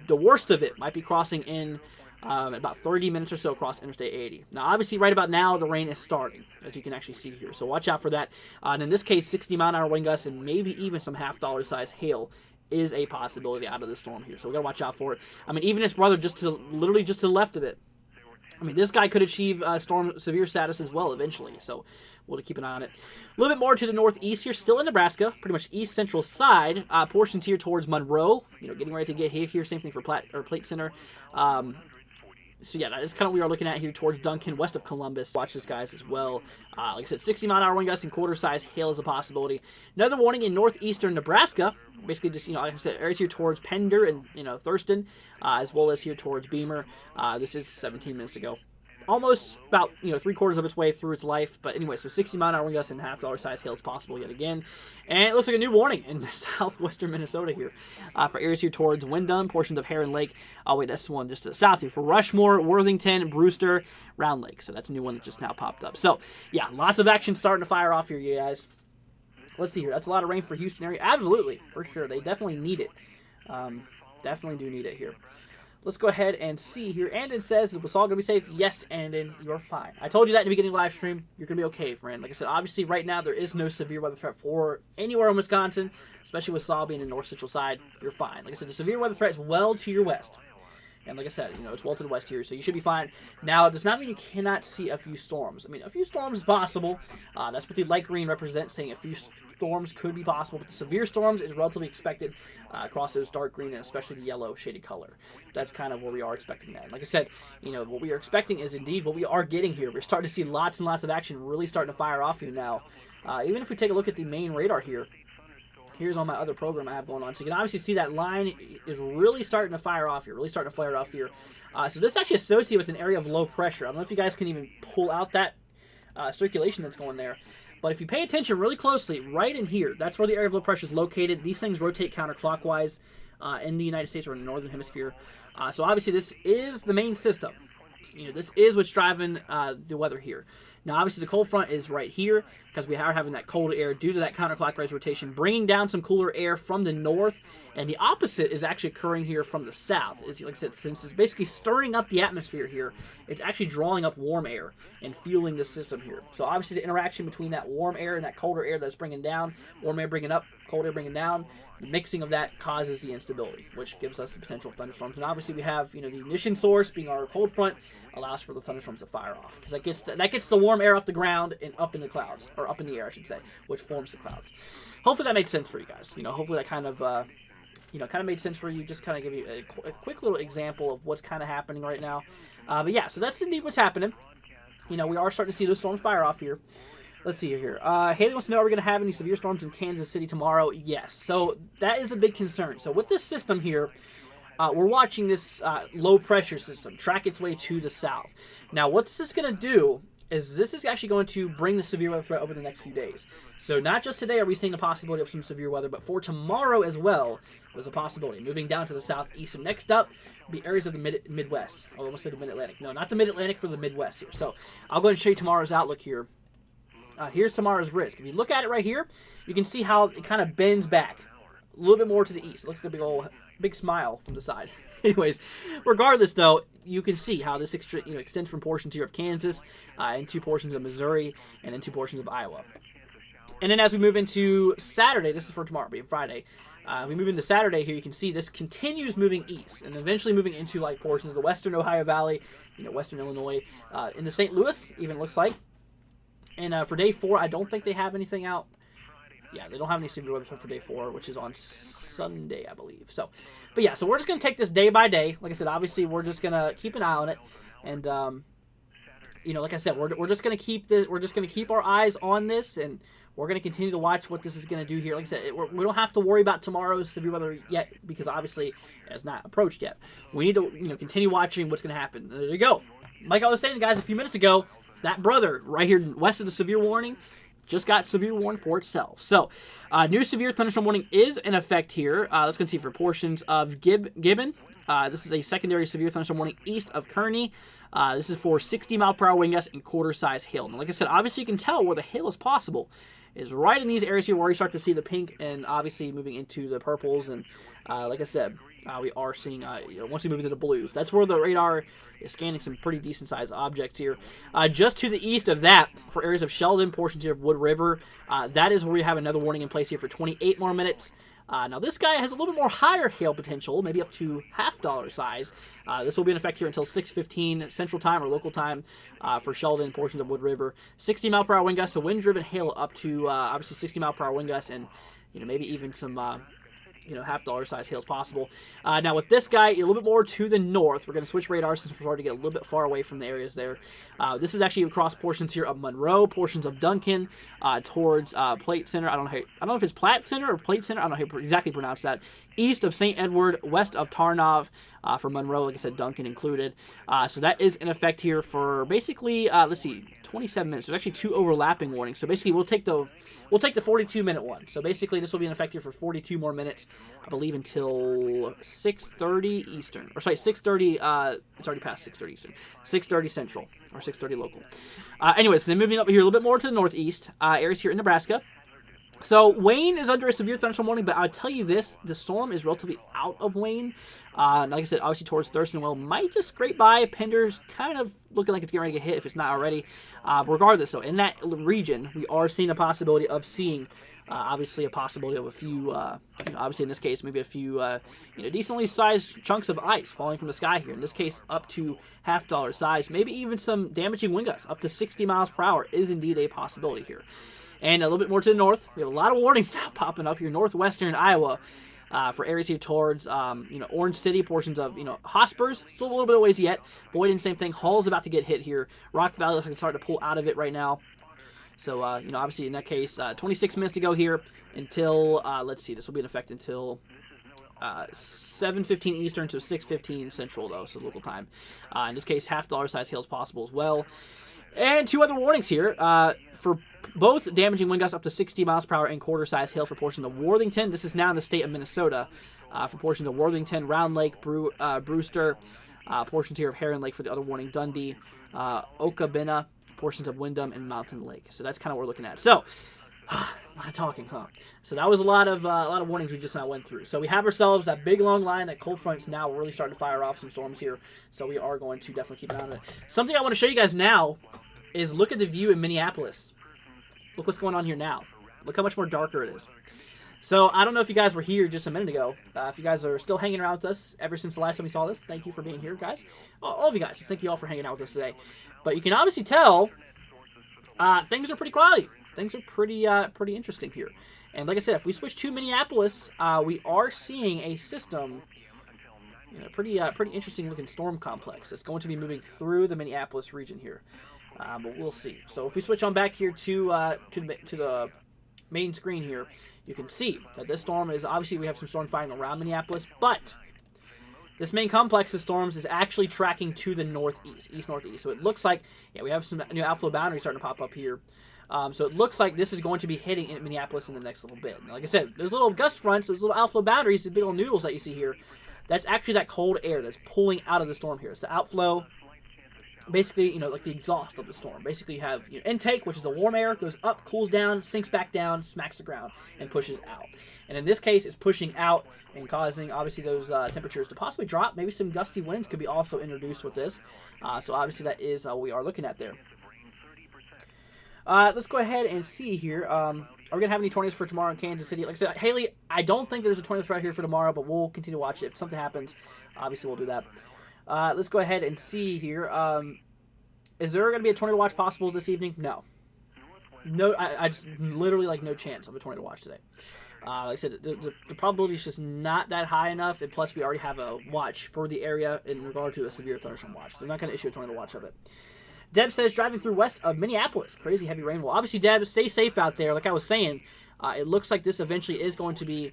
the worst of it might be crossing in about 30 minutes or so across Interstate 80. Now obviously right about now the rain is starting, as you can actually see here. So watch out for that. And in this case, 60-mile-an-hour wind gusts and maybe even some half-dollar size hail is a possibility out of this storm here. So we got to watch out for it. I mean, even its brother literally just to the left of it. I mean, this guy could achieve storm severe status as well eventually, so we'll keep an eye on it. A little bit more to the northeast here, still in Nebraska, pretty much east-central side. Portions here towards Monroe, getting ready to get hit here. Same thing for Plate Center. So yeah, that is kind of what we are looking at here towards Duncan, west of Columbus. Watch this, guys, as well. Like I said, 60-mile-an-hour wind gusts and quarter-size hail is a possibility. Another warning in northeastern Nebraska. Basically just, like I said, areas here towards Pender and, Thurston, as well as here towards Beamer. This is 17 minutes ago. Almost about, 3/4 of its way through its life. But anyway, so 60-mile-an-hour wind gusts and half-dollar size hail is possible yet again. And it looks like a new warning in southwestern Minnesota here for areas here towards Windham, portions of Heron Lake. Oh, wait, that's the one just to the south here for Rushmore, Worthington, Brewster, Round Lake. So that's a new one that just now popped up. So, yeah, lots of action starting to fire off here, you guys. Let's see here. That's a lot of rain for Houston area. Absolutely, for sure. They definitely need it. Definitely do need it here. Let's go ahead and see here. Andon says, is Wasal going to be safe? Yes, Andon, you're fine. I told you that in the beginning of the live stream. You're going to be okay, friend. Like I said, obviously right now there is no severe weather threat for anywhere in Wisconsin, especially with Wasal being in the north central side. You're fine. Like I said, the severe weather threat is well to your west. And like I said, it's well to the west here, so you should be fine. Now, it does not mean you cannot see a few storms. I mean, a few storms is possible. That's what the light green represents, saying a few storms could be possible. But the severe storms is relatively expected across those dark green and especially the yellow shaded color. That's kind of where we are expecting that. And like I said, what we are expecting is indeed what we are getting here. We're starting to see lots and lots of action really starting to fire off here now. Even if we take a look at the main radar here, here's on my other program I have going on. So you can obviously see that line is really starting to fire off here, So this is actually associated with an area of low pressure. I don't know if you guys can even pull out that circulation that's going there. But if you pay attention really closely, right in here, that's where the area of low pressure is located. These things rotate counterclockwise in the United States or in the northern hemisphere. So obviously this is the main system. This is what's driving the weather here. Now, obviously, the cold front is right here because we are having that cold air due to that counterclockwise rotation, bringing down some cooler air from the north, and the opposite is actually occurring here from the south. It's, like I said, since it's basically stirring up the atmosphere here, it's actually drawing up warm air and fueling the system here. So, obviously, the interaction between that warm air and that colder air that's bringing down, warm air bringing up, cold air bringing down, the mixing of that causes the instability, which gives us the potential thunderstorms. And obviously, we have the ignition source being our cold front allows for the thunderstorms to fire off because that gets the warm air off the ground and up in the clouds, or up in the air, I should say, which forms the clouds. Hopefully, that made sense for you guys. Hopefully that kind of made sense for you. Just kind of give you a quick little example of what's kind of happening right now. But yeah, so that's indeed what's happening. We are starting to see those storms fire off here. Let's see here. Haley wants to know, are we going to have any severe storms in Kansas City tomorrow? Yes. So that is a big concern. So with this system here, we're watching this low pressure system track its way to the south. Now, what this is going to do is this is actually going to bring the severe weather threat over the next few days. So not just today are we seeing the possibility of some severe weather, but for tomorrow as well, there's a possibility. Moving down to the southeast. So next up will be areas of the Midwest. I almost said the Mid-Atlantic. No, not the Mid-Atlantic, for the Midwest here. So I'll go ahead and show you tomorrow's outlook here. Here's tomorrow's risk. If you look at it right here, you can see how it kind of bends back a little bit more to the east. It looks like a big smile from the side. Anyways, regardless, though, you can see how this extends from portions here of Kansas into portions of Missouri and into portions of Iowa. And then as we move into Saturday, this is for tomorrow, being Friday, we move into Saturday here, you can see this continues moving east and eventually moving into like portions of the western Ohio Valley, western Illinois, into St. Louis, even looks like. And for day 4, I don't think they have anything out. Yeah, they don't have any severe weather for day 4, which is on Sunday, I believe. So, but yeah, so we're just going to take this day by day. Like I said, obviously, we're just going to keep an eye on it. And, like I said, we're just going to keep this. We're just going to keep our eyes on this, and we're going to continue to watch what this is going to do here. Like I said, we don't have to worry about tomorrow's severe weather yet because obviously it has not approached yet. We need to, continue watching what's going to happen. There you go. Like I was saying, guys, a few minutes ago, that brother right here west of the severe warning just got severe warning for itself. So, new severe thunderstorm warning is in effect here. Let's go see for portions of Gibbon. This is a secondary severe thunderstorm warning east of Kearney. This is for 60-mile-per-hour wind gusts and quarter-size hail. Now, like I said, obviously you can tell where the hail is possible is right in these areas here where you start to see the pink and obviously moving into the purples. And like I said, we are seeing, once we move into the blues, that's where the radar is scanning some pretty decent-sized objects here. Just to the east of that, for areas of Sheldon, portions here of Wood River, that is where we have another warning in place here for 28 more minutes. Now, this guy has a little bit more higher hail potential, maybe up to $half size. This will be in effect here until 6:15 Central Time or local time for Sheldon, portions of Wood River. 60-mile-per-hour wind gusts, so wind-driven hail up to, obviously, 60-mile-per-hour wind gusts and, maybe even some, $half size hail is possible. Now, with this guy, a little bit more to the north. We're going to switch radars since we're starting to get a little bit far away from the areas there. This is actually across portions here of Monroe, portions of Duncan, towards Plate Center. I don't know if it's Platte Center or Plate Center. I don't know how to exactly pronounce that. East of St. Edward, west of Tarnov, for Monroe, like I said, Duncan included. So that is in effect here for basically, 27 minutes. There's actually 2 overlapping warnings. So basically, we'll take the 42-minute one. So basically, this will be in effect here for 42 more minutes, I believe, until 6:30 Eastern. Or sorry, 6:30. It's already past 6:30 Eastern. 6:30 Central or 6:30 local. Anyways, then moving up here a little bit more to the northeast, areas here in Nebraska. So Wayne is under a severe thunderstorm warning, but I'll tell you this: the storm is relatively out of Wayne. Like I said, obviously towards Thurston Well might just scrape by. Pender's kind of looking like it's getting ready to get hit if it's not already. Regardless, though, in that region, we are seeing a possibility of seeing, obviously, a possibility of a few, obviously in this case, maybe a few, decently sized chunks of ice falling from the sky here. In this case, up to $half size, maybe even some damaging wind gusts up to 60 miles per hour is indeed a possibility here. And a little bit more to the north, we have a lot of warnings now popping up here, northwestern Iowa, for areas here towards, Orange City, portions of, Hospers, still a little bit of ways yet. Boyden, same thing. Hall's about to get hit here. Rock Valley looks like it's starting to pull out of it right now. So, obviously in that case, 26 minutes to go here until, let's see, this will be in effect until 7:15 Eastern to 6:15 Central, though, so local time. In this case, $half size hail is possible as well. And 2 other warnings here for both damaging wind gusts up to 60 miles per hour and quarter-size hail for portions of Worthington. This is now in the state of Minnesota for portions of Worthington, Round Lake, Brewster, portions here of Heron Lake for the other warning, Dundee, Okabena, portions of Windham, and Mountain Lake. So that's kind of what we're looking at. So, a lot of talking, huh? So that was a lot of warnings we just now went through. So we have ourselves that big long line, that cold front's now really starting to fire off some storms here. So we are going to definitely keep an eye on it. Something I want to show you guys now is look at the view in Minneapolis. Look what's going on here now. Look how much more darker it is. So I don't know if you guys were here just a minute ago. If you guys are still hanging around with us ever since the last time we saw this, thank you for being here, guys. All of you guys, just thank you all for hanging out with us today. But you can obviously tell things are pretty cloudy. Things are pretty interesting here. And like I said, if we switch to Minneapolis, we are seeing a system, pretty interesting looking storm complex that's going to be moving through the Minneapolis region here. But we'll see. So if we switch on back here to the main screen here, you can see that this storm is, obviously we have some storm firing around Minneapolis, but This main complex of storms is actually tracking to the northeast, east-northeast. So it looks like, yeah, we have some new outflow boundaries starting to pop up here. So it looks like this is going to be hitting in Minneapolis in the next little bit. And like I said, those little gust fronts, those little outflow boundaries, the big old noodles that you see here, that's actually that cold air that's pulling out of the storm here. It's the outflow, basically, like the exhaust of the storm. Basically, you have intake, which is the warm air, goes up, cools down, sinks back down, smacks the ground, and pushes out. And in this case, it's pushing out and causing, obviously, those temperatures to possibly drop. Maybe some gusty winds could be also introduced with this. So obviously, that is what we are looking at there. Let's go ahead and see here. Are we going to have any tornadoes for tomorrow in Kansas City? Like I said, Haley, I don't think there's a tornado threat here for tomorrow, but we'll continue to watch it. If something happens, obviously we'll do that. Let's go ahead and see here. Is there going to be a tornado watch possible this evening? No. No, I just literally no chance of a tornado watch today. Like I said, the probability is just not that high enough, and plus we already have a watch for the area in regard to a severe thunderstorm watch. They're not going to issue a tornado watch of it. Deb says, driving through west of Minneapolis. Crazy heavy rainfall. Obviously, Deb, stay safe out there. Like I was saying, it looks like this eventually is going to be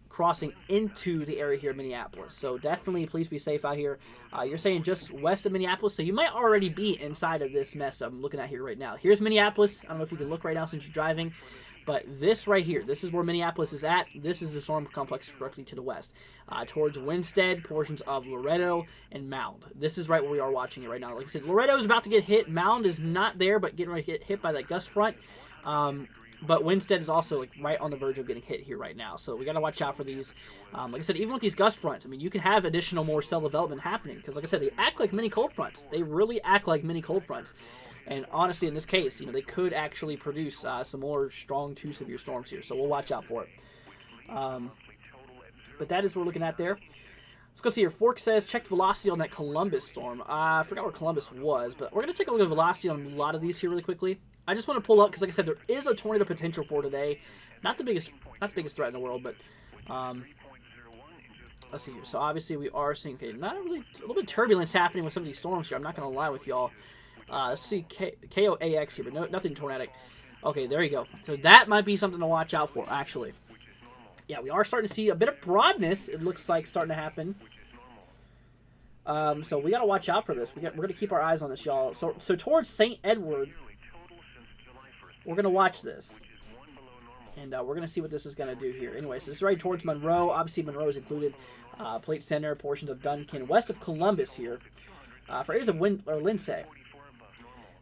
crossing into the area here in Minneapolis. So definitely, please be safe out here. You're saying just west of Minneapolis, so you might already be inside of this mess I'm looking at here right now. Here's Minneapolis. I don't know if you can look right now since you're driving. But this right here, this is where Minneapolis is at. This is the storm complex directly to the west. Towards Winstead, portions of Loretto, and Mound. This is right where we are watching it right now. Like I said, Loretto is about to get hit. Mound is not there, but getting ready to get hit by that gust front. But Winstead is also right on the verge of getting hit here right now. So we got to watch out for these. Like I said, even with these gust fronts, I mean, you can have additional more cell development happening. Because like I said, they act like mini cold fronts. They really act like mini cold fronts. And honestly, in this case, they could actually produce some more strong to severe storms here. So we'll watch out for it. But that is what we're looking at there. Let's go see here. Fork says, check velocity on that Columbus storm. I forgot where Columbus was, but we're going to take a look at velocity on a lot of these here really quickly. I just want to pull up, because like I said, there is a tornado potential for today. Not the biggest threat in the world, but let's see here. So obviously we are seeing, okay, not really, a little bit of turbulence happening with some of these storms here. I'm not going to lie with y'all. Let's see KOAX here, but nothing tornadic. Okay, there you go. So that might be something to watch out for, actually. Yeah, we are starting to see a bit of broadness, it looks like, starting to happen. So we got to watch out for this. We're going to keep our eyes on this, y'all. So towards St. Edward, we're going to watch this. And we're going to see what this is going to do here. Anyway, so this is right towards Monroe. Obviously, Monroe is included. Plate Center, portions of Duncan, west of Columbus here. For areas of Lindsay.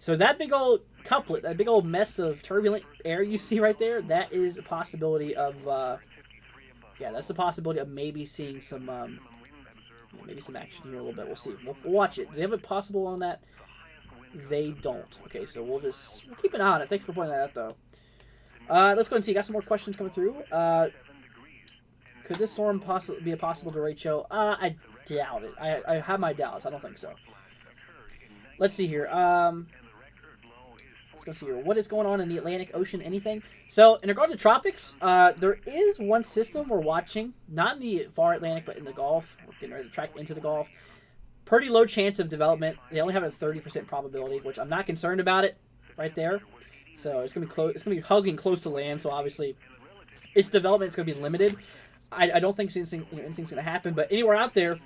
So that big old couplet, that big old mess of turbulent air you see right there, that is a possibility of, yeah, that's the possibility of maybe seeing some, maybe some action here a little bit. We'll see. We'll watch it. Do they have it possible on that? They don't. Okay, so we'll keep an eye on it. Thanks for pointing that out, though. Let's go and see. Got some more questions coming through. Could this storm possibly be a possible derecho? I doubt it. I have my doubts. I don't think so. Let's see here. Let's go see here. What is going on in the Atlantic Ocean? Anything? So, in regard to tropics, there is one system we're watching. Not in the far Atlantic, but in the Gulf. We're getting ready to track into the Gulf. Pretty low chance of development. They only have a 30% probability, which I'm not concerned about it right there. So, it's going to be close. It's going to be hugging close to land, so obviously its development is going to be limited. I don't think anything's going to happen, but anywhere out there,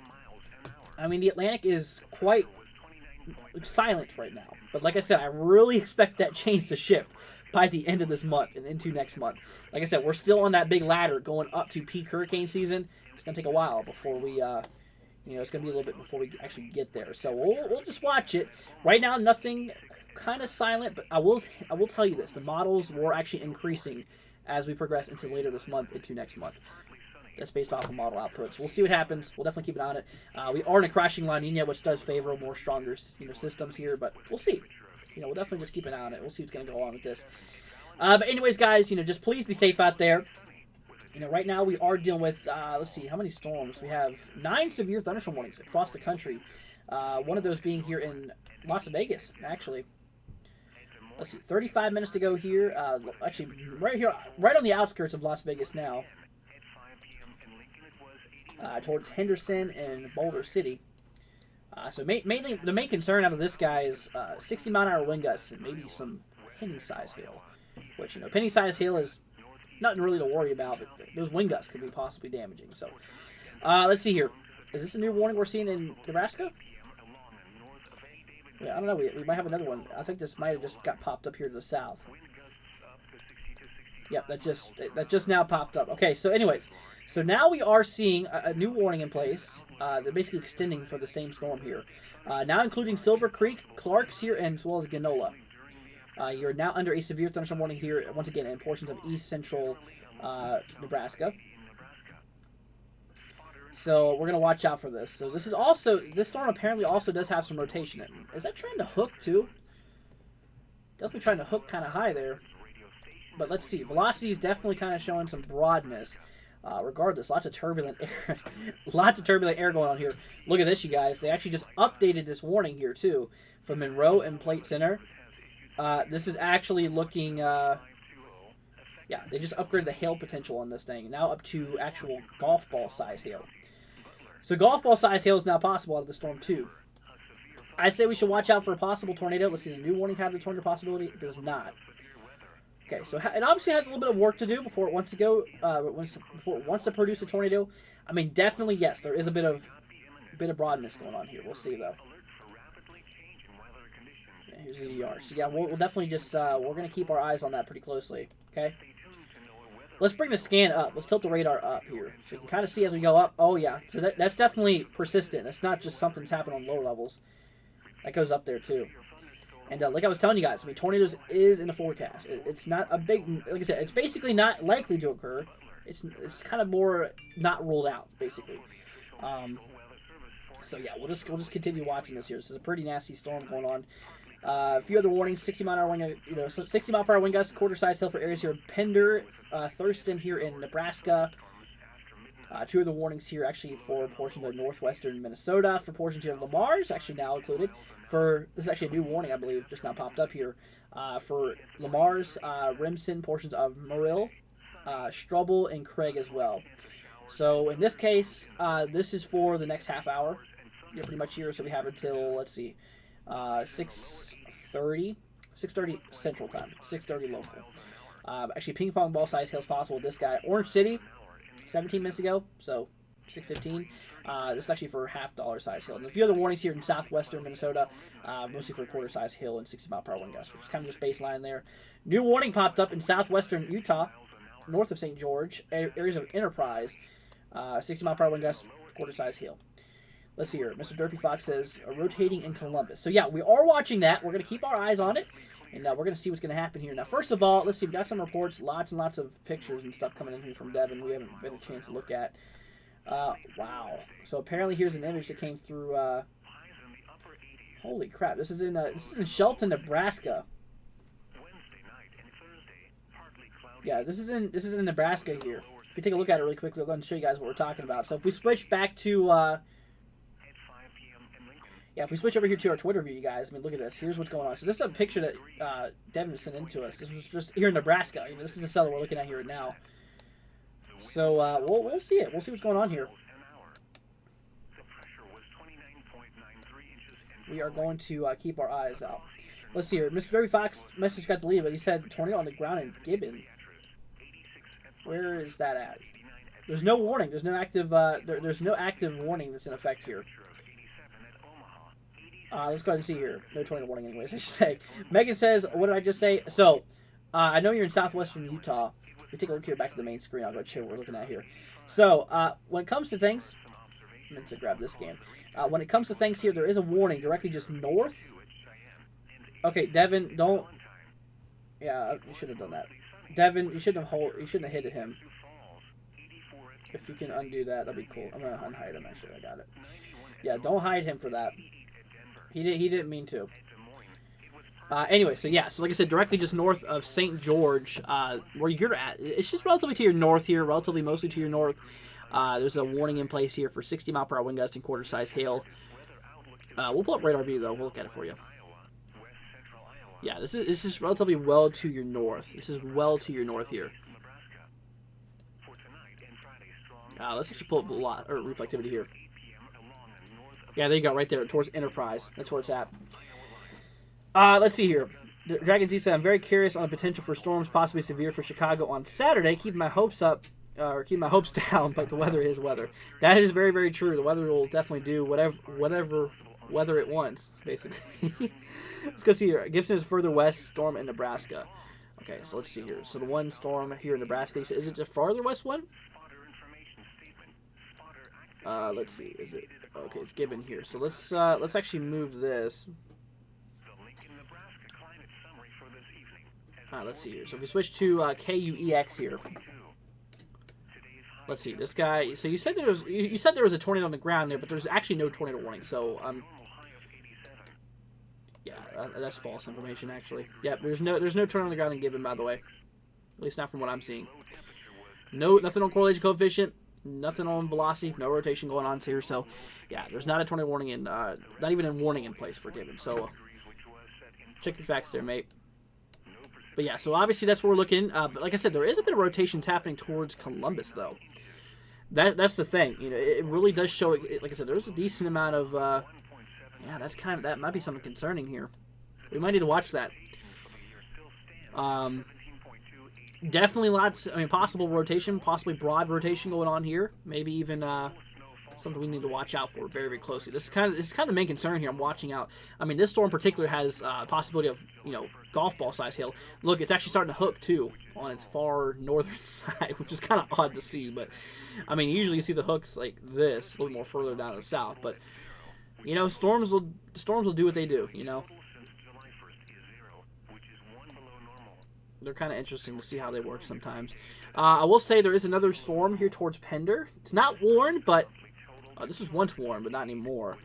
I mean, the Atlantic is quite silent right now. But like I said, I really expect that change to shift by the end of this month and into next month. Like I said, we're still on that big ladder going up to peak hurricane season. It's going to take a while before we, it's going to be a little bit before we actually get there. So we'll just watch it. Right now, nothing, kind of silent, but I will tell you this. The models were actually increasing as we progress into later this month, into next month. That's based off of model outputs. We'll see what happens. We'll definitely keep an eye on it. We are in a crashing La Nina, which does favor more stronger, systems here, but we'll see. We'll definitely just keep an eye on it. We'll see what's going to go on with this. But anyways, guys, just please be safe out there. Right now we are dealing with, let's see, how many storms? We have 9 severe thunderstorm warnings across the country. One of those being here in Las Vegas, actually. Let's see, 35 minutes to go here. Actually, right here, right on the outskirts of Las Vegas now. Towards Henderson and Boulder City. So mainly, the main concern out of this guy is 60-mile-an-hour wind gusts and maybe some penny-size hail. Which, penny-size hail is nothing really to worry about, but those wind gusts could be possibly damaging. So, let's see here. Is this a new warning we're seeing in Nebraska? Yeah, I don't know. We might have another one. I think this might have just got popped up here to the south. Yep, that just now popped up. Okay, so anyways, so now we are seeing a new warning in place. They're basically extending for the same storm here. Now including Silver Creek, Clarks here, and as well as Genola. You're now under a severe thunderstorm warning here, once again, in portions of east central Nebraska. So we're going to watch out for this. So this storm apparently also does have some rotation. Is that trying to hook too? Definitely trying to hook kind of high there. But let's see. Velocity is definitely kind of showing some broadness. Regardless, lots of turbulent air. Lots of turbulent air going on here. Look at this, you guys. They actually just updated this warning here too. From Monroe and Plate Center. This is actually looking... yeah, they just upgraded the hail potential on this thing. Now up to actual golf ball size hail. So golf ball size hail is now possible out of the storm too. I say we should watch out for a possible tornado. Let's see, the new warning have the tornado possibility? It does not. Okay, so it obviously has a little bit of work to do before it wants to go, before it wants to produce a tornado. I mean, definitely yes, there is a bit of broadness going on here. We'll see though. Yeah, here's EDR. So yeah, we'll definitely just we're gonna keep our eyes on that pretty closely. Okay. Let's bring the scan up. Let's tilt the radar up here, so you can kind of see as we go up. Oh yeah, so that's definitely persistent. It's not just something's happened on low levels. That goes up there too. And like I was telling you guys, I mean, tornadoes is in the forecast. It's not a big, like I said, it's basically not likely to occur. It's kind of more not ruled out, basically. So yeah, we'll just continue watching this here. This is a pretty nasty storm going on. A few other warnings: 60-mile-an-hour wind, 60-mile-per-hour wind gusts, quarter-size hail for areas here in Pender, Thurston here in Nebraska. Two of the warnings here actually for portions of northwestern Minnesota, for portions here of Lamar is actually now included. This is actually a new warning, I believe, just now popped up here. For Lamar's, Remsen, portions of Muriel, Strubble, and Craig as well. So in this case, this is for the next half hour. You're pretty much here, so we have until, let's see, 6:30 Central Time, 6:30 local. Actually, ping pong ball size hail's possible with this guy. Orange City, 17 minutes ago, so 6:15. This is actually for $half size hail. And a few other warnings here in southwestern Minnesota, mostly for quarter size hail and 60-mile-per-hour wind gusts, which is kind of just baseline there. New warning popped up in southwestern Utah, north of St. George, areas of Enterprise, 60-mile-per-hour wind gusts, quarter size hail. Let's see here. Mr. Derpy Fox says rotating in Columbus. So yeah, we are watching that. We're going to keep our eyes on it, and we're going to see what's going to happen here. Now, first of all, let's see. We got some reports, lots and lots of pictures and stuff coming in here from Devin. We haven't been a chance to look at. Wow. So apparently here's an image that came through. Holy crap! This is in Shelton, Nebraska. Yeah, this is in Nebraska here. If you take a look at it really quickly, I'll go and show you guys what we're talking about. So if we switch back to if we switch over here to our Twitter view, you guys, I mean, look at this. Here's what's going on. So this is a picture that Devin sent in to us. This was just here in Nebraska. You know, this is the cell we're looking at here now. So we'll see it. We'll see what's going on here. We are going to keep our eyes out. Let's see here. Mr. Derby Fox message got deleted, but he said tornado on the ground in Gibbon. Where is that at? There's no warning. There's no active. There's no active warning that's in effect here. Let's go ahead and see here. No tornado warning, anyways. I should say. Megan says, "What did I just say?" So, I know you're in southwestern Utah. If we take a look here back at the main screen, I'll go show what we're looking at here. So, when it comes to things, I meant to grab this scan. When it comes to things here, there is a warning directly just north. Okay, Devin, don't. Yeah, you should have done that. Devin, you shouldn't have hit him. If you can undo that, that'd be cool. I'm gonna unhide him. Actually, I got it. Yeah, don't hide him for that. He didn't mean to. Anyway, so yeah, so like I said, directly just north of St. George, where you're at, it's just relatively to your north here, relatively mostly to your north. There's a warning in place here for 60-mile-per-hour wind gusts and quarter-size hail. We'll pull up radar view though. We'll look at it for you. Yeah, this is relatively well to your north. This is well to your north here. Let's actually pull up a lot or reflectivity here. Yeah, there you go, right there towards Enterprise. That's where it's at. Let's see here. Dragon Z said, "I'm very curious on the potential for storms, possibly severe for Chicago on Saturday. Keeping my hopes up or keep my hopes down, but the weather is weather. That is very, very true. The weather will definitely do whatever weather it wants, basically. Let's go see here. Gibson is further west, storm in Nebraska. Okay, so let's see here. So the one storm here in Nebraska, is it the farther west one? Let's see. Is it? Okay, it's given here. So let's actually move this. Let's see here. So if we switch to KUEX here. Let's see. This guy. So you said there was a tornado on the ground there, but there's actually no tornado warning. So yeah, that's false information actually. Yeah, there's no tornado on the ground in Gibbon, by the way. At least not from what I'm seeing. Nothing on correlation coefficient. Nothing on velocity. No rotation going on here. So yeah, there's not a tornado warning in not even a warning in place for Gibbon. So check your facts there, mate. But yeah, so obviously that's where we're looking. But like I said, there is a bit of rotations happening towards Columbus, though. That's the thing. You know, it really does show. Like I said, there's a decent amount of. Yeah, that might be something concerning here. We might need to watch that. Definitely lots. I mean, possible rotation, possibly broad rotation going on here. Maybe even something we need to watch out for very, very closely. This is kind of the main concern here. I'm watching out. I mean, this storm in particular has possibility of golf ball size hail. Look, it's actually starting to hook too on its far northern side, which is kind of odd to see. But I mean, usually you see the hooks like this a little more further down to the south. But storms will do what they do. They're kind of interesting to see how they work sometimes. I will say there is another storm here towards Pender. It's not warned, but this was once warned, but not anymore.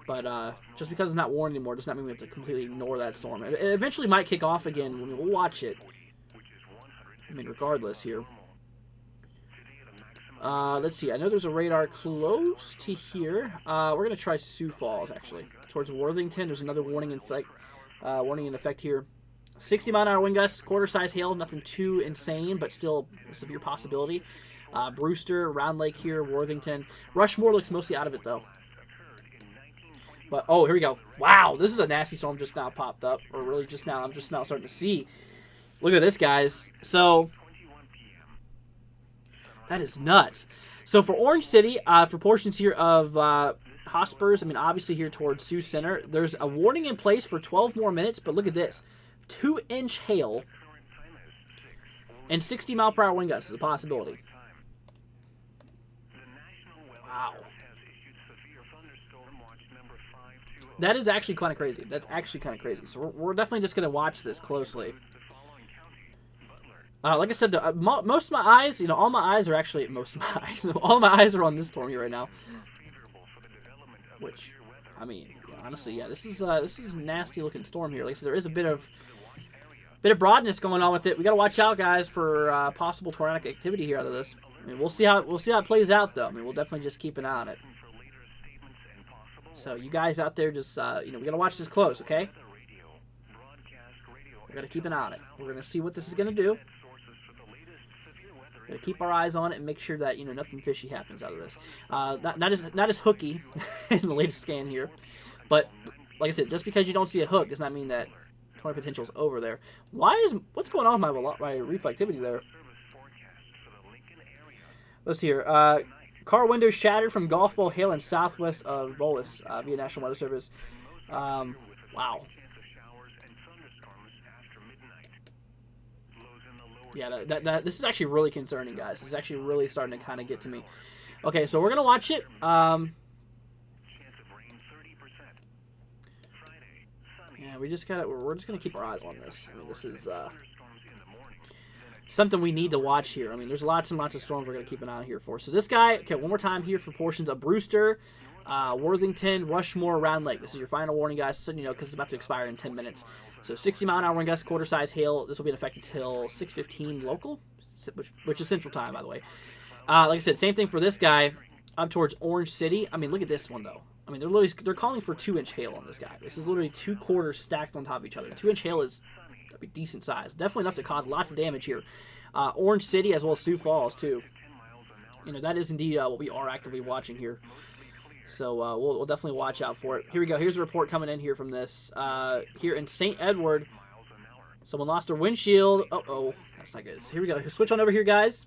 But just because it's not warned anymore does not mean we have to completely ignore that storm. It eventually might kick off again. I mean, we'll watch it. I mean, regardless here. Let's see. I know there's a radar close to here. We're going to try Sioux Falls, actually. Towards Worthington, there's another warning in effect here. 60-mile-an-hour wind gusts, quarter-size hail, nothing too insane, but still a severe possibility. Brewster, Round Lake here, Worthington. Rushmore looks mostly out of it, though. But, oh, here we go. Wow, this is a nasty storm just now popped up. Or really just now, I'm just now starting to see. Look at this, guys. So, that is nuts. So, for Orange City, for portions here of Hospers, I mean, obviously here towards Sioux Center, there's a warning in place for 12 more minutes, but look at this. 2-inch hail and 60-mile-per-hour wind gusts is a possibility. Wow. That is actually kind of crazy. That's actually kind of crazy. So we're definitely just going to watch this closely. Like I said, most of my eyes, all my eyes are actually, all my eyes are on this storm here right now. Which, I mean, honestly, yeah, this is a nasty looking storm here. Like I said, there is a bit of broadness going on with it. We got to watch out, guys, for possible tornadic activity here out of this. I mean, we'll see how it plays out, though. I mean, we'll definitely just keep an eye on it. So you guys out there, just we got to watch this close, okay? We got to keep an eye on it. We're gonna see what this is gonna do. Got to keep our eyes on it and make sure that nothing fishy happens out of this. Not as hooky in the latest scan here, but like I said, just because you don't see a hook does not mean that tornado potential is over there. What's going on with my reflectivity there? Let's see here. Car windows shattered from golf ball hail in southwest of Bolus via National Weather Service. Wow. Yeah, this is actually really concerning, guys. This is actually really starting to kind of get to me. Okay, so we're gonna watch it. Yeah, we're just gonna keep our eyes on this. I mean, this is something we need to watch here. I mean, there's lots and lots of storms we're gonna keep an eye on here for. So this guy, okay, one more time here for portions of Brewster, Worthington, Rushmore, Round Lake. This is your final warning, guys, so because it's about to expire in 10 minutes. So 60-mile-an-hour wind gusts, quarter-size hail. This will be in effect until 6:15 local, which is Central Time, by the way. Like I said, same thing for this guy up towards Orange City. I mean, look at this one, though. I mean, they're calling for 2-inch hail on this guy. This is literally 2 quarters stacked on top of each other. 2-inch hail is a decent size. Definitely enough to cause lots of damage here. Orange City as well as Sioux Falls, too. That is indeed what we are actively watching here. So we'll definitely watch out for it. Here we go. Here's a report coming in here from this. Here in St. Edward, someone lost their windshield. Uh-oh. That's not good. So here we go. Switch on over here, guys.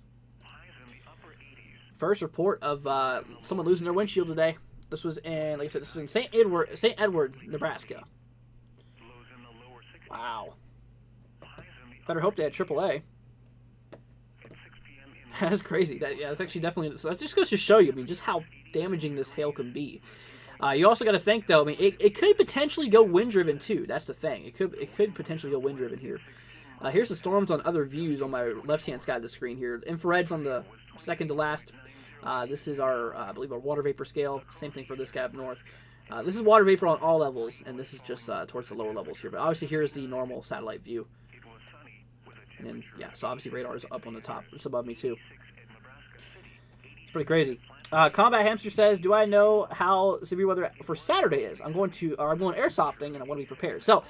First report of someone losing their windshield today. This was in, like I said, this is in St. Edward, Nebraska. Wow. Better hope they had AAA. That's crazy. That's actually definitely. So that just goes to show you, I mean, just how damaging this hail can be. You also got to think, though. I mean, it could potentially go wind-driven too. That's the thing. It could potentially go wind-driven here. Here's the storms on other views on my left-hand side of the screen here. Infrared's on the second to last. This is our, I believe, our water vapor scale. Same thing for this guy up north. This is water vapor on all levels, and this is just towards the lower levels here. But obviously, here's the normal satellite view. And then, yeah, so obviously radar is up on the top. It's above me, too. It's pretty crazy. Combat Hamster says, do I know how severe weather for Saturday is? I'm going airsofting, and I want to be prepared. So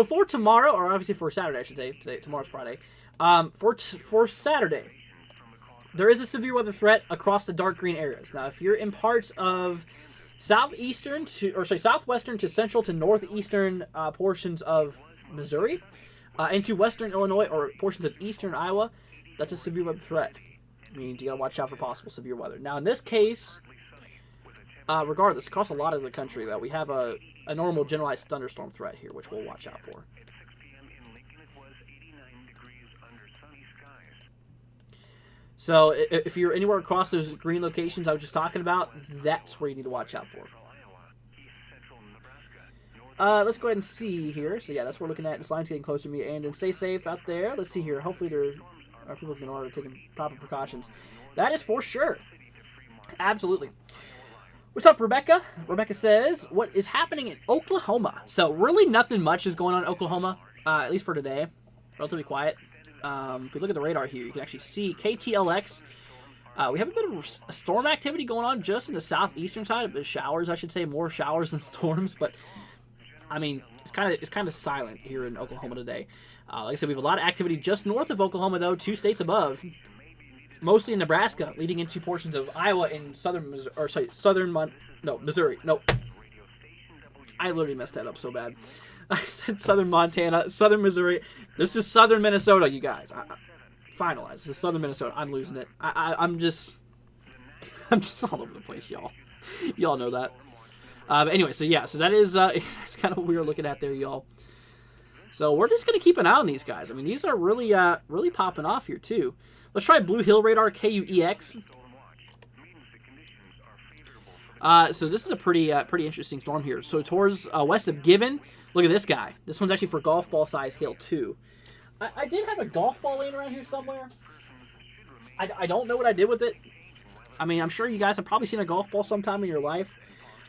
for tomorrow, or obviously for Saturday, I should say. Tomorrow's Friday. For Saturday, there is a severe weather threat across the dark green areas. Now, if you're in parts of southwestern to central to northeastern portions of Missouri, into western Illinois or portions of eastern Iowa, that's a severe weather threat. It means you gotta watch out for possible severe weather. Now, in this case, regardless, across a lot of the country, though, we have a normal generalized thunderstorm threat here, which we'll watch out for. So, if you're anywhere across those green locations I was just talking about, that's where you need to watch out for. Let's go ahead and see here. So, yeah, that's what we're looking at. This line's getting closer to me. And then stay safe out there. Let's see here. Hopefully there are people in order taking proper precautions. That is for sure. Absolutely. What's up, Rebecca? Rebecca says, what is happening in Oklahoma? So, really nothing much is going on in Oklahoma, at least for today. Relatively quiet. If we look at the radar here, you can actually see KTLX. We have a bit of storm activity going on just in the southeastern side. A bit of showers, I should say. More showers than storms, but I mean, it's kind of silent here in Oklahoma today. Like I said, we have a lot of activity just north of Oklahoma, though, 2 states above, mostly in Nebraska, leading into portions of Iowa and Missouri. No, I literally messed that up so bad. I said southern Montana, southern Missouri. This is southern Minnesota, you guys. Finalize. This is southern Minnesota. I'm losing it. I'm just all over the place, y'all. Y'all know that. But anyway, so yeah, so that is it's kind of what we were looking at there, y'all. So we're just gonna keep an eye on these guys. I mean, these are really really popping off here too. Let's try Blue Hill Radar KUEX. So this is a pretty interesting storm here. So towards west of Gibbon, look at this guy. This one's actually for golf ball size hail too. I did have a golf ball laying around here somewhere. I don't know what I did with it. I mean, I'm sure you guys have probably seen a golf ball sometime in your life.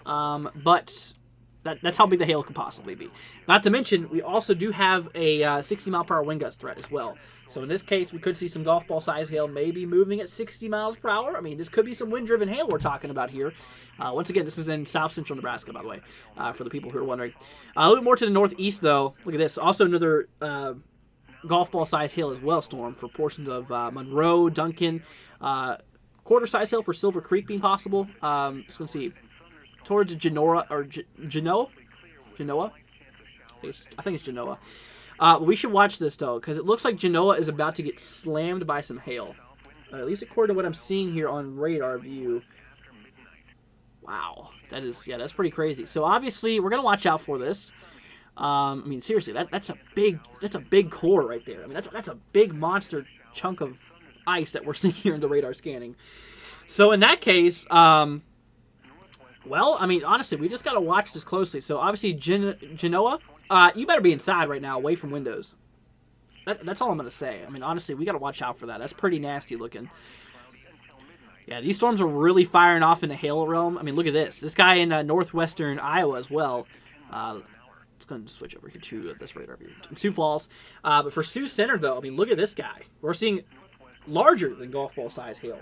But that's how big the hail could possibly be. Not to mention, we also do have a 60-mile-per-hour wind gust threat as well. So in this case, we could see some golf ball size hail maybe moving at 60 miles per hour. I mean, this could be some wind-driven hail we're talking about here. Once again, this is in south-central Nebraska, by the way, for the people who are wondering. A little bit more to the northeast, though. Look at this. Also another golf ball size hail as well, storm, for portions of Monroe, Duncan. Quarter-size hail for Silver Creek being possible. Let's go see. Towards Genoa, or Genoa? I think it's Genoa. We should watch this, though, because it looks like Genoa is about to get slammed by some hail. At least according to what I'm seeing here on radar view. Wow. That's pretty crazy. So, obviously, we're going to watch out for this. I mean, seriously, that's a big core right there. I mean, that's a big monster chunk of ice that we're seeing here in the radar scanning. So, in that case, well, I mean, honestly, we just got to watch this closely. So, obviously, Genoa, you better be inside right now, away from windows. That's all I'm going to say. I mean, honestly, we got to watch out for that. That's pretty nasty looking. Yeah, these storms are really firing off in the hail realm. I mean, look at this. This guy in northwestern Iowa as well. Let's go and switch over here to this radar view. Sioux Falls. But for Sioux Center, though, I mean, look at this guy. We're seeing larger than golf ball size hail.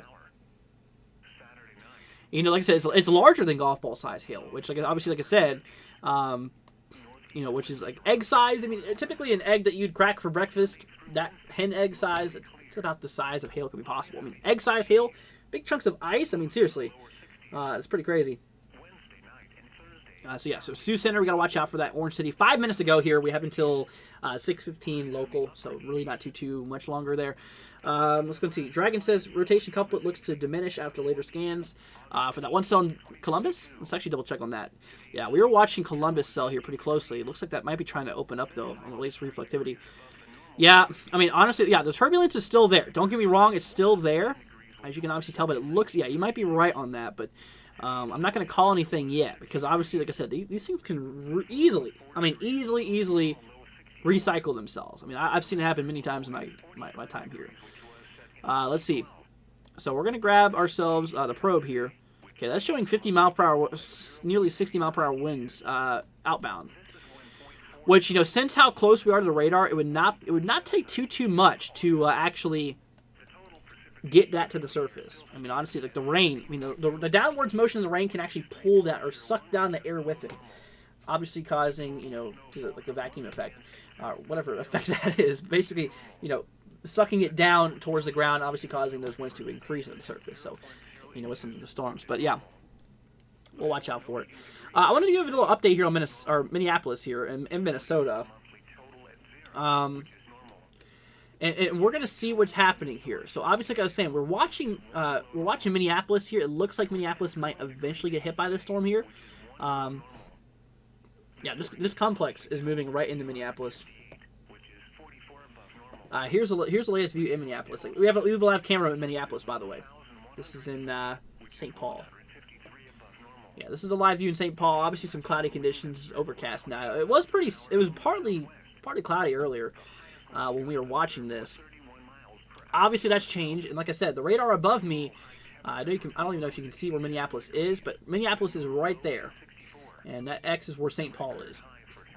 You know, like I said, it's larger than golf ball size hail, which, obviously, like I said, you know, which is like egg size. I mean, typically an egg that you'd crack for breakfast, that hen egg size, it's about the size of hail could be possible. I mean, egg size hail, big chunks of ice. I mean, seriously, it's pretty crazy. So Sioux Center, we got to watch out for that. Orange City, 5 minutes to go here. We have until 6:15 local, so really not too much longer there. Let's go see. Dragon says rotation couplet looks to diminish after later scans. For that one cell in Columbus, let's actually double check on that. Yeah, we were watching Columbus cell here pretty closely. It looks like that might be trying to open up though on the latest reflectivity. Yeah, I mean honestly, yeah, the turbulence is still there. Don't get me wrong, it's still there, as you can obviously tell. But it looks, yeah, you might be right on that, but. I'm not going to call anything yet because obviously, like I said, these things can easily recycle themselves. I mean, I've seen it happen many times in my time here. Let's see. So we're going to grab ourselves the probe here. Okay, that's showing 50 mile per hour, nearly 60 mile per hour winds outbound. Which, since how close we are to the radar, it would not take too much to actually get that to the surface. I mean, honestly, like the rain, I mean, the downwards motion of the rain can actually pull that or suck down the air with it, obviously causing, like the vacuum effect, whatever effect that is. Basically, sucking it down towards the ground, obviously causing those winds to increase at the surface. So, with some of the storms. But yeah, we'll watch out for it. I wanted to give a little update here on Minneapolis here in Minnesota. And we're gonna see what's happening here. So obviously, like I was saying, we're watching Minneapolis here. It looks like Minneapolis might eventually get hit by this storm here. Yeah, this complex is moving right into Minneapolis. Here's the latest view in Minneapolis. Like, we have a live camera in Minneapolis, by the way. This is in St. Paul. Yeah, this is a live view in St. Paul. Obviously, some cloudy conditions, overcast now. It was partly cloudy earlier. When we were watching this. Obviously that's changed, and like I said, the radar above me, I don't even know if you can see where Minneapolis is, but Minneapolis is right there, and that X is where St. Paul is.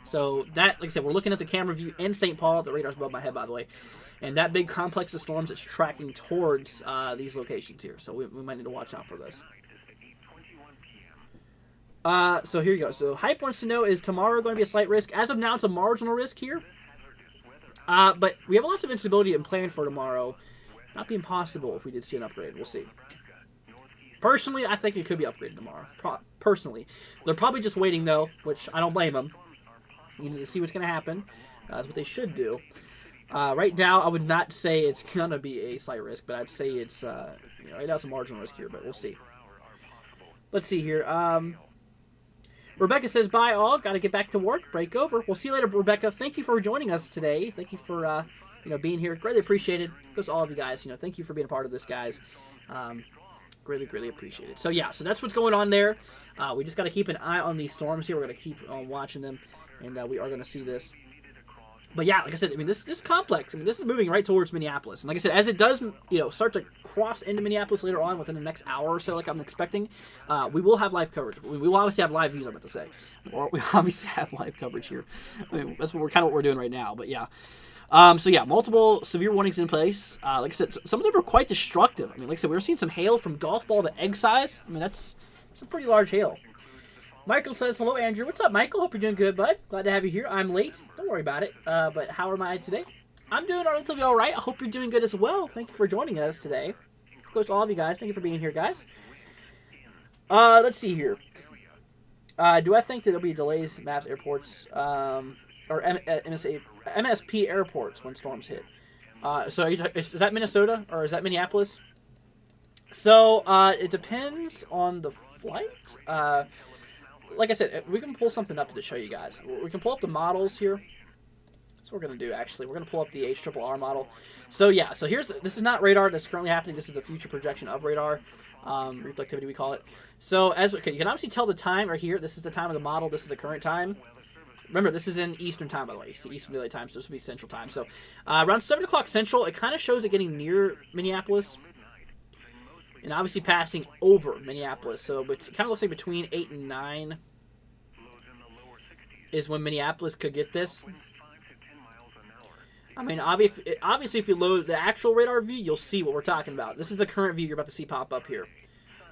So that, like I said, we're looking at the camera view in St. Paul. The radar's above my head, by the way, and that big complex of storms is tracking towards these locations here, so we might need to watch out for this. So here you go. So Hype wants to know, is tomorrow going to be a slight risk? As of now, it's a marginal risk here. But we have lots of instability and plan for tomorrow. Not being possible if we did see an upgrade. We'll see. Personally, I think it could be upgraded tomorrow. Personally. They're probably just waiting, though, which I don't blame them. You need to see what's going to happen. That's what they should do. Right now, I would not say it's going to be a slight risk, but I'd say it's, right now it's a marginal risk here, but we'll see. Let's see here. Rebecca says, bye all. Got to get back to work. Break over. We'll see you later, Rebecca. Thank you for joining us today. Thank you for, being here. Greatly appreciated. Goes to all of you guys. Thank you for being a part of this, guys. Greatly appreciated. So, yeah. So, that's what's going on there. We just got to keep an eye on these storms here. We're going to keep on watching them. And we are going to see this. But, yeah, like I said, I mean, this complex, this is moving right towards Minneapolis. And like I said, as it does, start to cross into Minneapolis later on within the next hour or so, like I'm expecting, we will have live coverage. We will obviously have live views, I'm about to say. Or we obviously have live coverage here. I mean, that's what we're doing right now. But, yeah. So, yeah, multiple severe warnings in place. Like I said, some of them are quite destructive. I mean, like I said, we were seeing some hail from golf ball to egg size. I mean, that's a pretty large hail. Michael says, hello, Andrew. What's up, Michael? Hope you're doing good, bud. Glad to have you here. I'm late. Don't worry about it. But how am I today? I'm doing relatively all right. I hope you're doing good as well. Thank you for joining us today. Of course, all of you guys. Thank you for being here, guys. Let's see here. Do I think that there'll be delays at MAPS airports or MSP airports when storms hit? So is that Minnesota or is that Minneapolis? So it depends on the flight. Like I said, we can pull something up to show you guys. We can pull up the models here. That's what we're going to do, actually. We're going to pull up the HRRR model. So, yeah. So, this is not radar that's currently happening. This is the future projection of radar. Reflectivity, we call it. So, you can obviously tell the time right here. This is the time of the model. This is the current time. Remember, this is in Eastern time, by the way. You see Eastern Daylight Time, so this will be Central Time. So, around 7 o'clock Central, it kind of shows it getting near Minneapolis. And obviously passing over Minneapolis. So, but it kind of looks like between 8 and 9 is when Minneapolis could get this. I mean, obviously, if you load the actual radar view, you'll see what we're talking about. This is the current view you're about to see pop up here.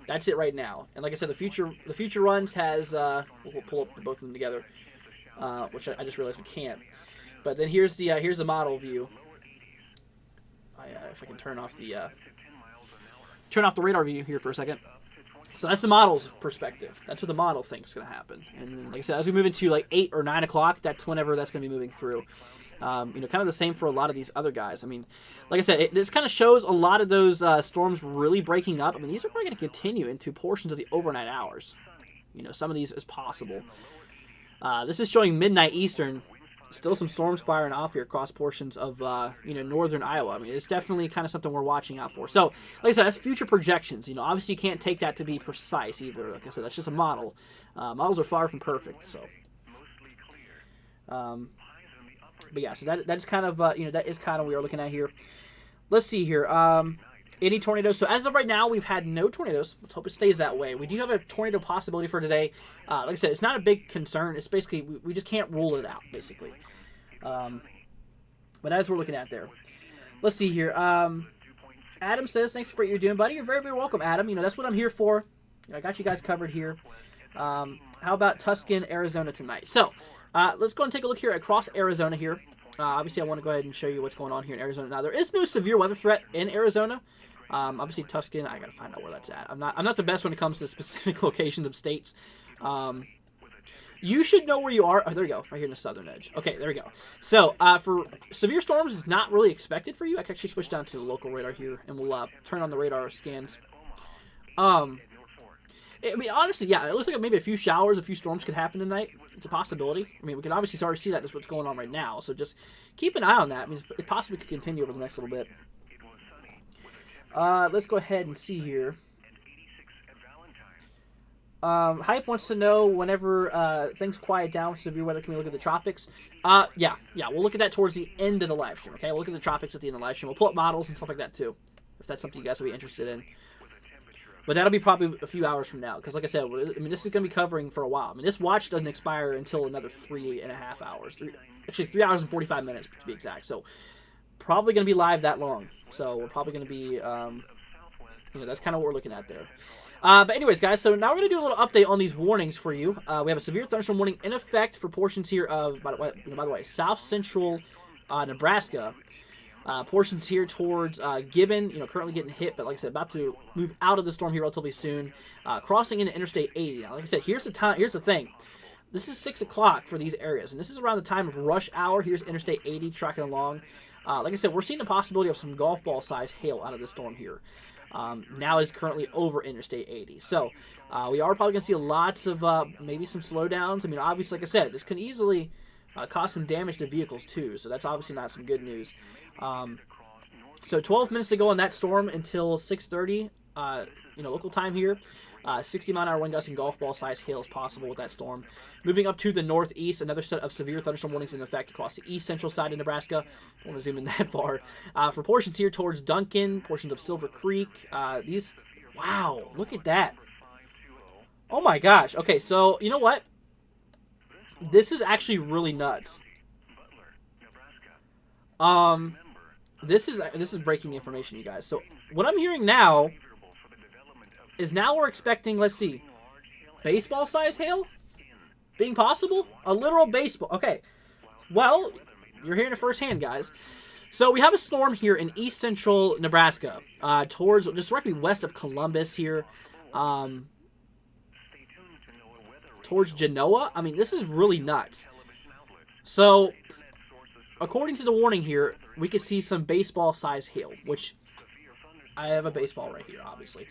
That's it right now. And like I said, the future runs has, we'll pull up both of them together, which I just realized we can't. But then here's the model view. If I can turn off the radar view here for a second. So that's the model's perspective. That's what the model thinks is going to happen. And like I said, as we move into like 8 or 9 o'clock, that's whenever that's going to be moving through. Kind of the same for a lot of these other guys. I mean, like I said, this kind of shows a lot of those storms really breaking up. I mean, these are probably going to continue into portions of the overnight hours. Some of these is possible. This is showing midnight Eastern. Still some storms firing off here across portions of, northern Iowa. I mean, it's definitely kind of something we're watching out for. So, like I said, that's future projections. Obviously you can't take that to be precise either. Like I said, that's just a model. Models are far from perfect, so. But yeah, so that's kind of, that is kind of what we are looking at here. Let's see here. Any tornadoes? So as of right now, we've had no tornadoes. Let's hope it stays that way. We do have a tornado possibility for today. Like I said, it's not a big concern. It's basically, we just can't rule it out, basically. But as we're looking at there. Let's see here. Adam says, thanks for what you're doing, buddy. You're very, very welcome, Adam. That's what I'm here for. I got you guys covered here. How about Tucson, Arizona tonight? So, let's go and take a look here across Arizona here. Obviously, I want to go ahead and show you what's going on here in Arizona. Now, there is no severe weather threat in Arizona. Obviously, Tucson, I got to find out where that's at. I'm not the best when it comes to specific locations of states. You should know where you are. Oh, there you go. Right here in the southern edge. Okay, there we go. So, for severe storms, it's not really expected for you. I can actually switch down to the local radar here, and we'll turn on the radar scans. I mean, honestly, yeah, it looks like maybe a few showers, a few storms could happen tonight. It's a possibility. I mean, we can obviously already see that. That's what's going on right now. So just keep an eye on that. I mean, it possibly could continue over the next little bit. Let's go ahead and see here. Hype wants to know whenever things quiet down for severe weather, can we look at the tropics? Yeah, we'll look at that towards the end of the live stream, okay? We'll look at the tropics at the end of the live stream. We'll pull up models and stuff like that, too, if that's something you guys will be interested in. But that'll be probably a few hours from now, because like I said, I mean, this is going to be covering for a while. I mean, this watch doesn't expire until another 3.5 hours. Actually, 3 hours and 45 minutes, to be exact. So, probably going to be live that long. So, we're probably going to be, that's kind of what we're looking at there. But anyways, guys, so now we're going to do a little update on these warnings for you. We have a severe thunderstorm warning in effect for portions here of, by the way, south central Nebraska. Portions here towards Gibbon, currently getting hit, but like I said, about to move out of the storm here relatively soon. Crossing into Interstate 80. Now, like I said, here's the thing. This is 6 o'clock for these areas, and this is around the time of rush hour. Here's Interstate 80 tracking along. Like I said, we're seeing the possibility of some golf ball size hail out of the storm here. Now is currently over Interstate 80. So, we are probably going to see lots of, maybe some slowdowns. I mean, obviously, like I said, this can easily cause some damage to vehicles, too. So, that's obviously not some good news. So 12 minutes to go on that storm until 6:30, local time here. 60-mile-an-hour wind gusts and golf ball size hail is possible with that storm. Moving up to the northeast, another set of severe thunderstorm warnings in effect across the east central side of Nebraska. Don't want to zoom in that far. For portions here towards Duncan, portions of Silver Creek. Wow, look at that. Oh my gosh. Okay, so you know what? This is actually really nuts. This is breaking information, you guys. So what I'm hearing now is we're expecting, let's see, baseball size hail being possible? A literal baseball. Okay. Well, you're hearing it firsthand, guys. So we have a storm here in east central Nebraska, towards just directly west of Columbus here, towards Genoa. I mean, this is really nuts. So, according to the warning here, we could see some baseball size hail, which I have a baseball right here, obviously.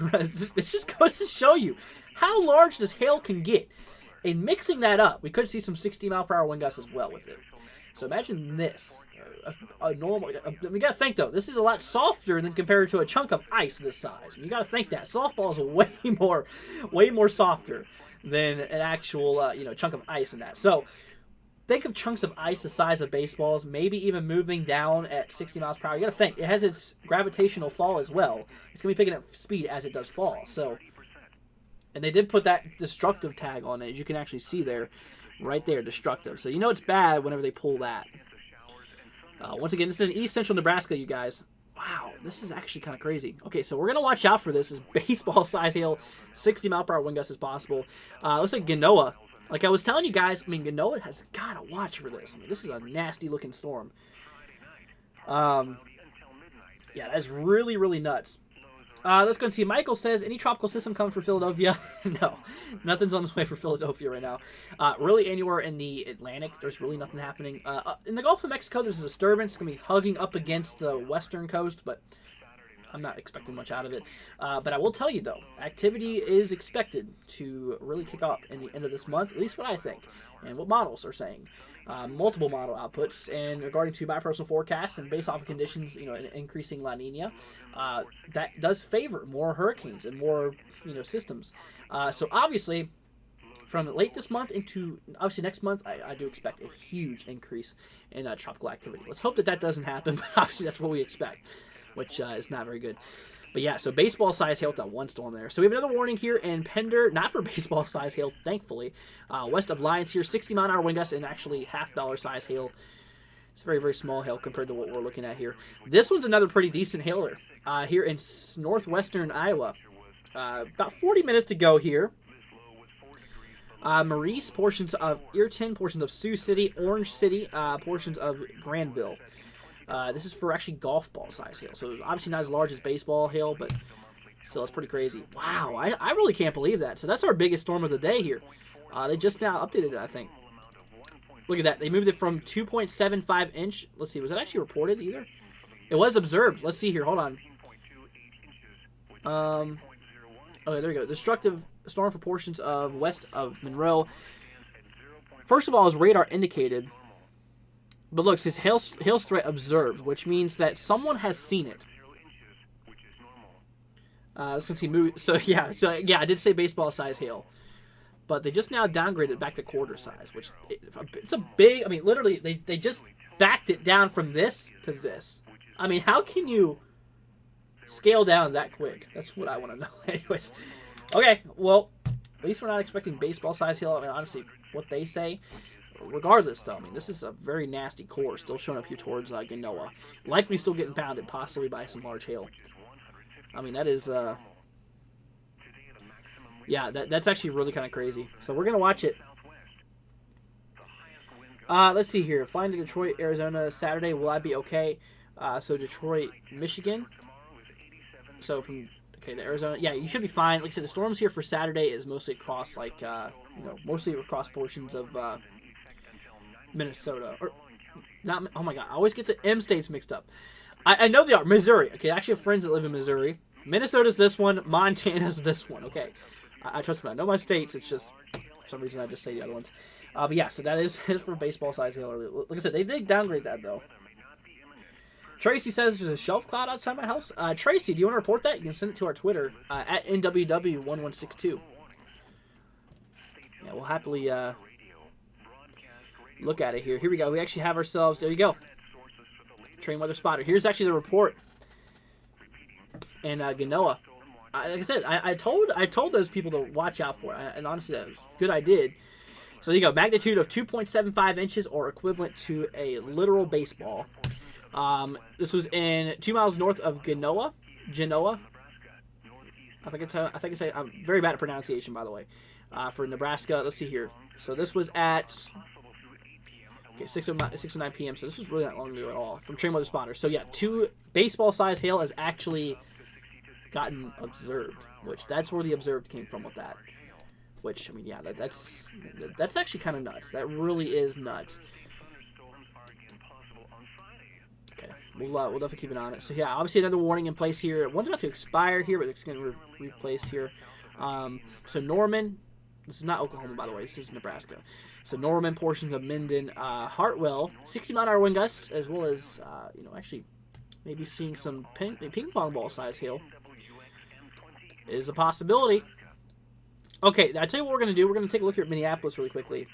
It just goes to show you how large this hail can get. And mixing that up, we could see some 60-mile-per-hour wind gusts as well with it. So imagine this. A normal. We gotta think though, this is a lot softer than compared to a chunk of ice this size. You gotta think that softball is way more softer than an actual chunk of ice in that. So think of chunks of ice the size of baseballs, maybe even moving down at 60 miles per hour. You gotta think it has its gravitational fall as well. It's gonna be picking up speed as it does fall. So, and they did put that destructive tag on it, as you can actually see there, right there, destructive. So you know it's bad whenever they pull that. Once again, this is in east central Nebraska, you guys. Wow, this is actually kind of crazy. Okay, so we're going to watch out for this. This baseball size hail, 60-mile-per-hour wind gusts is possible. Looks like Genoa. Like I was telling you guys, I mean, Genoa has got to watch for this. I mean, this is a nasty-looking storm. Yeah, that's really, really nuts. Let's go and see. Michael says, any tropical system coming for Philadelphia? No, nothing's on its way for Philadelphia right now. Really, anywhere in the Atlantic, there's really nothing happening. In the Gulf of Mexico, there's a disturbance. It's going to be hugging up against the western coast, but I'm not expecting much out of it. But I will tell you, though, activity is expected to really kick up in the end of this month, at least what I think, and what models are saying. Multiple model outputs, and regarding to my personal forecast and based off of conditions, an increasing La Nina, that does favor more hurricanes and more, systems. So obviously, from late this month into obviously next month, I do expect a huge increase in tropical activity. Let's hope that doesn't happen, but obviously that's what we expect, which is not very good. But yeah, so baseball-size hail with that one storm there. So we have another warning here in Pender, not for baseball-size hail, thankfully. West of Lyons here, 60-mile-an-hour wind gusts and actually $half-size hail. It's very, very small hail compared to what we're looking at here. This one's another pretty decent hailer here in northwestern Iowa. About 40 minutes to go here. Maurice, portions of Earton, portions of Sioux City, Orange City, portions of Granville. This is for actually golf ball size hail. So obviously not as large as baseball hail, but still it's pretty crazy. Wow, I really can't believe that. So that's our biggest storm of the day here. They just now updated it, I think. Look at that. They moved it from 2.75 inch. Let's see, was that actually reported either? It was observed. Let's see here. Hold on. Okay, there we go. Destructive storm for portions of west of Monroe. First of all, as radar indicated. But look, it says hail threat observed, which means that someone has seen it. Let's go see. So yeah, I did say baseball size hail, but they just now downgraded it back to quarter size, which it's a big. I mean, literally, they just backed it down from this to this. I mean, how can you scale down that quick? That's what I want to know. Anyways, okay, well, at least we're not expecting baseball size hail. I mean, honestly, what they say. Regardless, though, I mean, this is a very nasty core still showing up here towards Genoa. Likely still getting pounded, possibly by some large hail. I mean, that is, yeah, that's actually really kind of crazy. So we're going to watch it. Let's see here. Flying to Detroit, Arizona, Saturday. Will I be okay? So Detroit, Michigan. So from, okay, the Arizona. Yeah, you should be fine. Like I said, the storms here for Saturday is mostly across, like, mostly across portions of, Minnesota, or not. Oh my god, I always get the M states mixed up. I know they are. Missouri. Okay, I actually have friends that live in Missouri. Minnesota's this one. Montana's this one. Okay, I trust me. I know my states. It's just for some reason I just say the other ones. But yeah, so that is for baseball size hail. Like I said, they did downgrade that though. Tracy says there's a shelf cloud outside my house. Tracy, do you want to report that? You can send it to our Twitter at NWW1162. Yeah, we'll happily look at it here. Here we go. We actually have ourselves. There you go. Train weather spotter. Here's actually the report. And Genoa. Like I said, I told those people to watch out for it. And honestly, that was good. I did. So there you go. Magnitude of 2.75 inches or equivalent to a literal baseball. This was in 2 miles north of Genoa. I think it's I'm very bad at pronunciation, by the way. For Nebraska. Let's see here. So this was at 6:09 p.m. So this was really not long ago at all from Train Weather Spotter. So yeah, 2 baseball size hail has actually gotten observed, which that's where the observed came from with that. Which I mean, yeah, that's actually kind of nuts. That really is nuts. Okay, we'll definitely keep an eye on it. So yeah, obviously another warning in place here. One's about to expire here, but it's going to be replaced here. So Norman. This is not Oklahoma, by the way. This is Nebraska. So Norman, portions of Minden, Hartwell, 60-mile-an-hour wind gusts, as well as, actually maybe seeing some ping pong ball size hail is a possibility. Okay, I tell you what we're going to do. We're going to take a look here at Minneapolis really quickly.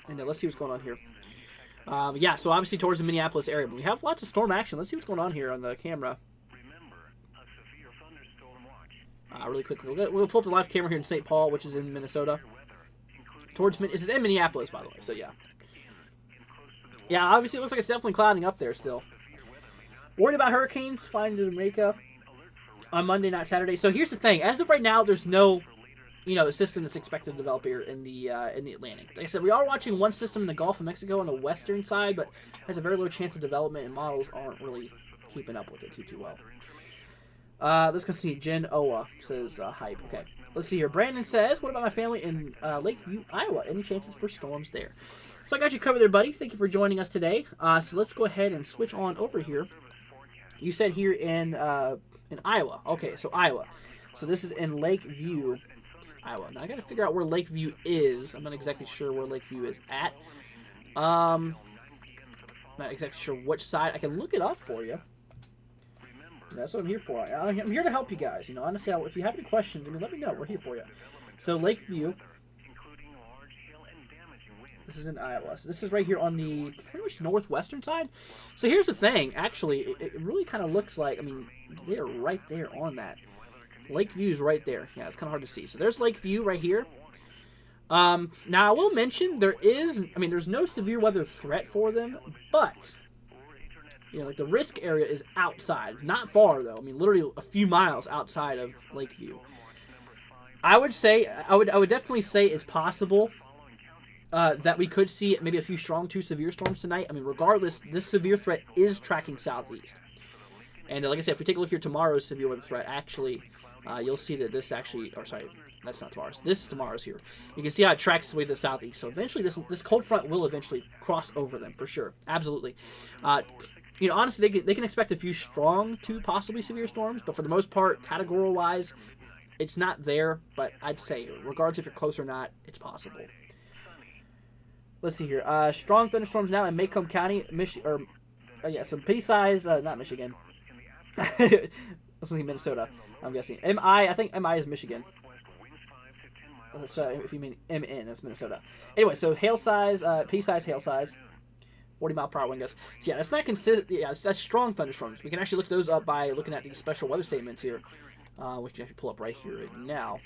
And let's see what's going on here. Yeah, so obviously towards the Minneapolis area. But we have lots of storm action. Let's see what's going on here on the camera. Really quickly. We'll pull up the live camera here in St. Paul, which is in Minnesota. This is in Minneapolis, by the way, so yeah. Yeah, obviously it looks like it's definitely clouding up there still. Worried about hurricanes flying to Jamaica on Monday, not Saturday. So here's the thing. As of right now, there's no you know, a system that's expected to develop here in the Atlantic. Like I said, we are watching one system in the Gulf of Mexico on the western side, but has a very low chance of development, and models aren't really keeping up with it too well. Let's continue. Jen Owa says hype. Okay, let's see here. Brandon says, what about my family in Lakeview, Iowa? Any chances for storms there? So I got you covered there, buddy. Thank you for joining us today. So let's go ahead and switch on over here. You said here in Iowa. Okay, so Iowa. So this is in Lakeview, Iowa. Now I got to figure out where Lakeview is. I'm not exactly sure where Lakeview is at. Not exactly sure which side. I can look it up for you. That's what I'm here for. I'm here to help you guys. You know, honestly, if you have any questions, I mean, let me know. We're here for you. So Lakeview. This is in Iowa. So this is right here on the pretty much northwestern side. So here's the thing. Actually, it really kind of looks like, I mean, they're right there on that. Lakeview is right there. Yeah, it's kind of hard to see. So there's Lakeview right here. Now, I will mention there's no severe weather threat for them, but, you know, like the risk area is outside. Not far, though. I mean, literally a few miles outside of Lakeview. I would definitely say it's possible that we could see maybe a few strong to severe storms tonight. I mean, regardless, this severe threat is tracking southeast. And like I said, if we take a look here, tomorrow's severe weather threat, actually, you'll see that this actually, or sorry, that's not tomorrow's. This is tomorrow's here. You can see how it tracks its way to the southeast. So eventually, this cold front will eventually cross over them, for sure. Absolutely. You know, honestly, they can expect a few strong to possibly severe storms, but for the most part, categorical-wise, it's not there. But I'd say, regardless if you're close or not, it's possible. Let's see here. Strong thunderstorms now in Macomb County, Michigan. So Pea-size, not Michigan. Let's see, Minnesota. I'm guessing. I think MI is Michigan. So if you mean MN, that's Minnesota. Anyway, so hail size, Pea-size, hail size, 40-mile-per-hour wind gusts. So yeah, that's not consistent. Yeah, that's strong thunderstorms. We can actually look those up by looking at these special weather statements here. We can actually pull up right here right now.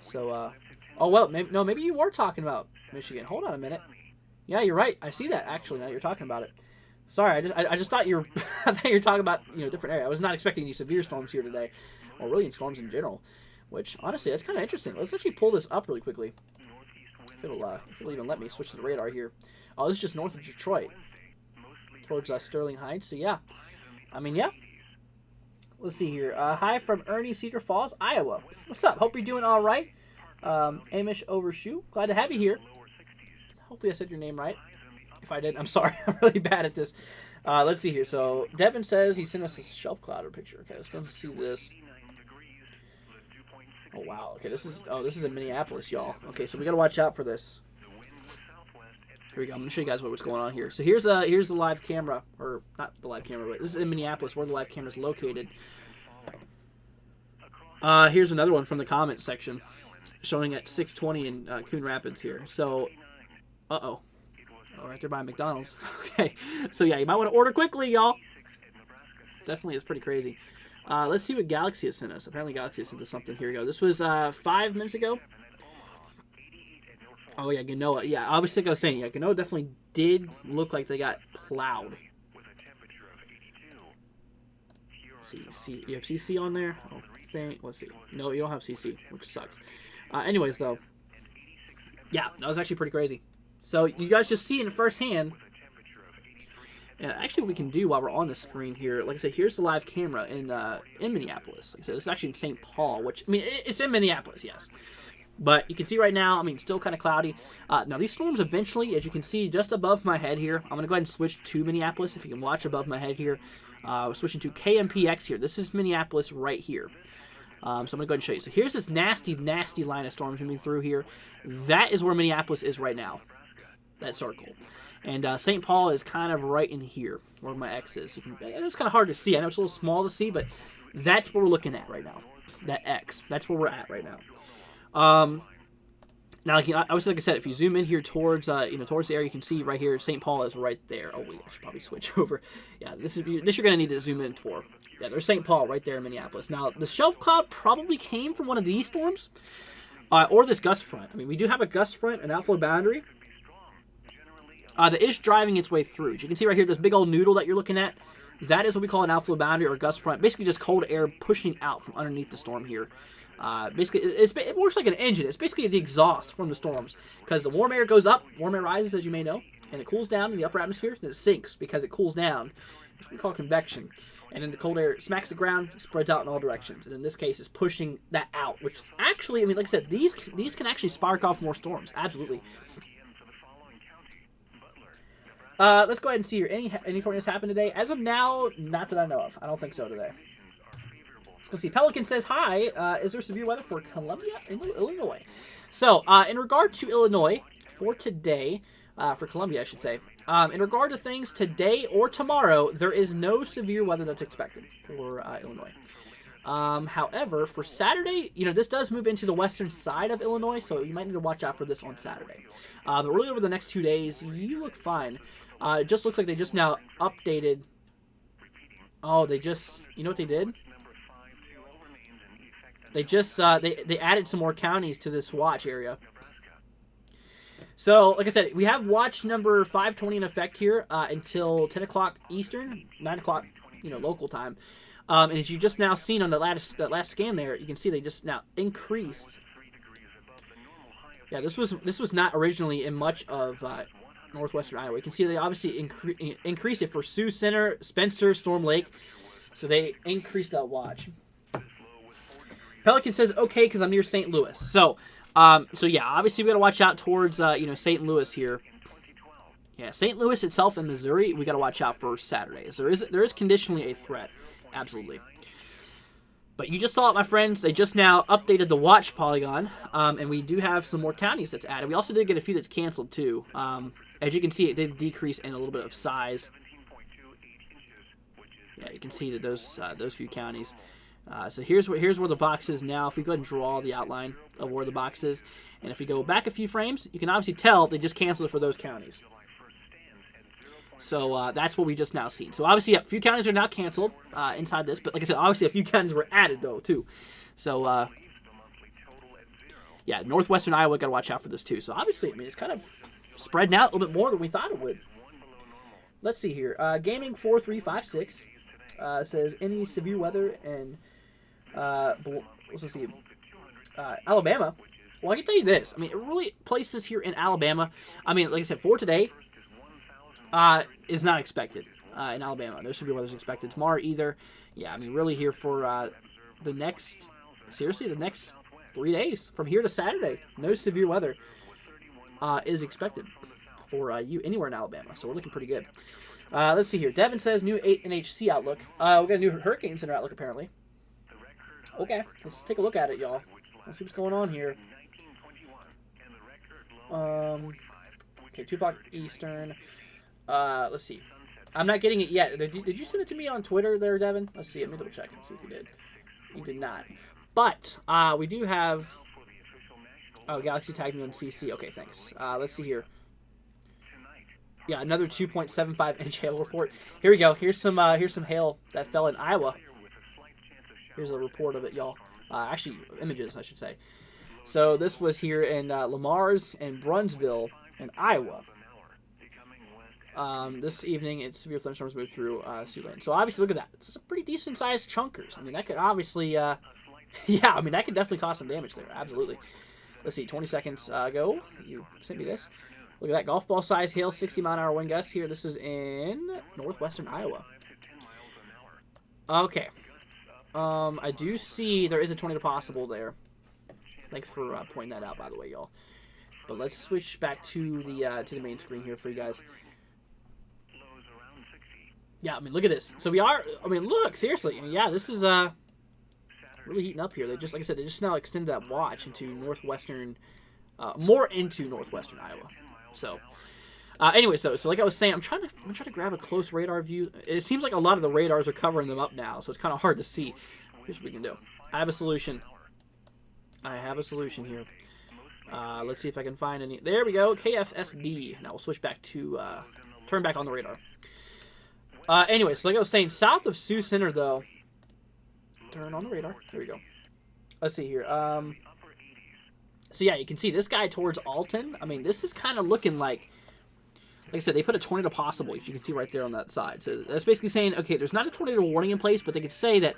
So, oh well, maybe you were talking about Michigan. Hold on a minute. Yeah, you're right. I see that actually. Now that you're talking about it. Sorry, I just thought you were I thought you were talking about, you know, different area. I was not expecting any severe storms here today, or really in storms in general. Which honestly, that's kind of interesting. Let's actually pull this up really quickly. If it'll even let me switch to the radar here. Oh, this is just north of Detroit, towards Sterling Heights. So yeah, I mean yeah. Let's see here. Hi from Ernie, Cedar Falls, Iowa. What's up? Hope you're doing all right. Amish Overshoe, glad to have you here. Hopefully I said your name right. If I didn't, I'm sorry. I'm really bad at this. Let's see here. So Devin says he sent us a shelf cloud picture. Okay, let's go see this. Oh wow. Okay, this is in Minneapolis, y'all. Okay, so we gotta watch out for this. Here we go. I'm gonna show you guys what's going on here. So here's the live camera, or not the live camera, but this is in Minneapolis where the live camera is located. Here's another one from the comment section, showing at 6:20 in Coon Rapids here. So, oh, right there by McDonald's. Okay, so yeah, you might want to order quickly, y'all. Definitely, it's pretty crazy. Let's see what Galaxy has sent us. Apparently, Galaxy has sent us something. Here we go. This was 5 minutes ago. Oh yeah, Genoa. Yeah, obviously, like I was saying, yeah, Genoa definitely did look like they got plowed. See, you have CC on there? I don't think. Let's see. No, you don't have CC, which sucks. Anyways, though, yeah, that was actually pretty crazy. So you guys just see it firsthand. Yeah, actually, what we can do while we're on the screen here, like I said, here's the live camera in Minneapolis. Like I said, it's actually in St. Paul, which, I mean, it's in Minneapolis, yes. But you can see right now, I mean, still kind of cloudy. Now, these storms eventually, as you can see just above my head here, I'm going to go ahead and switch to Minneapolis. If you can watch above my head here, we're switching to KMPX here. This is Minneapolis right here. So I'm going to go ahead and show you. So here's this nasty, nasty line of storms moving through here. That is where Minneapolis is right now, that circle. And St. Paul is kind of right in here, where my X is. I know it's kind of hard to see. I know it's a little small to see, but that's what we're looking at right now. That X. That's where we're at right now. Now, obviously, like I said, if you zoom in here towards, towards the area, you can see right here, St. Paul is right there. Oh, wait, I should probably switch over. Yeah, this you're going to need to zoom in for. Yeah, there's St. Paul right there in Minneapolis. Now, the shelf cloud probably came from one of these storms, or this gust front. I mean, we do have a gust front, an outflow boundary, that is driving its way through. As you can see right here, this big old noodle that you're looking at, that is what we call an outflow boundary or gust front. Basically, just cold air pushing out from underneath the storm here. Basically, it works like an engine. It's basically the exhaust from the storms, because the warm air goes up, warm air rises, as you may know, and it cools down in the upper atmosphere, and it sinks because it cools down. It's what we call convection. And then the cold air smacks the ground, spreads out in all directions. And in this case, it's pushing that out, which actually, I mean, like I said, these can actually spark off more storms. Absolutely. Let's go ahead and see here. Any tornadoes happen today? As of now, not that I know of. I don't think so today. Let's go see. Pelican says, hi, is there severe weather for Columbia, Illinois? So, in regard to Illinois, for today, for Columbia, I should say, in regard to things today or tomorrow, there is no severe weather that's expected for Illinois. However, for Saturday, this does move into the western side of Illinois, so you might need to watch out for this on Saturday. But really over the next 2 days, you look fine. It just looks like they just now updated. Oh, they just, you know what they did? They just, they added some more counties to this watch area. So, like I said, we have watch number 520 in effect here until 10 o'clock Eastern, 9 o'clock, local time. And as you just now seen on that last scan there, you can see they just now increased. Yeah, this was not originally in much of northwestern Iowa. You can see they obviously increased it for Sioux Center, Spencer, Storm Lake. So they increased that watch. Pelican says, okay, because I'm near St. Louis. So yeah, obviously we got to watch out towards, St. Louis here. Yeah, St. Louis itself in Missouri, we got to watch out for Saturdays. There is conditionally a threat. Absolutely. But you just saw it, my friends. They just now updated the watch polygon, and we do have some more counties that's added. We also did get a few that's canceled, too. As you can see, it did decrease in a little bit of size. Yeah, you can see that those few counties. So here's where the box is now. If we go ahead and draw the outline of where the box is, and if we go back a few frames, you can obviously tell they just canceled it for those counties. So that's what we just now seen. So obviously, a few counties are now canceled inside this, but like I said, obviously a few counties were added though too. So yeah, northwestern Iowa got to watch out for this too. So obviously, I mean, it's kind of spreading out a little bit more than we thought it would. Let's see here. Gaming 4356 says any severe weather in let's see, Alabama. Well, I can tell you this. I mean, it really places here in Alabama. I mean, like I said, for today. Is not expected in Alabama. No severe weather is expected tomorrow either. Yeah, I mean, really here for the next 3 days from here to Saturday. No severe weather is expected for you anywhere in Alabama. So we're looking pretty good. Let's see here. Devin says new 8 NHC outlook. We got a new hurricane center outlook apparently. Okay, let's take a look at it, y'all. Let's see what's going on here. Okay, 2 o'clock Eastern. Let's see. I'm not getting it yet. Did you send it to me on Twitter there, Devin? Let's see. Let me double check and see if you did. You did not. But we do have. Oh, Galaxy tagged me on CC. Okay, thanks. Let's see here. Yeah, another 2.75 inch hail report. Here we go. Here's some hail that fell in Iowa. Here's a report of it, y'all. Actually, images, I should say. So this was here in Lamar's and Brunsville in Iowa. This evening, it's severe thunderstorms moved through Siouxland. So obviously, look at that. This is a pretty decent sized chunkers. I mean, that could obviously, yeah, I mean, that could definitely cause some damage there. Absolutely. Let's see, 20 seconds ago. You sent me this. Look at that golf ball size hail, 60-mile-an-hour wind gusts here. This is in northwestern Iowa. Okay. I do see there is a tornado possible there. Thanks for pointing that out, by the way, y'all. But let's switch back to the main screen here for you guys. Yeah, I mean, look at this. So we are, I mean, look, seriously. I mean, yeah, this is really heating up here. They just, like I said, they just now extended that watch into northwestern, more into northwestern Iowa. So, anyways, though, so like I was saying, I'm trying to grab a close radar view. It seems like a lot of the radars are covering them up now, so it's kind of hard to see. Here's what we can do. I have a solution. Here. Let's see if I can find any. There we go. KFSD. Now we'll switch back to turn back on the radar. Anyways, so like I was saying, south of Sioux Center, though. Turn on the radar. There we go. Let's see here. So yeah, you can see this guy towards Alton. I mean, this is kind of looking like I said, they put a tornado possible, as you can see right there on that side. So that's basically saying, okay, there's not a tornado warning in place, but they could say that,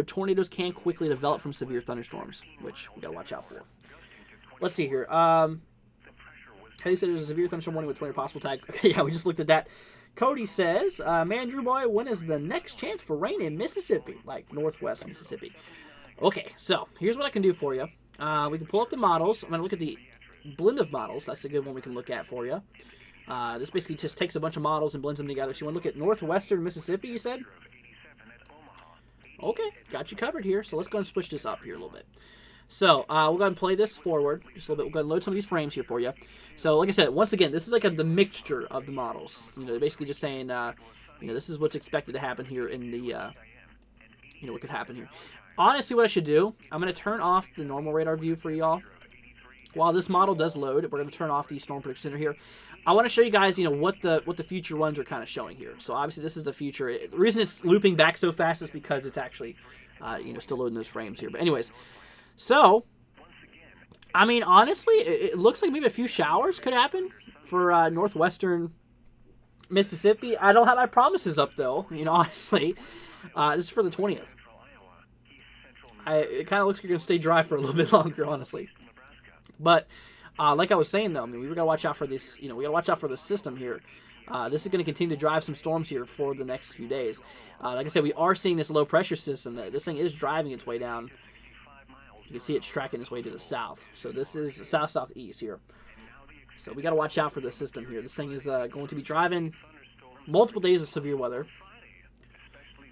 tornadoes can quickly develop from severe thunderstorms, which we got to watch out for. Let's see here. Haley said there's a severe thunderstorm warning with tornado possible tag. Okay, yeah, we just looked at that. Cody says, man, Drew Boy, when is the next chance for rain in Mississippi? Like northwest Mississippi. Okay, so here's what I can do for you. We can pull up the models. I'm going to look at the blend of models. That's a good one we can look at for you. This basically just takes a bunch of models and blends them together. So you want to look at northwestern Mississippi, you said? Okay, got you covered here. So let's go and switch this up here a little bit. So we'll go ahead and play this forward just a little bit. We'll go ahead and load some of these frames here for you. So like I said, once again, this is like the mixture of the models. They're basically just saying, this is what's expected to happen here in the, what could happen here. Honestly, what I should do, I'm going to turn off the normal radar view for y'all. While this model does load, we're going to turn off the Storm Prediction Center here. I want to show you guys, what the future runs are kind of showing here. So obviously this is the future. The reason it's looping back so fast is because it's actually, still loading those frames here. But anyways, so, I mean, honestly, it looks like maybe a few showers could happen for northwestern Mississippi. I don't have my promises up, though, honestly. This is for the 20th. It kind of looks like you're going to stay dry for a little bit longer, honestly. But, like I was saying, though, I mean, we got to watch out for this, we got to watch out for the system here. This is going to continue to drive some storms here for the next few days. Like I said, we are seeing this low-pressure system. This thing is driving its way down. You can see it's tracking its way to the south. So this is south-southeast here. So we got to watch out for this system here. This thing is going to be driving multiple days of severe weather.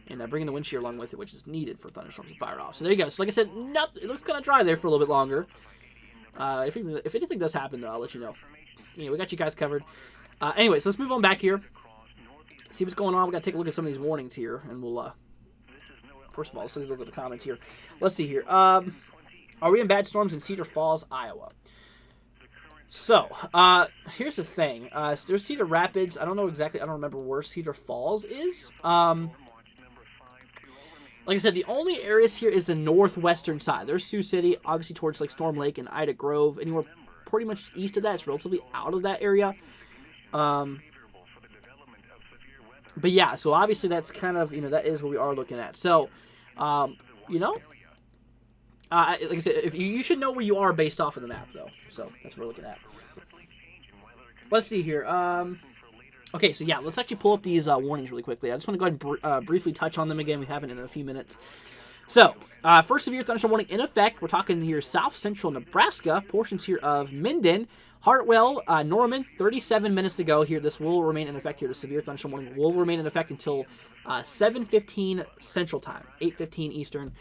And bringing the wind shear along with it, which is needed for thunderstorms to fire off. So there you go. So like I said, it looks kind of dry there for a little bit longer. If anything does happen, though, I'll let you know. We got you guys covered. Anyways, let's move on back here. See what's going on. We got to take a look at some of these warnings here. And we'll, first of all, let's take a look at the comments here. Let's see here. Are we in bad storms in Cedar Falls, Iowa? So, here's the thing. There's Cedar Rapids. I don't know exactly. I don't remember where Cedar Falls is. Like I said, the only areas here is the northwestern side. There's Sioux City, obviously towards like Storm Lake and Ida Grove. Anywhere pretty much east of that. It's relatively out of that area. But yeah, so obviously that's kind of, that is what we are looking at. So, like I said, if you should know where you are based off of the map, though. So that's what we're looking at. Let's see here. Okay, so yeah, let's actually pull up these warnings really quickly. I just want to go ahead and briefly touch on them again. We haven't in a few minutes. So, first severe thunderstorm warning in effect. We're talking here south central Nebraska, portions here of Minden, Hartwell, Norman. 37 minutes to go here. This will remain in effect here. The severe thunderstorm warning will remain in effect until 7:15 Central Time, 8:15 Eastern.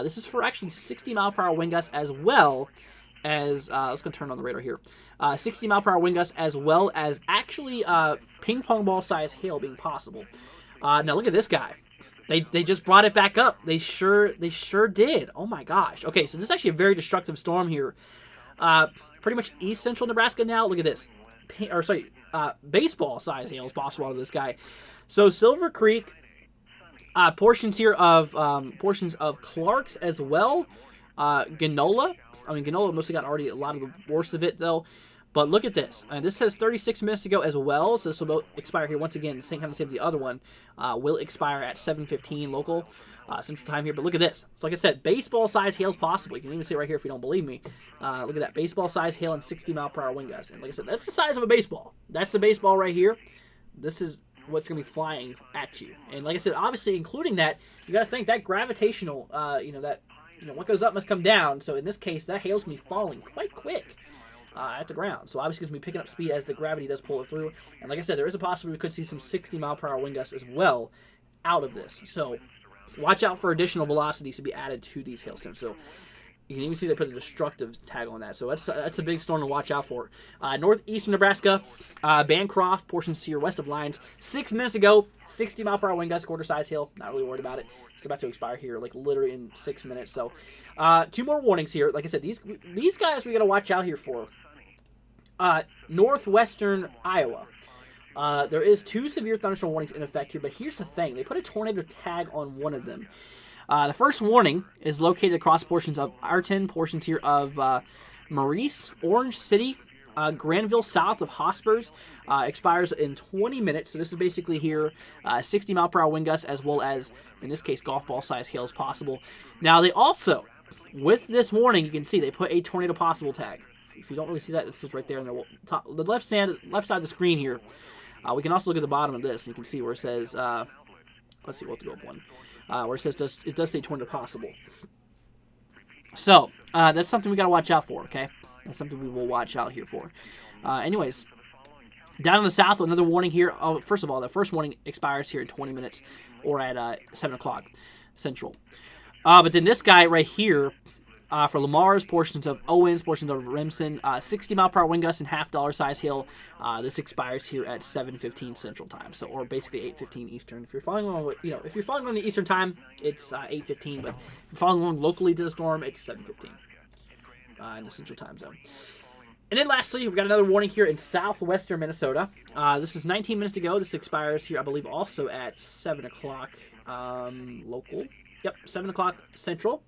This is for actually 60-mile-per-hour wind gusts as well as, let's go turn on the radar here. 60-mile-per-hour wind gusts as well as actually ping pong ball size hail being possible. Now look at this guy. They just brought it back up. They sure did. Oh my gosh. Okay, so this is actually a very destructive storm here. Pretty much east central Nebraska now. Look at this. Baseball size hail is possible out of this guy. So Silver Creek, portions here of Clarks as well. Ganola. I mean, Ganola mostly got already a lot of the worst of it though. But look at this. This has 36 minutes to go as well. So this will expire here once again. Same kind of same as the other one. Will expire at 7:15 local Central Time here. But look at this. So like I said, baseball-size hail is possible. You can even see it right here if you don't believe me. Look at that. Baseball-size hail and 60-mile-per-hour wind gusts. And like I said, that's the size of a baseball. That's the baseball right here. This is what's going to be flying at you. And like I said, obviously including that, you got to think that gravitational, what goes up must come down. So in this case, that hail's going to be falling quite quick at the ground. So obviously it's going to be picking up speed as the gravity does pull it through. And like I said, there is a possibility we could see some 60-mile-per-hour wind gusts as well out of this. So watch out for additional velocities to be added to these hailstones. So you can even see they put a destructive tag on that. So that's a big storm to watch out for. Northeastern Nebraska, Bancroft, portions here west of Lines. 6 minutes ago, 60-mile-per-hour wind gusts, quarter-size hail. Not really worried about it. It's about to expire here, like literally in 6 minutes. So 2 more warnings here. Like I said, these guys we got to watch out here for. Northwestern Iowa. There is 2 severe thunderstorm warnings in effect here, but here's the thing. They put a tornado tag on one of them. The first warning is located across portions of Arton, portions here of Maurice, Orange City, Granville, south of Hospers, expires in 20 minutes. So this is basically here 60-mile-per-hour wind gusts, as well as, in this case, golf ball size hail is possible. Now, they also, with this warning, you can see they put a tornado possible tag. If you don't really see that, this is right there on the top, the left side of the screen here. We can also look at the bottom of this, and you can see where it says, let's see, we'll have to go up one, where it says it does say tornado possible. So, that's something we got to watch out for, okay? That's something we will watch out here for. Anyways, down in the south, another warning here. Oh, first of all, the first warning expires here in 20 minutes or at 7 o'clock Central. But then this guy right here, for Lamar's, portions of Owens, portions of Remsen, 60-mile-per-hour wind gusts and $half size hail. This expires here at 7:15 Central Time, so or basically 8:15 Eastern. If you're following along, if you're following on the Eastern Time, it's 8:15. But if you're following along locally to the storm, it's 7:15 in the Central Time Zone. And then lastly, we've got another warning here in southwestern Minnesota. This is 19 minutes to go. This expires here, I believe, also at 7 o'clock local. Yep, 7 o'clock Central.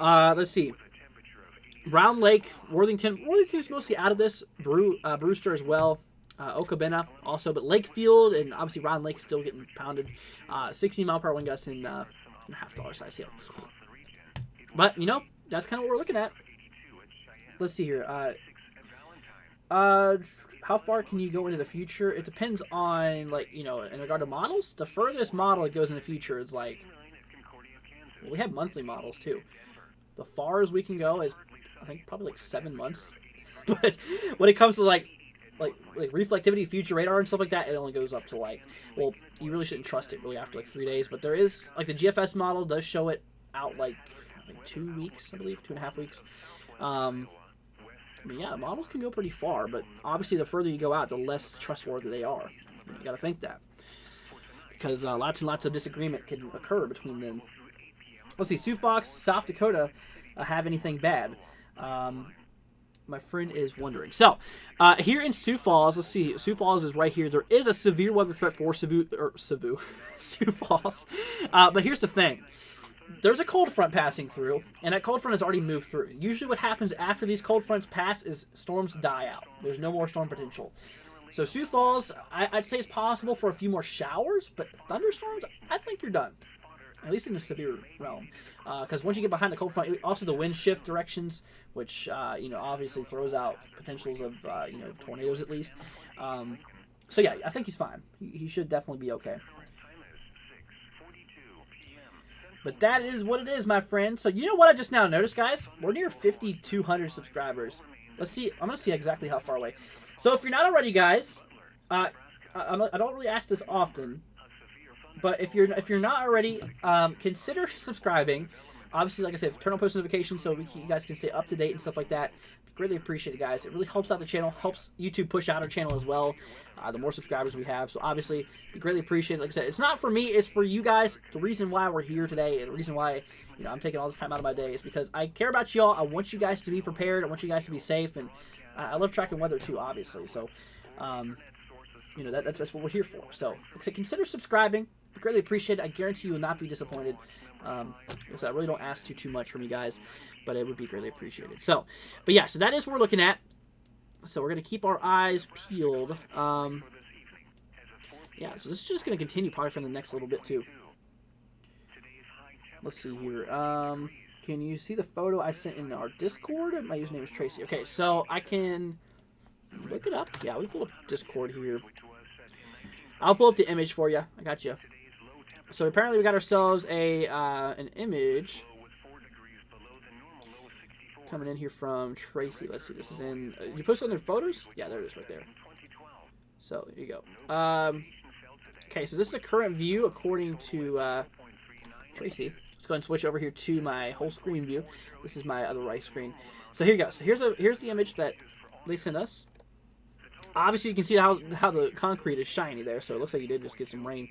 Let's see. Round Lake, Worthington. Worthington's mostly out of this. Brewster as well. Okabena also. But Lakefield and obviously Round Lake still getting pounded. 60-mile-per-hour wind gusts and $half size hail. But, that's kind of what we're looking at. Let's see here. How far can you go into the future? It depends on, in regard to models. The furthest model it goes in the future is well, we have monthly models too. The far as we can go is, I think, probably 7 months. But when it comes to like reflectivity, future radar, and stuff like that, it only goes up to well, you really shouldn't trust it really after 3 days. But there is the GFS model does show it out I think 2 weeks, I believe, 2.5 weeks. But yeah, models can go pretty far, but obviously the further you go out, the less trustworthy they are. You got to think that, because lots and lots of disagreement can occur between them. Let's see, Sioux Falls, South Dakota, have anything bad? My friend is wondering. So, here in Sioux Falls, let's see, Sioux Falls is right here. There is a severe weather threat for Sioux Falls. But here's the thing. There's a cold front passing through, and that cold front has already moved through. Usually what happens after these cold fronts pass is storms die out. There's no more storm potential. So Sioux Falls, I'd say it's possible for a few more showers, but thunderstorms, I think you're done. At least in the severe realm. Because once you get behind the cold front, also the wind shift directions, which, obviously throws out potentials of, tornadoes at least. So yeah, I think he's fine. He should definitely be okay. But that is what it is, my friend. So you know what I just now noticed, guys? We're near 5,200 subscribers. Let's see. I'm going to see exactly how far away. So if you're not already, guys, I don't really ask this often, but if you're not already, consider subscribing. Obviously, like I said, turn on post notifications so you guys can stay up to date and stuff like that. Greatly appreciate it, guys. It really helps out the channel, helps YouTube push out our channel as well. The more subscribers we have, so obviously, we greatly appreciate it. Like I said, it's not for me; it's for you guys. The reason why we're here today, and the reason why I'm taking all this time out of my day, is because I care about y'all. I want you guys to be prepared. I want you guys to be safe, and I love tracking weather too, obviously. So, that's what we're here for. So, like I said, consider subscribing. I greatly appreciate it. I guarantee you will not be disappointed. Like I said, I really don't ask too much from you guys, but it would be greatly appreciated. So, but yeah, so that is what we're looking at. So we're going to keep our eyes peeled. Yeah, so this is just going to continue probably for the next little bit too. Let's see here. Can you see the photo I sent in our Discord? My username is Tracy. Okay, so I can look it up. Yeah, we pull up Discord here. I'll pull up the image for you. I got you. So apparently we got ourselves an image coming in here from Tracy. Let's see. This is in. You post on their photos? Yeah, there it is right there. So there you go. Okay, so this is a current view according to Tracy. Let's go ahead and switch over here to my whole screen view. This is my other right screen. So here you go. So here's the image that they sent us. Obviously, you can see how the concrete is shiny there. So it looks like you did just get some rain.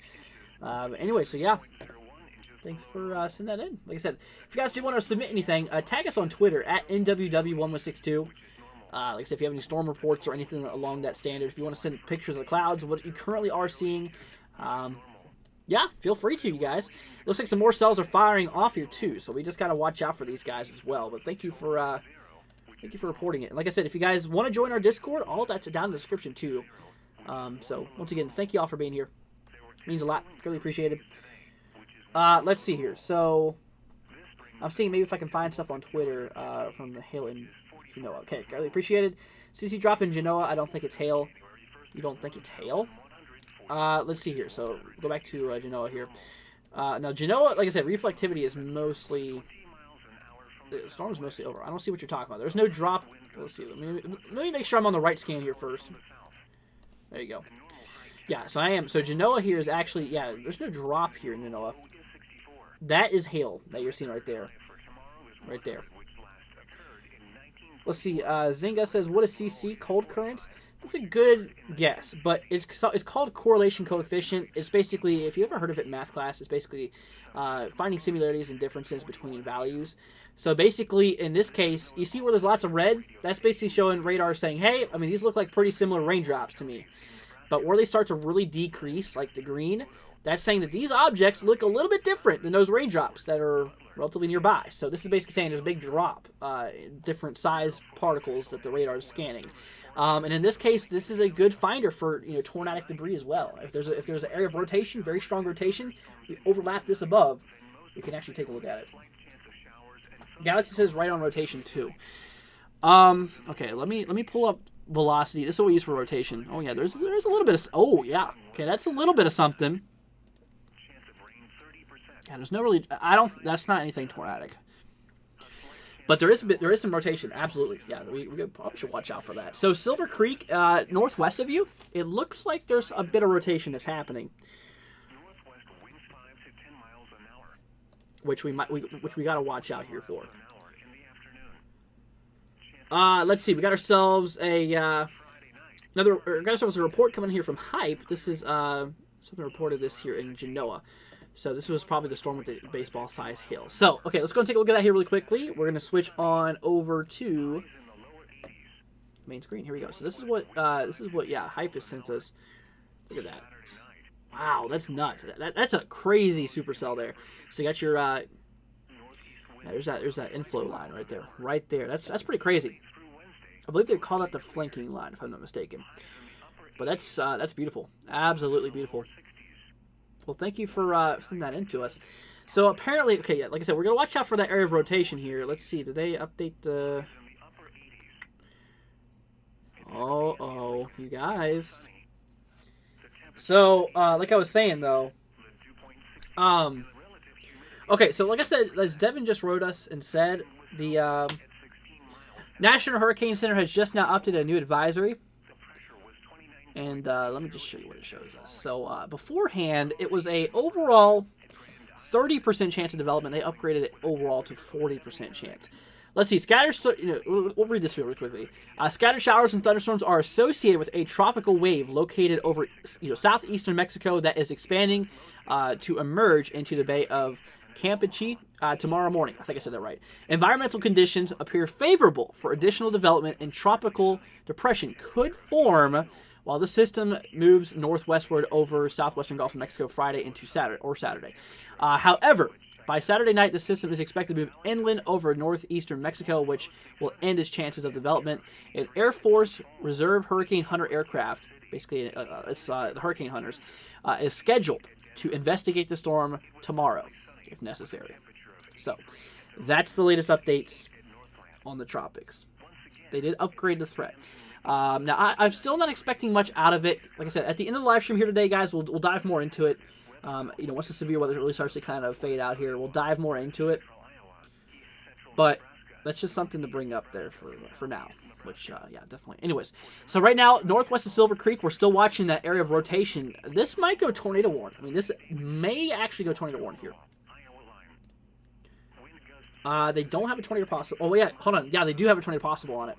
But anyway, so yeah. Thanks for sending that in. Like I said, if you guys do want to submit anything, tag us on Twitter at NWW1162. Like I said, if you have any storm reports or anything along that standard, if you want to send pictures of the clouds, what you currently are seeing, yeah, feel free to, you guys. Looks like some more cells are firing off here too, so we just got to watch out for these guys as well. But thank you for Thank you for reporting it. And like I said, if you guys want to join our Discord, all that's down in the description too. So once again, thank you all for being here. It means a lot. Really appreciated. Let's see here. So I'm seeing maybe if I can find stuff on Twitter from the hail in Genoa. Okay, really appreciated. CC drop in Genoa. I don't think it's hail. You don't think it's hail? Let's see here. So go back to Genoa here. Now Genoa, like I said, reflectivity is mostly. The storm's mostly over. I don't see what you're talking about. There's no drop. Let's see. Let me make sure I'm on the right scan here first. There you go. Yeah, so I am. So Genoa here is actually, yeah, there's no drop here in Genoa. That is hail that you're seeing right there. Right there. Let's see. Zynga says, what is CC? Cold currents? That's a good guess, but it's called correlation coefficient. It's basically, if you ever heard of it in math class, it's basically finding similarities and differences between values. So basically, in this case, you see where there's lots of red? That's basically showing radar saying, hey, I mean, these look like pretty similar raindrops to me. But where they start to really decrease, like the green, that's saying that these objects look a little bit different than those raindrops that are relatively nearby. So this is basically saying there's a big drop in different size particles that the radar is scanning. And in this case, this is a good finder for tornadic debris as well. If there's an area of rotation, very strong rotation, we overlap this above, we can actually take a look at it. Galaxy says right on rotation too. Okay, let me pull up velocity. This is what we use for rotation. Oh yeah, there's a little bit of. Oh yeah, okay, that's a little bit of something. Yeah, there's no really. I don't. That's not anything tornadic. But there is some rotation, absolutely. Yeah, we probably should watch out for that. So Silver Creek, northwest of you, it looks like there's a bit of rotation that's happening. Northwest winds 5 to 10 miles an hour. Which we got to watch out here for. Let's see, we got ourselves a report coming here from Hype. This is something reported this here in Genoa. So this was probably the storm with the baseball size hail. So, okay, let's go and take a look at that here really quickly. We're going to switch on over to main screen. Here we go. So this is what Hype has sent us. Look at that. Wow, that's nuts. That's a crazy supercell there. So you got your there's that inflow line right there. Right there. That's pretty crazy. I believe they call that the flanking line if I'm not mistaken. But that's beautiful. Absolutely beautiful. Well, thank you for sending that in to us. So apparently, okay, yeah, like I said, we're going to watch out for that area of rotation here. Let's see, did they update the... Oh, you guys. So, like I was saying, though, okay, so like I said, as Devin just wrote us and said, the National Hurricane Center has just now updated a new advisory. And let me just show you what it shows us. So beforehand, it was a overall 30% chance of development. They upgraded it overall to 40% chance. Let's see. We'll read this really quickly. Scattered showers and thunderstorms are associated with a tropical wave located over southeastern Mexico that is expanding to emerge into the Bay of Campeche tomorrow morning. I think I said that right. Environmental conditions appear favorable for additional development, and tropical depression could form while the system moves northwestward over southwestern Gulf of Mexico Friday into Saturday. However, by Saturday night, the system is expected to move inland over northeastern Mexico, which will end its chances of development. An Air Force Reserve Hurricane Hunter aircraft, basically it's the Hurricane Hunters, is scheduled to investigate the storm tomorrow, if necessary. So, that's the latest updates on the tropics. They did upgrade the threat. Now, I'm still not expecting much out of it. Like I said, at the end of the live stream here today, guys, we'll dive more into it. Once the severe weather really starts to kind of fade out here, we'll dive more into it. But that's just something to bring up there for now. Which, yeah, definitely. Anyways, so right now, northwest of Silver Creek, we're still watching that area of rotation. This might go tornado warn. I mean, this may actually go tornado warn here. They don't have a tornado possible. Oh, yeah, hold on. Yeah, they do have a tornado possible on it.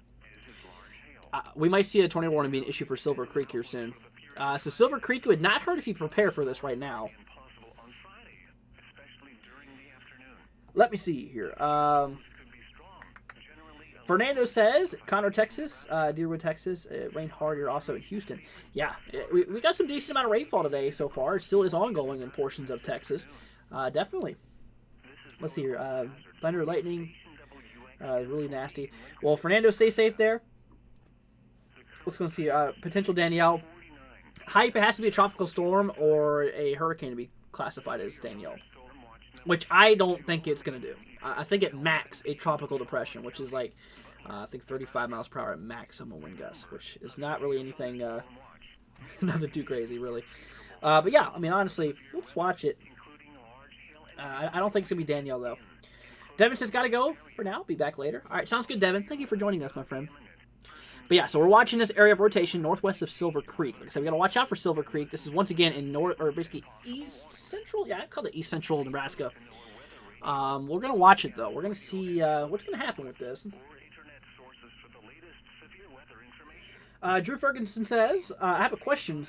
We might see a tornado warning being issued for Silver Creek here soon. So Silver Creek, it would not hurt if you prepare for this right now. Let me see here. Fernando says, Conroe, Texas, Deerwood, Texas. It rained hard here also in Houston. Yeah, we got some decent amount of rainfall today so far. It still is ongoing in portions of Texas. Definitely. Let's see here. Thunder, lightning. Really nasty. Well, Fernando, stay safe there. Let's go see. Potential Danielle. Hype, it has to be a tropical storm or a hurricane to be classified as Danielle, which I don't think it's going to do. I think it max a tropical depression, which is like, I think 35 miles per hour at maximum wind gust, which is not really anything, nothing too crazy, really. But yeah, I mean, honestly, let's watch it. I don't think it's going to be Danielle, though. Devin says, gotta go for now. Be back later. All right, sounds good, Devin. Thank you for joining us, my friend. But yeah, so we're watching this area of rotation northwest of Silver Creek. Like I said, we got to watch out for Silver Creek. This is once again in basically east central. Yeah, I call it east central Nebraska. We're going to watch it, though. We're going to see what's going to happen with this. Drew Ferguson says, I have a question.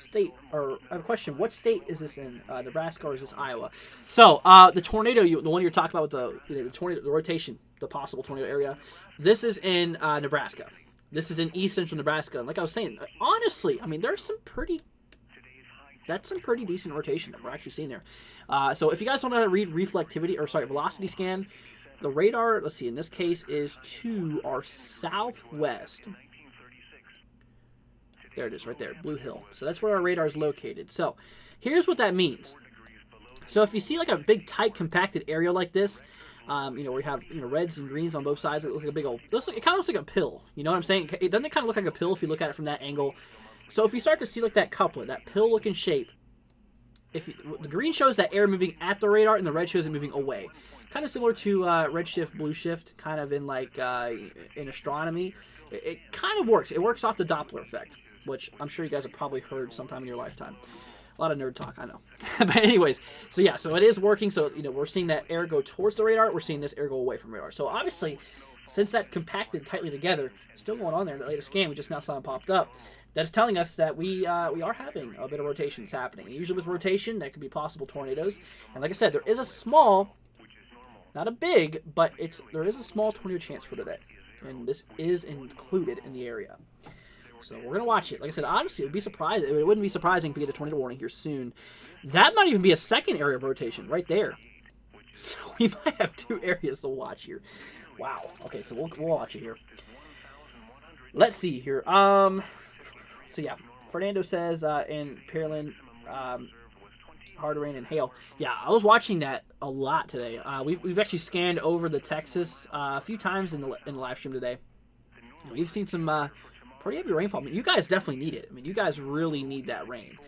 What state is this in? Nebraska or is this Iowa? So, the tornado, the one you're talking about with the tornado, the rotation, the possible tornado area, this is in Nebraska. This is in east central Nebraska. And like I was saying, honestly, I mean, that's some pretty decent rotation that we're actually seeing there. So if you guys don't know how to read velocity scan, the radar, let's see, in this case is to our southwest. There it is, right there, Blue Hill. So that's where our radar is located. So here's what that means. So if you see like a big, tight, compacted area like this, where you have reds and greens on both sides, it looks like a big old. It kind of looks like a pill. You know what I'm saying? Doesn't it kind of look like a pill if you look at it from that angle? So if you start to see like that couplet, that pill-looking shape, the green shows that air moving at the radar, and the red shows it moving away. Kind of similar to red shift, blue shift, kind of in like in astronomy. It kind of works. It works off the Doppler effect, which I'm sure you guys have probably heard sometime in your lifetime. A lot of nerd talk, I know. But anyways, so yeah, so it is working. So, we're seeing that air go towards the radar. We're seeing this air go away from radar. So obviously, since that compacted tightly together, still going on there in the latest scan, we just now saw it popped up. That's telling us that we are having a bit of rotations happening. And usually with rotation, there could be possible tornadoes. And like I said, there is a small, not a big, but there is a small tornado chance for today. And this is included in the area. So we're going to watch it. Like I said, honestly, it wouldn't be surprising if we get a tornado warning here soon. That might even be a second area of rotation right there. So we might have two areas to watch here. Wow. Okay, so we'll watch it here. Let's see here. So yeah, Fernando says in Pearland, hard rain and hail. Yeah, I was watching that a lot today. We've actually scanned over the Texas a few times in the live stream today. We've seen some pretty heavy rainfall. I mean, you guys definitely need it. I mean, you guys really need that rain.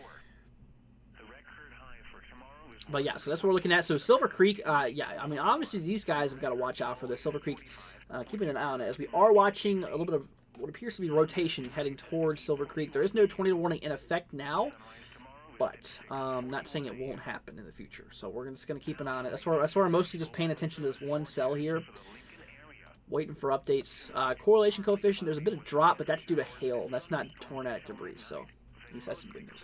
But yeah, so that's what we're looking at. So Silver Creek, yeah, I mean, obviously these guys have got to watch out for this. Silver Creek, keeping an eye on it as we are watching a little bit of what appears to be rotation heading towards Silver Creek. There is no tornado warning in effect now, but not saying it won't happen in the future. So we're just going to keep an eye on it. That's where we're mostly just paying attention to this one cell here. Waiting for updates. Correlation coefficient, there's a bit of drop, but that's due to hail. That's not tornadic debris, so at least that's some good news.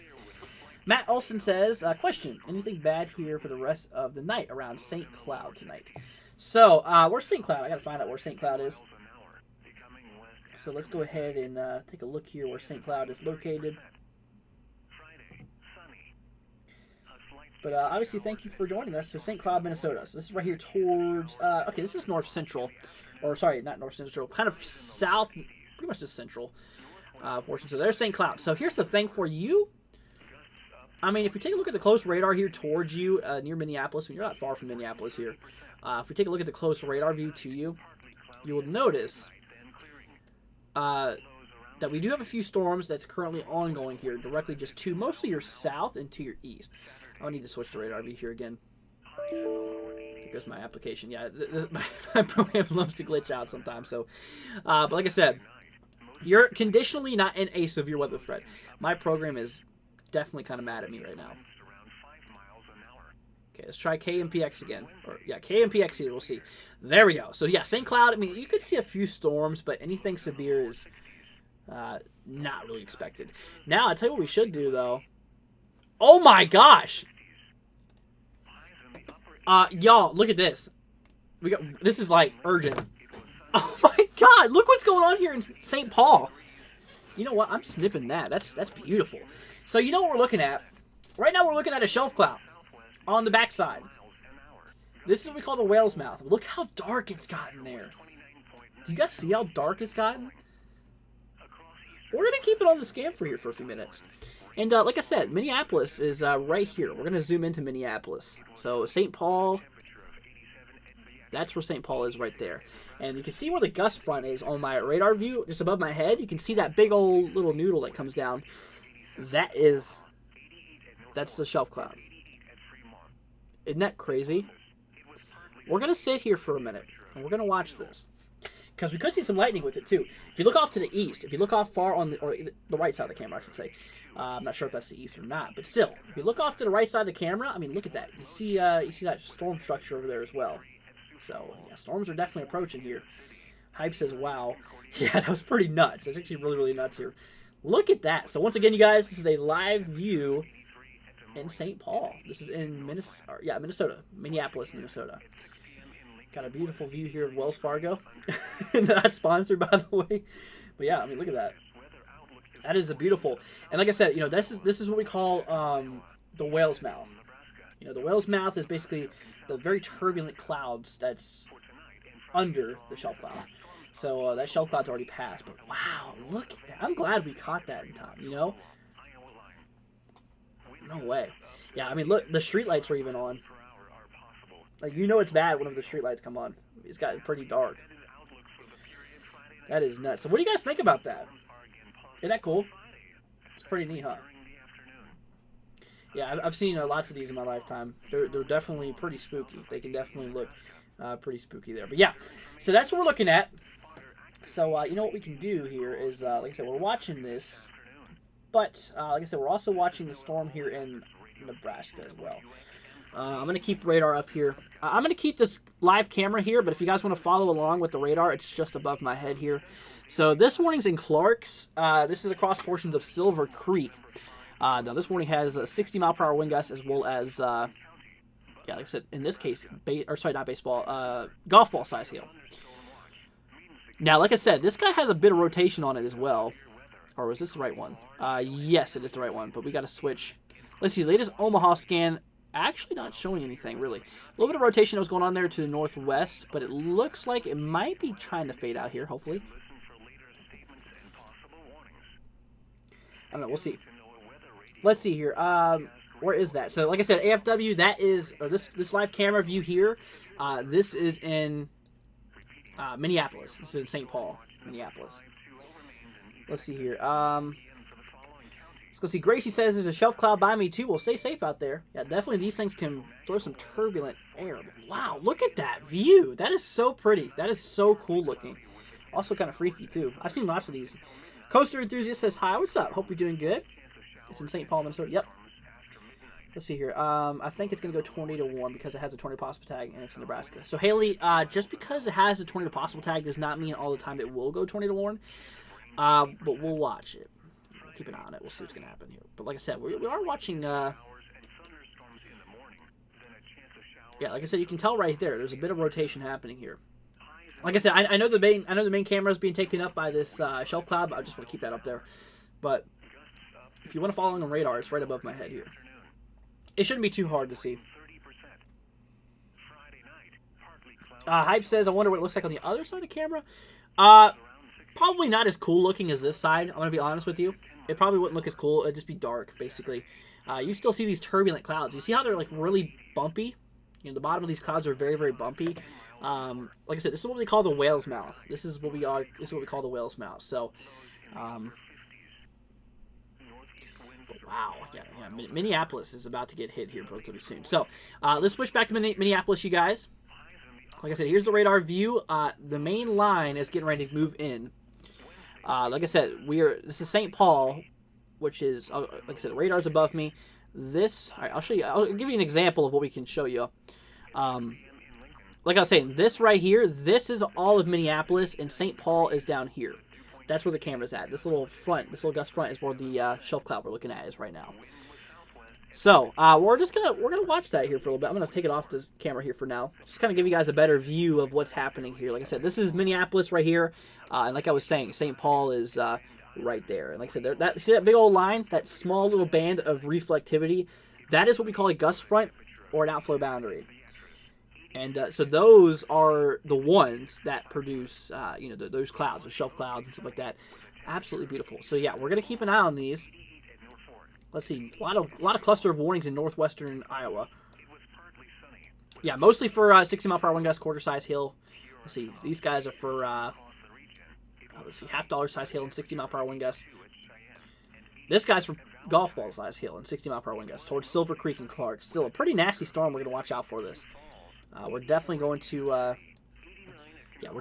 Matt Olson says, question, anything bad here for the rest of the night around St. Cloud tonight? So, where's St. Cloud? I got to find out where St. Cloud is. So let's go ahead and take a look here where St. Cloud is located. But obviously, thank you for joining us. So St. Cloud, Minnesota. So this is right here towards, okay, this is north central. Or sorry, not north central, kind of south, pretty much just central portion. So there's St. Cloud. So here's the thing for you. I mean, if you take a look at the close radar here towards you near Minneapolis, I mean, you're not far from Minneapolis here. If we take a look at the close radar view to you, you will notice that we do have a few storms that's currently ongoing here, directly just to mostly your south and to your east. I'll need to switch to radar view here again. Goes my application. Yeah, my program loves to glitch out sometimes. So, but like I said, you're conditionally not in a severe weather threat. My program is definitely kind of mad at me right now. Okay, let's try KMPX again. Or yeah, KMPX here. We'll see. There we go. So yeah, St. Cloud. I mean, you could see a few storms, but anything severe is not really expected. Now, I tell you what we should do though. Oh my gosh. Y'all, look at this. This is like urgent. Oh my God, look what's going on here in St. Paul. You know what? I'm snipping that. That's beautiful. So you know what we're looking at? Right now we're looking at a shelf cloud on the backside. This is what we call the whale's mouth. Look how dark it's gotten there. Do you guys see how dark it's gotten? We're going to keep it on the scan for here for a few minutes. And like I said, Minneapolis is right here. We're going to zoom into Minneapolis. So St. Paul, that's where St. Paul is right there. And you can see where the gust front is on my radar view, just above my head. You can see that big old little noodle that comes down. That's the shelf cloud. Isn't that crazy? We're going to sit here for a minute, and we're going to watch this. Because we could see some lightning with it, too. If you look off to the east, if you look off far on the right side of the camera, I should say. I'm not sure if that's the east or not. But still, if you look off to the right side of the camera, I mean, look at that. You see that storm structure over there as well. So, yeah, storms are definitely approaching here. Hype says, wow. Yeah, that was pretty nuts. That's actually really, really nuts here. Look at that. So, once again, you guys, this is a live view in St. Paul. This is in Minnesota. Minneapolis, Minnesota. Got a beautiful view here of Wells Fargo. Not sponsored, by the way. But, yeah, I mean, look at that. That is a beautiful. And like I said, this is what we call the whale's mouth. The whale's mouth is basically the very turbulent clouds that's under the shelf cloud. So that shelf cloud's already passed. But wow, look at that. I'm glad we caught that in time, No way. Yeah, I mean, look, the streetlights were even on. Like, it's bad whenever the streetlights come on. It's gotten pretty dark. That is nuts. So what do you guys think about that? Isn't that cool? It's pretty neat, huh? Yeah, I've seen lots of these in my lifetime. They're definitely pretty spooky. They can definitely look pretty spooky there. But yeah, so that's what we're looking at. So, what we can do here is, like I said, we're watching this. But, like I said, we're also watching the storm here in Nebraska as well. I'm going to keep the radar up here. I'm going to keep this live camera here, but if you guys want to follow along with the radar, it's just above my head here. So this warning's in Clarks. This is across portions of Silver Creek. Now this warning has a 60-mile-per-hour wind gust as well as, like I said, in this case, golf ball size hail. Now, like I said, this guy has a bit of rotation on it as well. Or was this the right one? Yes, it is the right one, but we got to switch. Let's see, latest Omaha scan, actually not showing anything, really. A little bit of rotation that was going on there to the northwest, but it looks like it might be trying to fade out here, hopefully. I don't know, we'll see. Let's see here. Where is that? So, like I said, AFW, that is, or this live camera view here, this is in Minneapolis. This is in St. Paul, Minneapolis. Let's see here. Let's go see. Gracie says there's a shelf cloud by me, too. Well, stay safe out there. Yeah, definitely these things can throw some turbulent air. But wow, look at that view. That is so pretty. That is so cool looking. Also kind of freaky, too. I've seen lots of these. Coaster Enthusiast says, hi, what's up? Hope you're doing good. It's in St. Paul, Minnesota. Yep. Let's see here. I think it's going to go 20 to 1 because it has a tornado possible tag and it's in Nebraska. So, Haley, just because it has a tornado possible tag does not mean all the time it will go 20 to 1. But we'll watch it. Keep an eye on it. We'll see what's going to happen here. But like I said, we are watching. Yeah, like I said, you can tell right there. There's a bit of rotation happening here. Like I said, I know the main camera is being taken up by this shelf cloud, but I just want to keep that up there. But if you want to follow on radar, it's right above my head here. It shouldn't be too hard to see. Hype says, I wonder what it looks like on the other side of the camera. Probably not as cool looking as this side. I'm going to be honest with you. It probably wouldn't look as cool. It'd just be dark, basically. You still see these turbulent clouds. You see how they're like really bumpy? The bottom of these clouds are very, very bumpy. Like I said, this is what we call the whale's mouth. This is what we call the whale's mouth. So, wow, yeah, Minneapolis is about to get hit here relatively soon. So, let's switch back to Minneapolis, you guys. Like I said, here's the radar view. The main line is getting ready to move in. Like I said, this is St. Paul, which is, like I said, the radar's above me. I'll show you. I'll give you an example of what we can show you. Like I was saying, this right here, this is all of Minneapolis, and St. Paul is down here. That's where the camera's at. This little gust front is where the shelf cloud we're looking at is right now. So we're gonna watch that here for a little bit. I'm gonna take it off the camera here for now. Just kind of give you guys a better view of what's happening here. Like I said, this is Minneapolis right here, and like I was saying, St. Paul is right there. And like I said, see that big old line, that small little band of reflectivity, that is what we call a gust front or an outflow boundary. And so those are the ones that produce, those clouds, those shelf clouds and stuff like that. Absolutely beautiful. So yeah, we're gonna keep an eye on these. Let's see, a lot of cluster of warnings in northwestern Iowa. Yeah, mostly for 60 mile per hour wind gust, quarter size hail. Let's see, these guys are for let's see, $half size hail and 60 mile per hour wind gusts. This guy's for golf ball size hail and 60 mile per hour wind gusts towards Silver Creek and Clark. Still a pretty nasty storm. We're gonna watch out for this. We're definitely going to, we're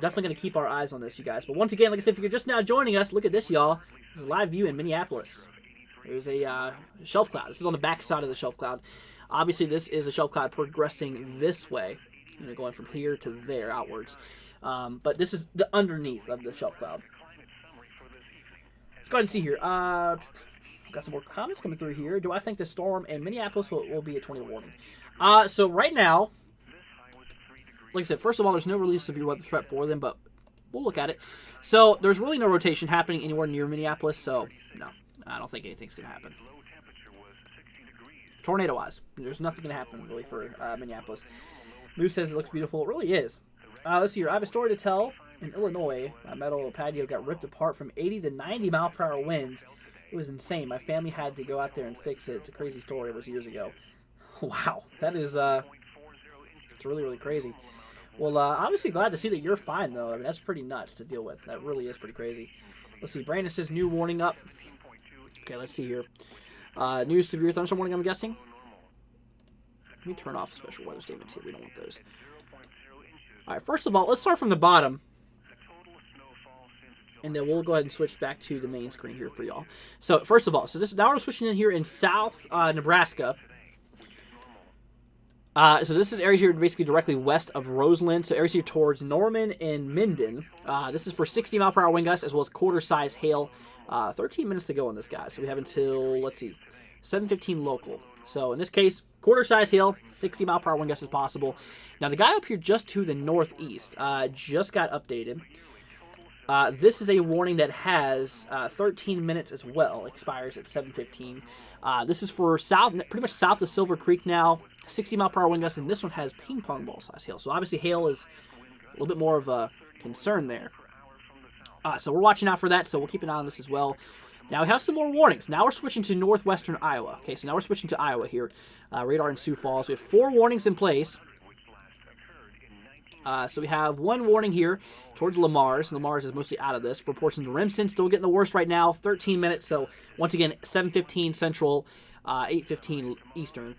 definitely going to keep our eyes on this, you guys. But once again, like I said, if you're just now joining us, look at this, y'all. This is a live view in Minneapolis. There's a shelf cloud. This is on the back side of the shelf cloud. Obviously, this is a shelf cloud progressing this way, going from here to there outwards. But this is the underneath of the shelf cloud. Let's go ahead and see here. Got some more comments coming through here. Do I think the storm in Minneapolis will be a 20 warning? So right now, like I said, first of all, there's no release severe weather threat for them, but we'll look at it. So there's really no rotation happening anywhere near Minneapolis, so no, I don't think anything's going to happen. Tornado-wise, there's nothing going to happen really for Minneapolis. Moose says it looks beautiful. It really is. Let's see here. I have a story to tell. In Illinois, my metal patio got ripped apart from 80 to 90 mile per hour winds. It was insane. My family had to go out there and fix it. It's a crazy story. It was years ago. Wow, that is it's really, really crazy. Well, obviously glad to see that you're fine, though. I mean, that's pretty nuts to deal with. That really is pretty crazy. Let's see. Brandon says new warning up. Okay, let's see here. New severe thunderstorm warning, I'm guessing. Let me turn off special weather statements here. We don't want those. All right, first of all, let's start from the bottom. And then we'll go ahead and switch back to the main screen here for y'all. So, first of all, now we're switching in here in South Nebraska. So this is areas here basically directly west of Roseland. So areas here towards Norman and Minden. This is for 60 mile per hour wind gusts as well as quarter size hail. 13 minutes to go on this guy. So we have until, let's see, 7:15 local. So in this case, quarter size hail, 60 mile per hour wind gusts is possible. Now the guy up here just to the northeast just got updated. This is a warning that has 13 minutes as well. Expires at 7:15. This is for pretty much south of Silver Creek now. 60 mile per hour wind gusts, and this one has ping pong ball size hail. So obviously hail is a little bit more of a concern there. So we're watching out for that, so we'll keep an eye on this as well. Now we have some more warnings. Now we're switching to northwestern Iowa. Okay, so now we're switching to Iowa here. Radar in Sioux Falls. We have 4 warnings in place. So we have one warning here towards Lamar's. Lamar's is mostly out of this. For portions of Remsen, still getting the worst right now. 13 minutes, so once again, 7:15 Central, 8:15 Eastern.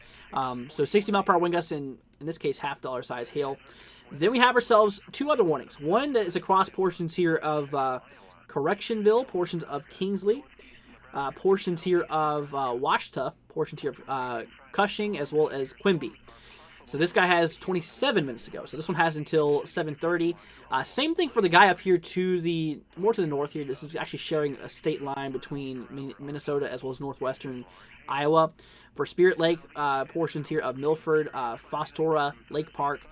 So 60 mile per hour wind gusts, in this case, $half size hail. Then we have ourselves 2 other warnings. One that is across portions here of Correctionville, portions of Kingsley, portions here of Washita, portions here of Cushing, as well as Quimby. So this guy has 27 minutes to go. So this one has until 7:30. Same thing for the guy up here more to the north here. This is actually sharing a state line between Minnesota as well as northwestern Iowa. For Spirit Lake, portions here of Milford, Fostora, Lake Park.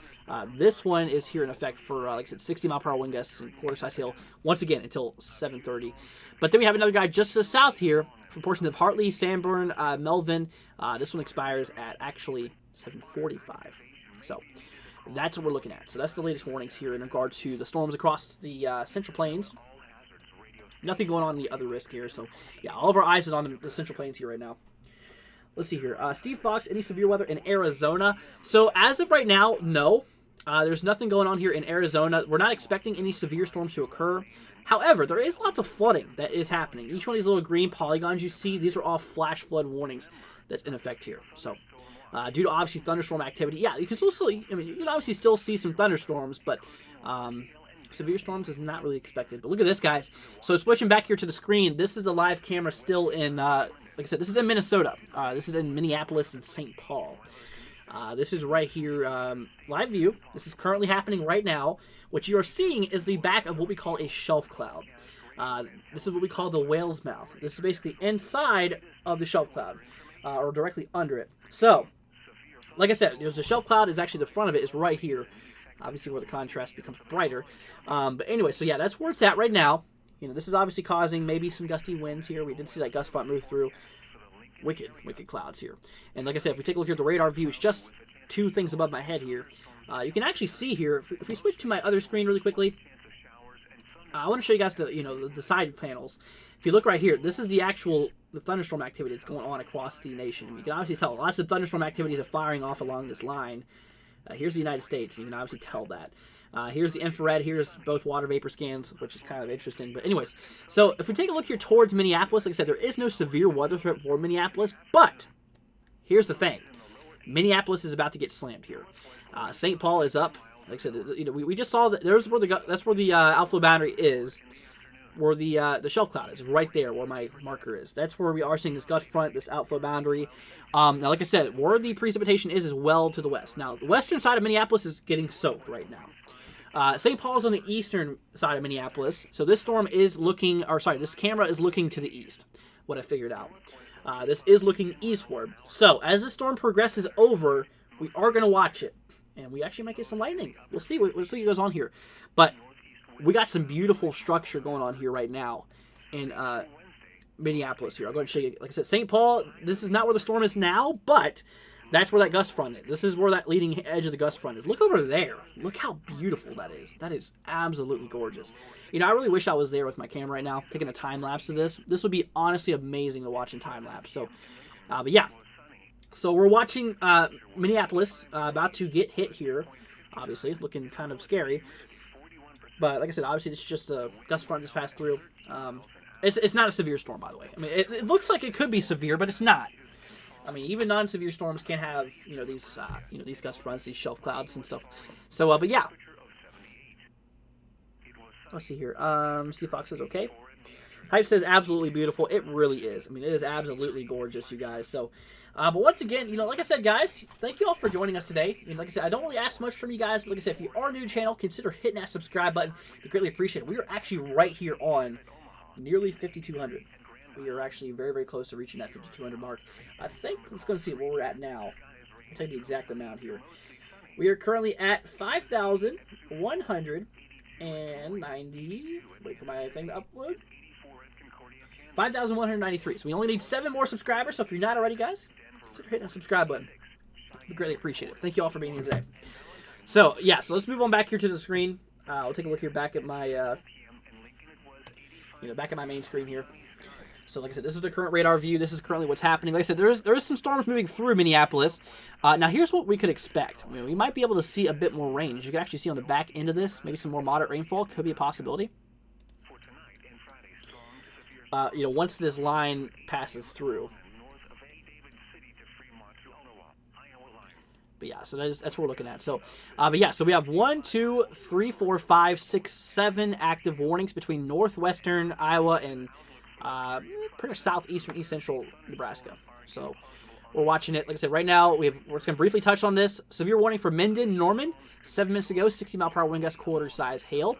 This one is here in effect for, like I said, 60 mile per hour wind gusts and quarter size hail, once again, until 7:30. But then we have another guy just to the south here for portions of Hartley, Sanborn, Melvin. This one expires at actually 7:45. So that's what we're looking at. So that's the latest warnings here in regard to the storms across the Central Plains. Nothing going on in the other risk here. So yeah, all of our eyes is on the Central Plains here right now. Let's see here. Steve Fox, any severe weather in Arizona? So as of right now, no. There's nothing going on here in Arizona. We're not expecting any severe storms to occur. However, there is lots of flooding that is happening. Each one of these little green polygons you see, these are all flash flood warnings that's in effect here. So due to obviously thunderstorm activity, yeah, you can obviously still see some thunderstorms, but severe storms is not really expected. But look at this, guys. So switching back here to the screen, this is the live camera still in, like I said, this is in Minnesota. This is in Minneapolis and St. Paul. This is right here, live view. This is currently happening right now. What you are seeing is the back of what we call a shelf cloud. This is what we call the whale's mouth. This is basically inside of the shelf cloud, or directly under it. So, like I said, there's a shelf cloud. Is actually the front of it is right here. Obviously, where the contrast becomes brighter. But anyway, so yeah, that's where it's at right now. This is obviously causing maybe some gusty winds here. We did see that gust front move through. Wicked clouds here. And like I said, if we take a look here at the radar view, it's just 2 things above my head here. You can actually see here, if we switch to my other screen really quickly, I want to show you guys the side panels. If you look right here, this is the thunderstorm activity that's going on across the nation. You can obviously tell lots of thunderstorm activities are firing off along this line. Here's the United States. You can obviously tell that. Here's the infrared. Here's both water vapor scans, which is kind of interesting. But anyways, so if we take a look here towards Minneapolis, like I said, there is no severe weather threat for Minneapolis. But here's the thing: Minneapolis is about to get slammed here. St. Paul is up. Like I said, we just saw that that's where the outflow boundary is. Where the shelf cloud is, right there where my marker is. That's where we are seeing this gust front, this outflow boundary. Now, like I said, where the precipitation is well to the west. Now, the western side of Minneapolis is getting soaked right now. St. Paul's on the eastern side of Minneapolis, so this storm is looking, this camera is looking to the east, what I figured out. This is looking eastward. So, as the storm progresses over, we are going to watch it, and we actually might get some lightning. We'll see what goes on here. But we got some beautiful structure going on here right now in Minneapolis here. I'll go ahead and show you. Like I said, St. Paul, this is not where the storm is now, but that's where that gust front is. This is where that leading edge of the gust front is. Look over there. Look how beautiful that is. That is absolutely gorgeous. You know, I really wish I was there with my camera right now, taking a time lapse of this. This would be honestly amazing to watch in time lapse. So, but yeah. So we're watching Minneapolis about to get hit here. Obviously, looking kind of scary. But like I said, obviously it's just a gust front just passed through. It's not a severe storm, by the way. I mean, it looks like it could be severe, but it's not. I mean, even non-severe storms can have these gust fronts, these shelf clouds and stuff. So, but yeah. Let's see here. Steve Fox says okay. Hype says absolutely beautiful. It really is. I mean, it is absolutely gorgeous, you guys. So, but once again, like I said, guys, thank you all for joining us today. And like I said, I don't really ask much from you guys, but like I said, if you are new to the channel, consider hitting that subscribe button. We greatly appreciate it. We are actually right here on nearly 5,200. We are actually very, very close to reaching that 5,200 mark. I think, let's go and see where we're at now. I'll tell you the exact amount here. We are currently at 5,190. Wait for my thing to upload. 5,193. So we only need 7 more subscribers. So if you're not already, guys, consider hitting that subscribe button. We greatly appreciate it. Thank you all for being here today. So yeah, so let's move on back here to the screen. I'll take a look here back at my, back at my main screen here. So like I said, this is the current radar view. This is currently what's happening. Like I said, there is some storms moving through Minneapolis. Now here's what we could expect. We might be able to see a bit more rain. As you can actually see on the back end of this, maybe some more moderate rainfall could be a possibility. Once this line passes through. But yeah, so that's what we're looking at. So, but yeah, so we have 1, 2, 3, 4, 5, 6, 7 active warnings between northwestern Iowa and pretty much southeastern, east central Nebraska. So we're watching it. Like I said, right now we're just going to briefly touch on this. Severe warning for Minden, Norman, 7 minutes ago, 60-mile-per-hour wind gust, quarter-size hail.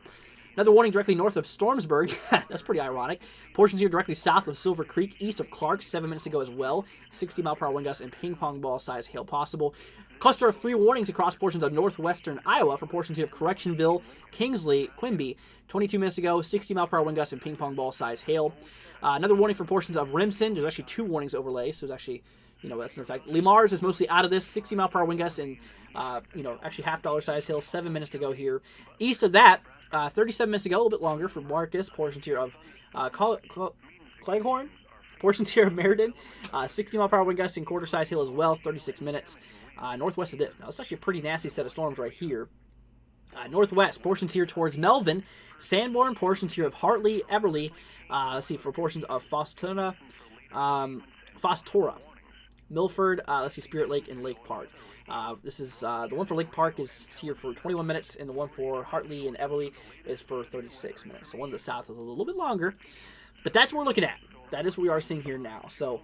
Another warning directly north of Stormsburg. That's pretty ironic. Portions here directly south of Silver Creek, east of Clark, 7 minutes ago as well. 60-mile-per-hour wind gusts and ping-pong ball-size hail possible. Cluster of 3 warnings across portions of northwestern Iowa for portions here of Correctionville, Kingsley, Quimby. 22 minutes ago, 60-mile-per-hour wind gusts and ping-pong ball-size hail. Another warning for portions of Remsen. There's actually 2 warnings overlay, so there's actually, that's in effect. Lee Mars is mostly out of this. 60-mile-per-hour wind gusts and, actually half-dollar-size hail. 7 minutes to go here. East of that, 37 minutes ago, a little bit longer for Marcus. Portions here of Cleghorn. Portions here of Meriden. 60-mile-per-hour wind gusts and quarter-size hail as well. 36 minutes. Northwest of this. Now, it's actually a pretty nasty set of storms right here. Northwest, portions here towards Melvin. Sanborn, portions here of Hartley, Everly. Let's see, for portions of Fostora. Milford, let's see, Spirit Lake and Lake Park. This is the one for Lake Park is here for 21 minutes, and the one for Hartley and Everly is for 36 minutes. The one to the south is a little bit longer, but that's what we're looking at. That is what we are seeing here now. So,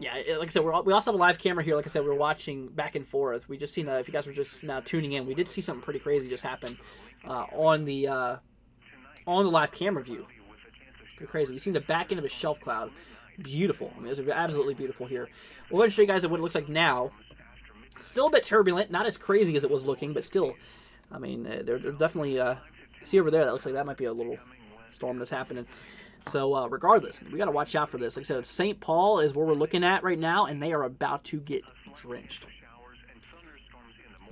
yeah, like I said, we also have a live camera here. Like I said, we're watching back and forth. We just seen, if you guys were just now tuning in, we did see something pretty crazy just happen on the live camera view. Pretty crazy. We seen the back end of a shelf cloud. Beautiful. I mean, it was absolutely beautiful here. We're going to show you guys what it looks like now. Still a bit turbulent, not as crazy as it was looking, but still, I mean, they're definitely, see over there, that looks like that might be a little storm that's happening. So, regardless, we got to watch out for this. Like I said, St. Paul is where we're looking at right now, and they are about to get drenched.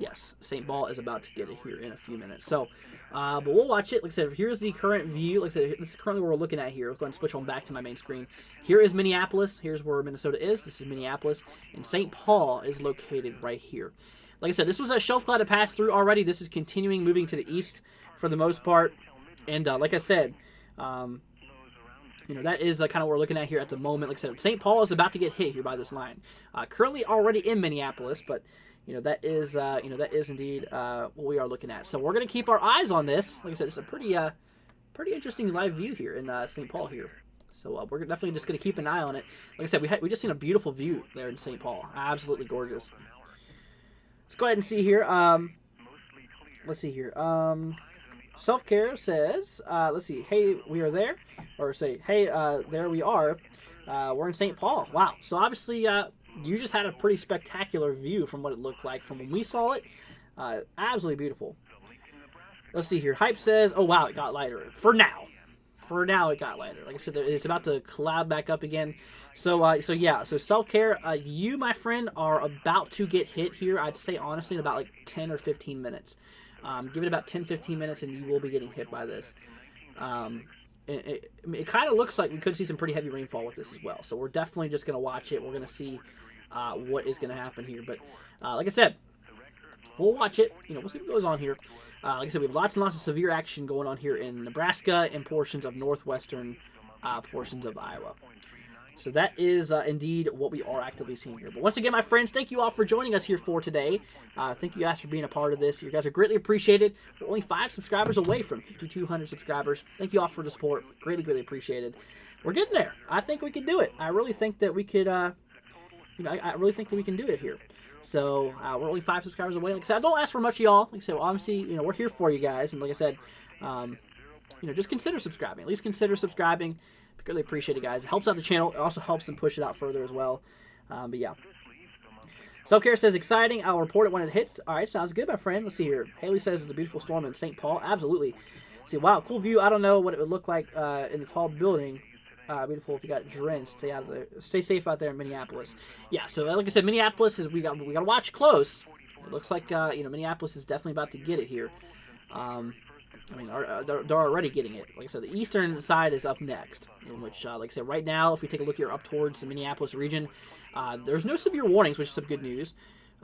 Yes, St. Paul is about to get it here in a few minutes. So, but we'll watch it. Like I said, here's the current view. Like I said, this is currently what we're looking at here. Let's go ahead and switch on back to my main screen. Here is Minneapolis. Here's where Minnesota is. This is Minneapolis. And St. Paul is located right here. Like I said, this was a shelf cloud to pass through already. This is continuing, moving to the east for the most part. And like I said, you know, that is kind of what we're looking at here at the moment. Like I said, St. Paul is about to get hit here by this line. Currently already in Minneapolis, but you know, that is indeed what we are looking at. So we're going to keep our eyes on this. Like I said, it's a pretty interesting live view here in St. Paul here. So we're definitely just going to keep an eye on it. Like I said, we just seen a beautiful view there in St. Paul. Absolutely gorgeous. Let's go ahead and see here. Let's see here. Self-Care says, let's see, hey, we are there. Or say, hey, there we are. We're in St. Paul. Wow. So obviously, you just had a pretty spectacular view from what it looked like from when we saw it. Absolutely beautiful. Let's see here. Hype says, oh, wow, it got lighter. For now. For now, it got lighter. Like I said, it's about to cloud back up again. So yeah. So Self-Care, you, my friend, are about to get hit here. I'd say, honestly, in about like 10 or 15 minutes. Give it about 10-15 minutes, and you will be getting hit by this. It kind of looks like we could see some pretty heavy rainfall with this as well. So we're definitely just going to watch it. We're going to see what is going to happen here. But like I said, we'll watch it. You know, we'll see what goes on here. Like I said, we have lots and lots of severe action going on here in Nebraska and portions of northwestern portions of Iowa. So that is indeed what we are actively seeing here. But once again, my friends, thank you all for joining us here for today. Thank you guys for being a part of this. You guys are greatly appreciated. We're only 5 subscribers away from 5,200 subscribers. Thank you all for the support. Greatly, greatly appreciated. We're getting there. I think we can do it. I really think that we could, you know, I really think that we can do it here. So we're only 5 subscribers away. Like I said, I don't ask for much of y'all. Like I said, well, obviously, you know, we're here for you guys. And like I said, you know, just consider subscribing. At least consider subscribing. Greatly appreciate it, guys. It helps out the channel. It also helps them push it out further as well. But yeah. Self-Care says, exciting. I'll report it when it hits. All right, sounds good, my friend. Let's see here. Haley says it's a beautiful storm in St. Paul. Absolutely. See, wow, cool view. I don't know what it would look like in the tall building. Beautiful if you got drenched. Stay out of there. Stay safe out there in Minneapolis. Yeah, so like I said, Minneapolis is we got to watch close. It looks like you know, Minneapolis is definitely about to get it here. I mean, they're already getting it. Like I said, the eastern side is up next, in which, like I said, right now, if we take a look here up towards the Minneapolis region, there's no severe warnings, which is some good news.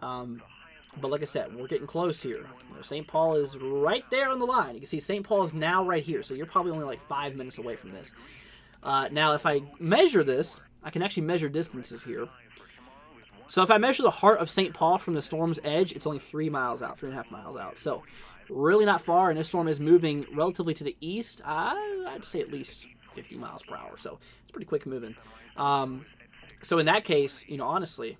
But like I said, we're getting close here. You know, St. Paul is right there on the line. You can see St. Paul is now right here, so you're probably only like 5 minutes away from this. Now, if I measure this, I can actually measure distances here. So if I measure the heart of St. Paul from the storm's edge, it's only 3 miles out, 3.5 miles out. So really not far, and this storm is moving relatively to the east. I'd say at least 50 miles per hour, so it's pretty quick moving. So in that case, you know, honestly,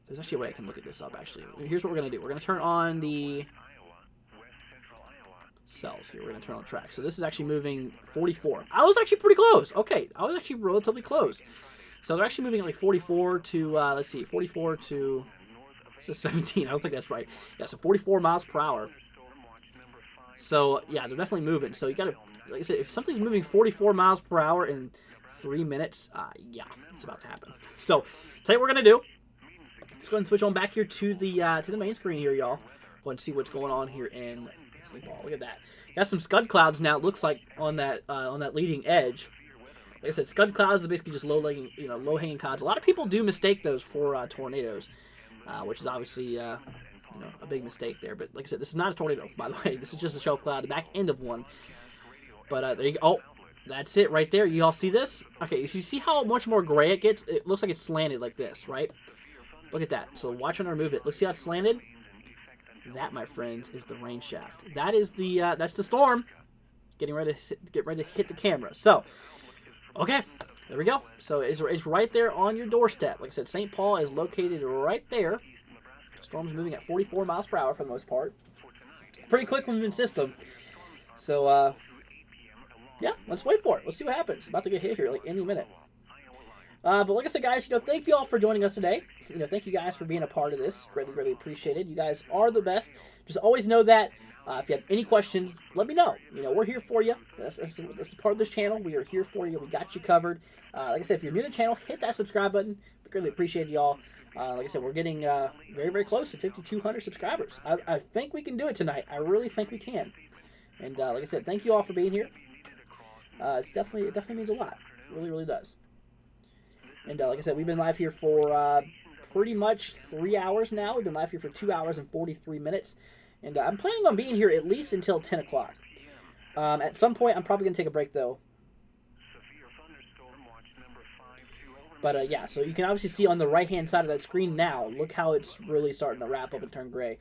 there's actually a way I can look at this up, actually. Here's what we're going to do. We're going to turn on the cells here. We're going to turn on track. So this is actually moving 44. I was actually pretty close. Okay, I was actually relatively close. So they're actually moving at like 44 to, let's see, 44 to, this is 17. I don't think that's right. Yeah, so 44 miles per hour. So, yeah, they're definitely moving. So you got to, like I said, if something's moving 44 miles per hour in 3 minutes, yeah, it's about to happen. So, tell you what we're going to do. Let's go ahead and switch on back here to the main screen here, y'all. Go ahead and see what's going on here in St. Paul. Look at that. Got some scud clouds now, it looks like, on that leading edge. Like I said, scud clouds is basically just low-hanging clouds. A lot of people do mistake those for tornadoes, which is obviously, you know, a big mistake there. But like I said, this is not a tornado, by the way. This is just a shelf cloud, the back end of one. But there you go. Oh, that's it right there. You all see this? Okay, you see how much more gray it gets? It looks like it's slanted like this, right? Look at that. So watch when I remove it. Let's see how it's slanted. That, my friends, is the rain shaft. That is the that's the storm getting ready to hit the camera. So, okay, there we go. So it's right there on your doorstep. Like I said, St. Paul is located right there. The storm's moving at 44 miles per hour for the most part. Pretty quick moving system. So, yeah, let's wait for it. Let's see what happens. About to get hit here like any minute. But like I said, guys, you know, thank you all for joining us today. You know, thank you guys for being a part of this. Greatly, greatly appreciated. You guys are the best. Just always know that if you have any questions, let me know. You know, we're here for you. That's the part of this channel. We are here for you. We got you covered. Like I said, if you're new to the channel, hit that subscribe button. We greatly appreciate y'all. Like I said, we're getting very, very close to 5,200 subscribers. I think we can do it tonight. I really think we can. And like I said, thank you all for being here. It definitely means a lot. It really, really does. And like I said, we've been live here for pretty much 3 hours now. We've been live here for 2 hours and 43 minutes. And I'm planning on being here at least until 10 o'clock. At some point, I'm probably going to take a break, though. But yeah, so you can obviously see on the right-hand side of that screen now, look how it's really starting to wrap up and turn gray.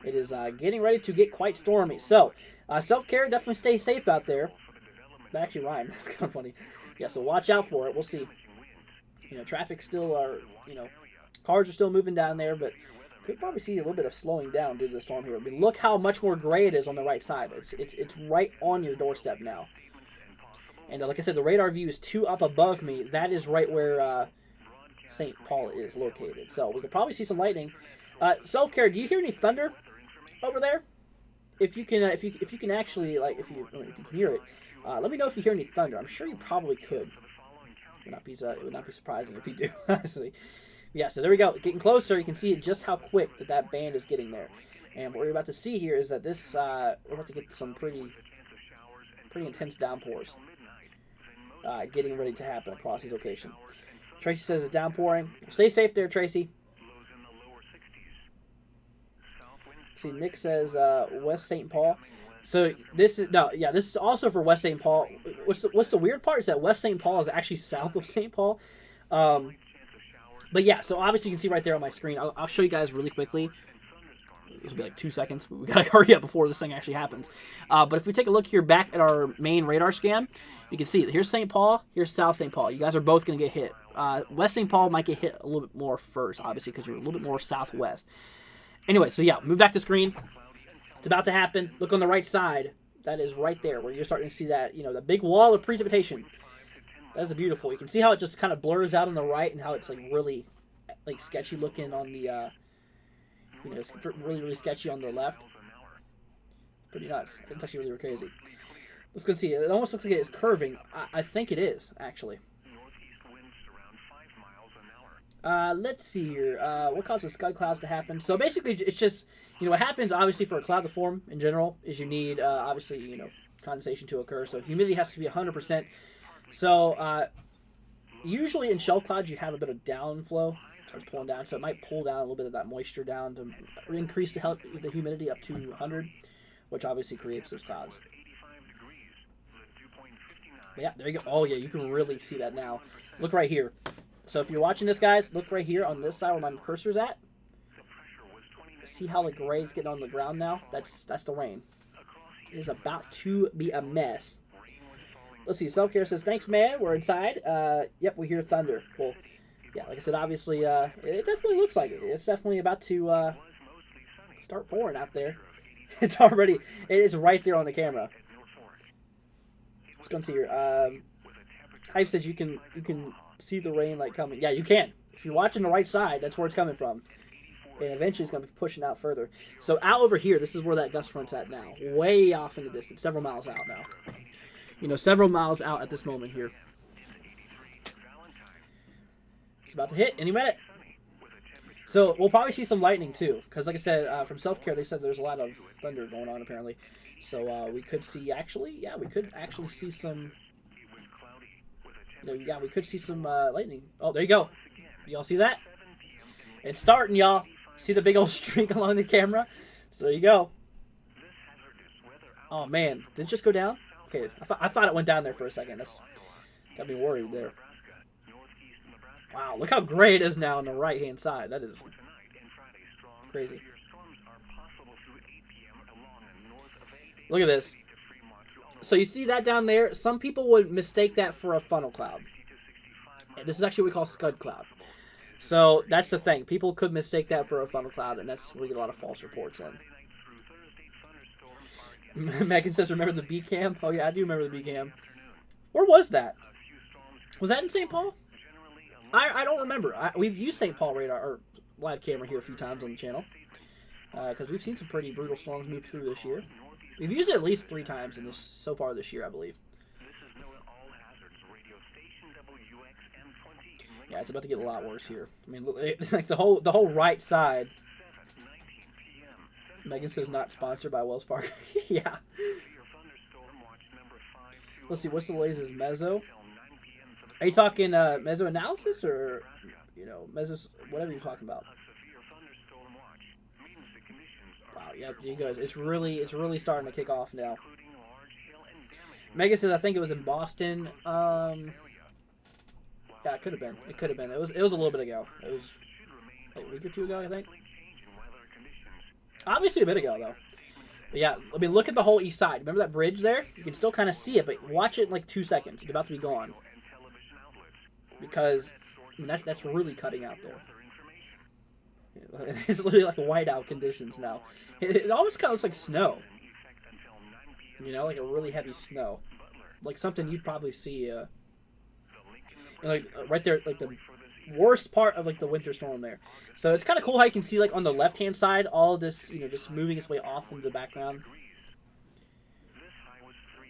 It is getting ready to get quite stormy. So, self-care, definitely stay safe out there. That actually rhymed. That's kind of funny. Yeah, so watch out for it. We'll see. You know, traffic still are, you know, cars are still moving down there, but could probably see a little bit of slowing down due to the storm here. I mean, look how much more gray it is on the right side. It's right on your doorstep now. And like I said, the radar view is 2 up above me. That is right where St. Paul is located. So we could probably see some lightning. Self-care, do you hear any thunder over there? If you can, if you can actually, like, if you can hear it, let me know if you hear any thunder. I'm sure you probably could. It would not be surprising if you do, honestly. Yeah, so there we go. Getting closer, you can see just how quick that band is getting there. And what we're about to see here is that this, we're about to get some pretty intense downpours getting ready to happen across his location. Tracy says it's downpouring. Stay safe there, Tracy. See, Nick says West St. Paul. So this is also for West St. Paul. What's the weird part is that West St. Paul is actually south of St. Paul. But yeah, so obviously you can see right there on my screen. I'll show you guys really quickly. This will be like 2 seconds. We gotta hurry up before this thing actually happens. But if we take a look here back at our main radar scan, you can see here's St. Paul, here's South St. Paul. You guys are both gonna get hit. West St. Paul might get hit a little bit more first, obviously, because you're a little bit more southwest. Anyway, so yeah, move back to screen. It's about to happen. Look on the right side. That is right there where you're starting to see that, you know, the big wall of precipitation. That is beautiful. You can see how it just kind of blurs out on the right and how it's like really like sketchy looking on the, you know, it's really, really sketchy on the left. Pretty nuts. It's actually really, really crazy. Let's go see. It almost looks like it's curving. I think it is, actually. Let's see here. What causes scud clouds to happen? So basically, it's just, you know, what happens, obviously, for a cloud to form in general is you need, obviously, you know, condensation to occur. So humidity has to be 100%. So usually in shelf clouds, you have a bit of downflow. It starts pulling down. So it might pull down a little bit of that moisture down to increase the humidity up to 100, which obviously creates those clouds. But yeah, there you go. Oh, yeah, you can really see that now. Look right here. So if you're watching this, guys, look right here on this side where my cursor's at. See how the gray is getting on the ground now? That's the rain. It is about to be a mess. Let's see. Self-care says, thanks, man. We're inside. Yep, we hear thunder. Well, yeah, like I said, obviously, it definitely looks like it. It's definitely about to start pouring out there. It is right there on the camera. Let's go and see here. Hype says you can see the rain like coming. Yeah, you can. If you're watching the right side, that's where it's coming from. And eventually it's going to be pushing out further. So out over here, this is where that gust front's at now. Way off in the distance. Several miles out now. You know, several miles out at this moment here. It's about to hit any minute. So we'll probably see some lightning too. Because like I said, from Self-Care, they said there's a lot of thunder going on apparently. So we could see we could actually see some... yeah, we could see some lightning. Oh, there you go. Y'all see that? It's starting, y'all. See the big old streak along the camera? So there you go. Oh, man. Did it just go down? Okay, I thought it went down there for a second. That's got me worried there. Wow, look how gray it is now on the right-hand side. That is crazy. Look at this. So you see that down there? Some people would mistake that for a funnel cloud. And this is actually what we call scud cloud. So that's the thing. People could mistake that for a funnel cloud, and that's where we get a lot of false reports in. Megan says, remember the B-cam? Oh, yeah, I do remember the B-cam. Where was that? Was that in St. Paul? I don't remember. We've used St. Paul radar, or live camera here a few times on the channel. Because we've seen some pretty brutal storms move through this year. We've used it at least 3 times in this so far this year, I believe. Yeah, it's about to get a lot worse here. I mean, look, like the whole right side. Megan says not sponsored by Wells Fargo. Yeah. Let's see, what's the latest mezzo? Are you talking mezzo analysis or, you know, mezzo, whatever you're talking about? Wow, yeah, you guys, it's really starting to kick off now. Megan says I think it was in Boston. Yeah, it could have been. It could have been. It was a little bit ago. It was like a week or two ago, I think. Obviously a bit ago though. But yeah, I mean, look at the whole east side. Remember that bridge there? You can still kind of see it, but watch it in like 2 seconds. It's about to be gone. Because I mean, that's really cutting out there. It's literally like whiteout conditions now. It almost kind of looks like snow. You know, like a really heavy snow. Like something you'd probably see, like right there, like the worst part of like the winter storm there. So it's kind of cool how you can see like on the left-hand side all of this, you know, just moving its way off into the background.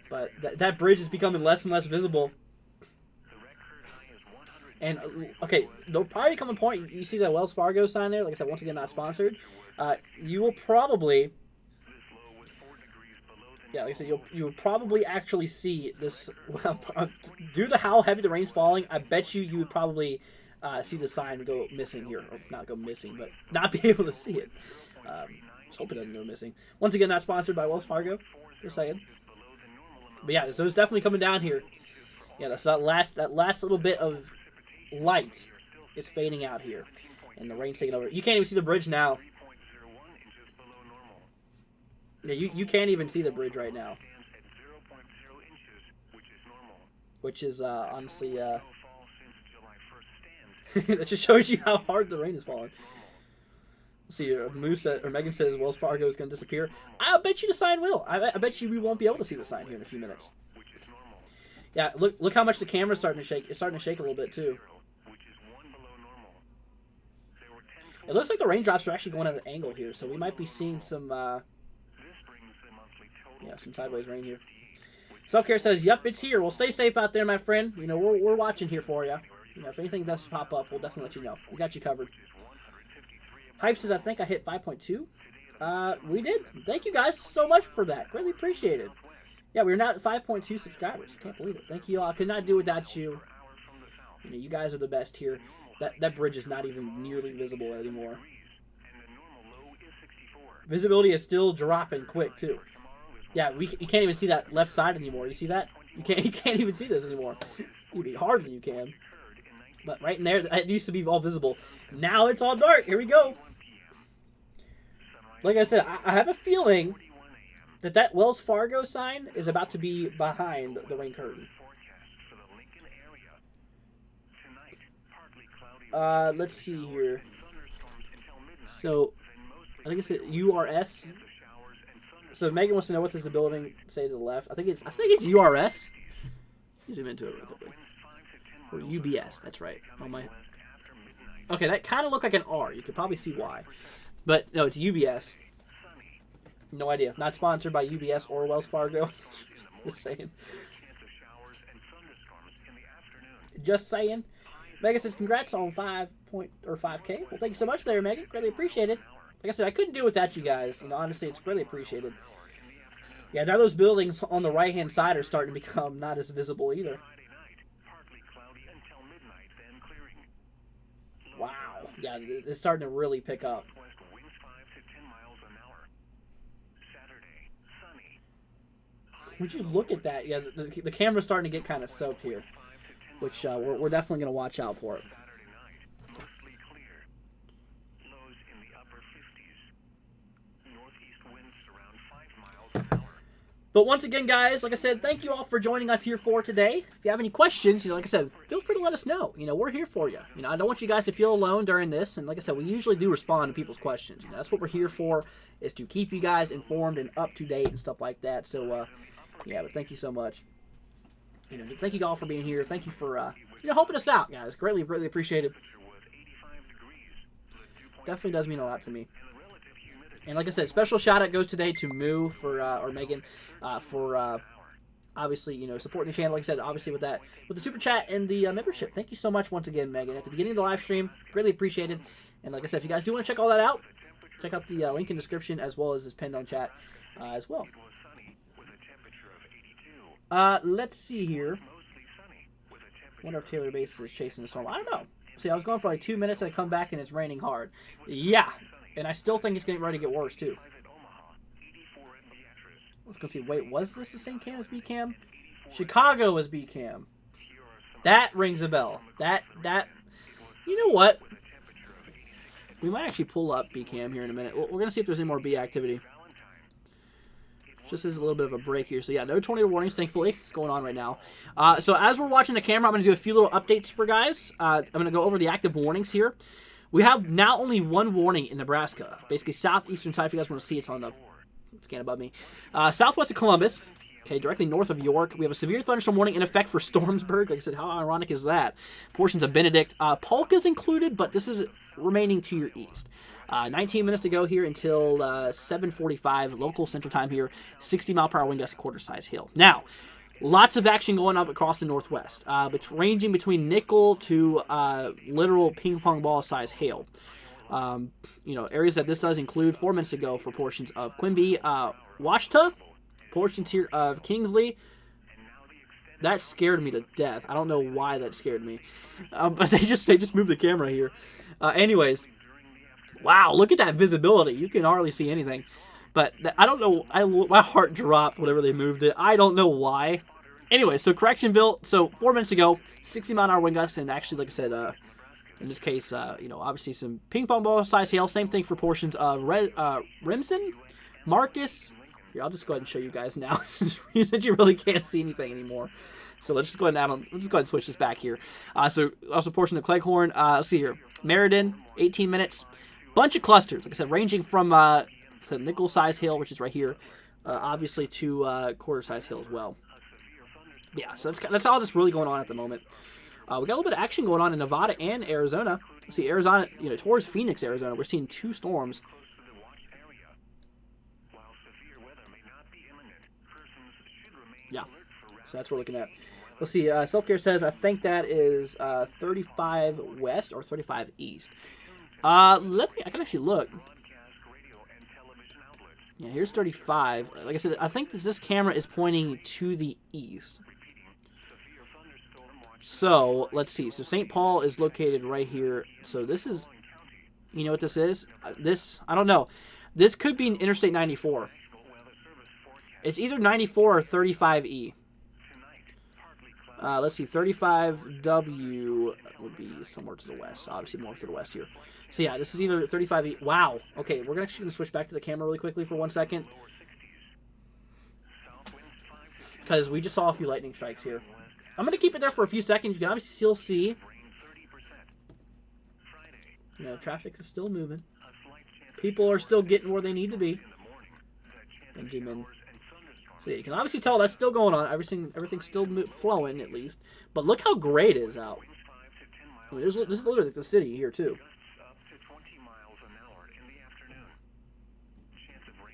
But that bridge is becoming less and less visible. And, okay, there'll probably come a point, you see that Wells Fargo sign there, like I said, once again, not sponsored. You will probably, yeah, like I said, you'll probably actually see this, due to how heavy the rain's falling, I bet you would probably see the sign go missing here. Or not go missing, but not be able to see it. Just hope it doesn't go missing. Once again, not sponsored by Wells Fargo, just saying. But yeah, so it's definitely coming down here. Yeah, that's that last little bit of light is fading out here, and the rain's taking over. You can't even see the bridge now. Yeah, you can't even see the bridge right now, which is honestly that just shows you how hard the rain is falling. Let's see, Megan says Wells Fargo is going to disappear. I bet you the sign will. I bet you we won't be able to see the sign here in a few minutes. Yeah, look how much the camera's starting to shake. It's starting to shake a little bit too. It looks like the raindrops are actually going at an angle here, so we might be seeing some, some sideways rain here. Self-Care says, yep, it's here. Well, stay safe out there, my friend. You know, we're watching here for you. You know, if anything does pop up, we'll definitely let you know. We got you covered. Hype says, I think I hit 5.2. We did. Thank you guys so much for that. Greatly appreciated. Yeah, we're now at 5.2 subscribers. I can't believe it. Thank you all. I could not do it without you. You know, you guys are the best here. That bridge is not even nearly visible anymore. Visibility is still dropping quick too. Yeah, you can't even see that left side anymore. You see that? You can't even see this anymore. Hardly you can. But right in there, it used to be all visible. Now it's all dark. Here we go. Like I said, I have a feeling that Wells Fargo sign is about to be behind the rain curtain. Let's see here. So, I think it's URS. So Megan wants to know what does the building say to the left. I think it's URS. Zoom into it real quickly. Or UBS. That's right. Oh my. Okay, that kind of looked like an R. You could probably see why, but no, it's UBS. No idea. Not sponsored by UBS or Wells Fargo. Just saying. Just saying. Megan says, congrats on 5K. Well, thank you so much there, Megan. Greatly appreciated. Like I said, I couldn't do it without you guys. And honestly, it's greatly appreciated. Yeah, now those buildings on the right-hand side are starting to become not as visible either. Wow. Yeah, it's starting to really pick up. Would you look at that? Yeah, the camera's starting to get kind of soaked here, which we're definitely going to watch out for it. But once again, guys, like I said, thank you all for joining us here for today. If you have any questions, like I said, feel free to let us know. We're here for you. I don't want you guys to feel alone during this. And like I said, we usually do respond to people's questions. That's what we're here for, is to keep you guys informed and up to date and stuff like that. So, yeah, but thank you so much. Thank you all for being here. Thank you for, helping us out, guys. Greatly appreciated. Definitely does mean a lot to me. And like I said, special shout out goes today to Moo for or Megan for obviously, supporting the channel, like I said, obviously with the super chat and the membership. Thank you so much once again, Megan, at the beginning of the live stream. Greatly appreciated. And like I said, if you guys do want to check all that out, check out the link in the description as well as this pinned on chat as well. Let's see here. Wonder if Taylor Base is chasing the storm. I don't know. See, I was gone for like 2 minutes and I come back and it's raining hard. Yeah, and I still think it's getting ready to get worse too. Let's go see. Wait, was this the same cam as B-Cam? Chicago was B-Cam. That rings a bell. That. You know what? We might actually pull up B-Cam here in a minute. We're going to see if there's any more B activity. Just as a little bit of a break here. So yeah, no tornado warnings, thankfully. It's going on right now. So as we're watching the camera, I'm going to do a few little updates for guys. I'm going to go over the active warnings here. We have now only one warning in Nebraska. Basically, southeastern side, if you guys want to see, it's on the scan above me. Southwest of Columbus, okay, directly north of York. We have a severe thunderstorm warning in effect for Stormsburg. Like I said, how ironic is that? Portions of Benedict. Polk is included, but this is remaining to your east. 19 minutes to go here until 7:45 local central time here. 60-mile-per-hour wind gust, quarter-size hail. Now, lots of action going up across the northwest, ranging between nickel to literal ping-pong ball-size hail. Areas that this does include 4 minutes ago for portions of Quimby, Washita, portions here of Kingsley. That scared me to death. I don't know why that scared me, but they just moved the camera here. Anyways, wow, look at that visibility. You can hardly see anything. But I don't know. My heart dropped whenever they moved it. I don't know why. Anyway, so Correctionville. So 4 minutes ago, 60-mile-an-hour wind gusts, and actually, like I said, in this case, obviously some ping pong ball size hail. Same thing for portions of Remsen, Marcus. Here, I'll just go ahead and show you guys now since you really can't see anything anymore. So let's just go ahead and switch this back here. So also portion of Cleghorn. Let's see here, Meriden, 18 minutes. Bunch of clusters, like I said, ranging from nickel size hail, which is right here, obviously to quarter size hail as well. Yeah, so that's all that's really going on at the moment. We got a little bit of action going on in Nevada and Arizona. See, Arizona, towards Phoenix, Arizona, we're seeing 2 storms. Yeah, so that's what we're looking at. Let's see, Self-Care says, I think that is 35 west or 35 east. I can actually look. Yeah, here's 35. Like I said, I think this camera is pointing to the east. So, let's see. So, St. Paul is located right here. So, this is, you know what this is? I don't know. This could be an Interstate 94. It's either 94 or 35E. Let's see. 35W would be somewhere to the west. Obviously, more to the west here. So, yeah, this is either 35E. Wow. Okay, we're actually going to switch back to the camera really quickly for 1 second. Because we just saw a few lightning strikes here. I'm going to keep it there for a few seconds. You can obviously still see. Traffic is still moving. People are still getting where they need to be. And zoom in. So yeah, you can obviously tell that's still going on. Everything's still flowing, at least. But look how gray it is out. I mean, this is literally like the city here, too.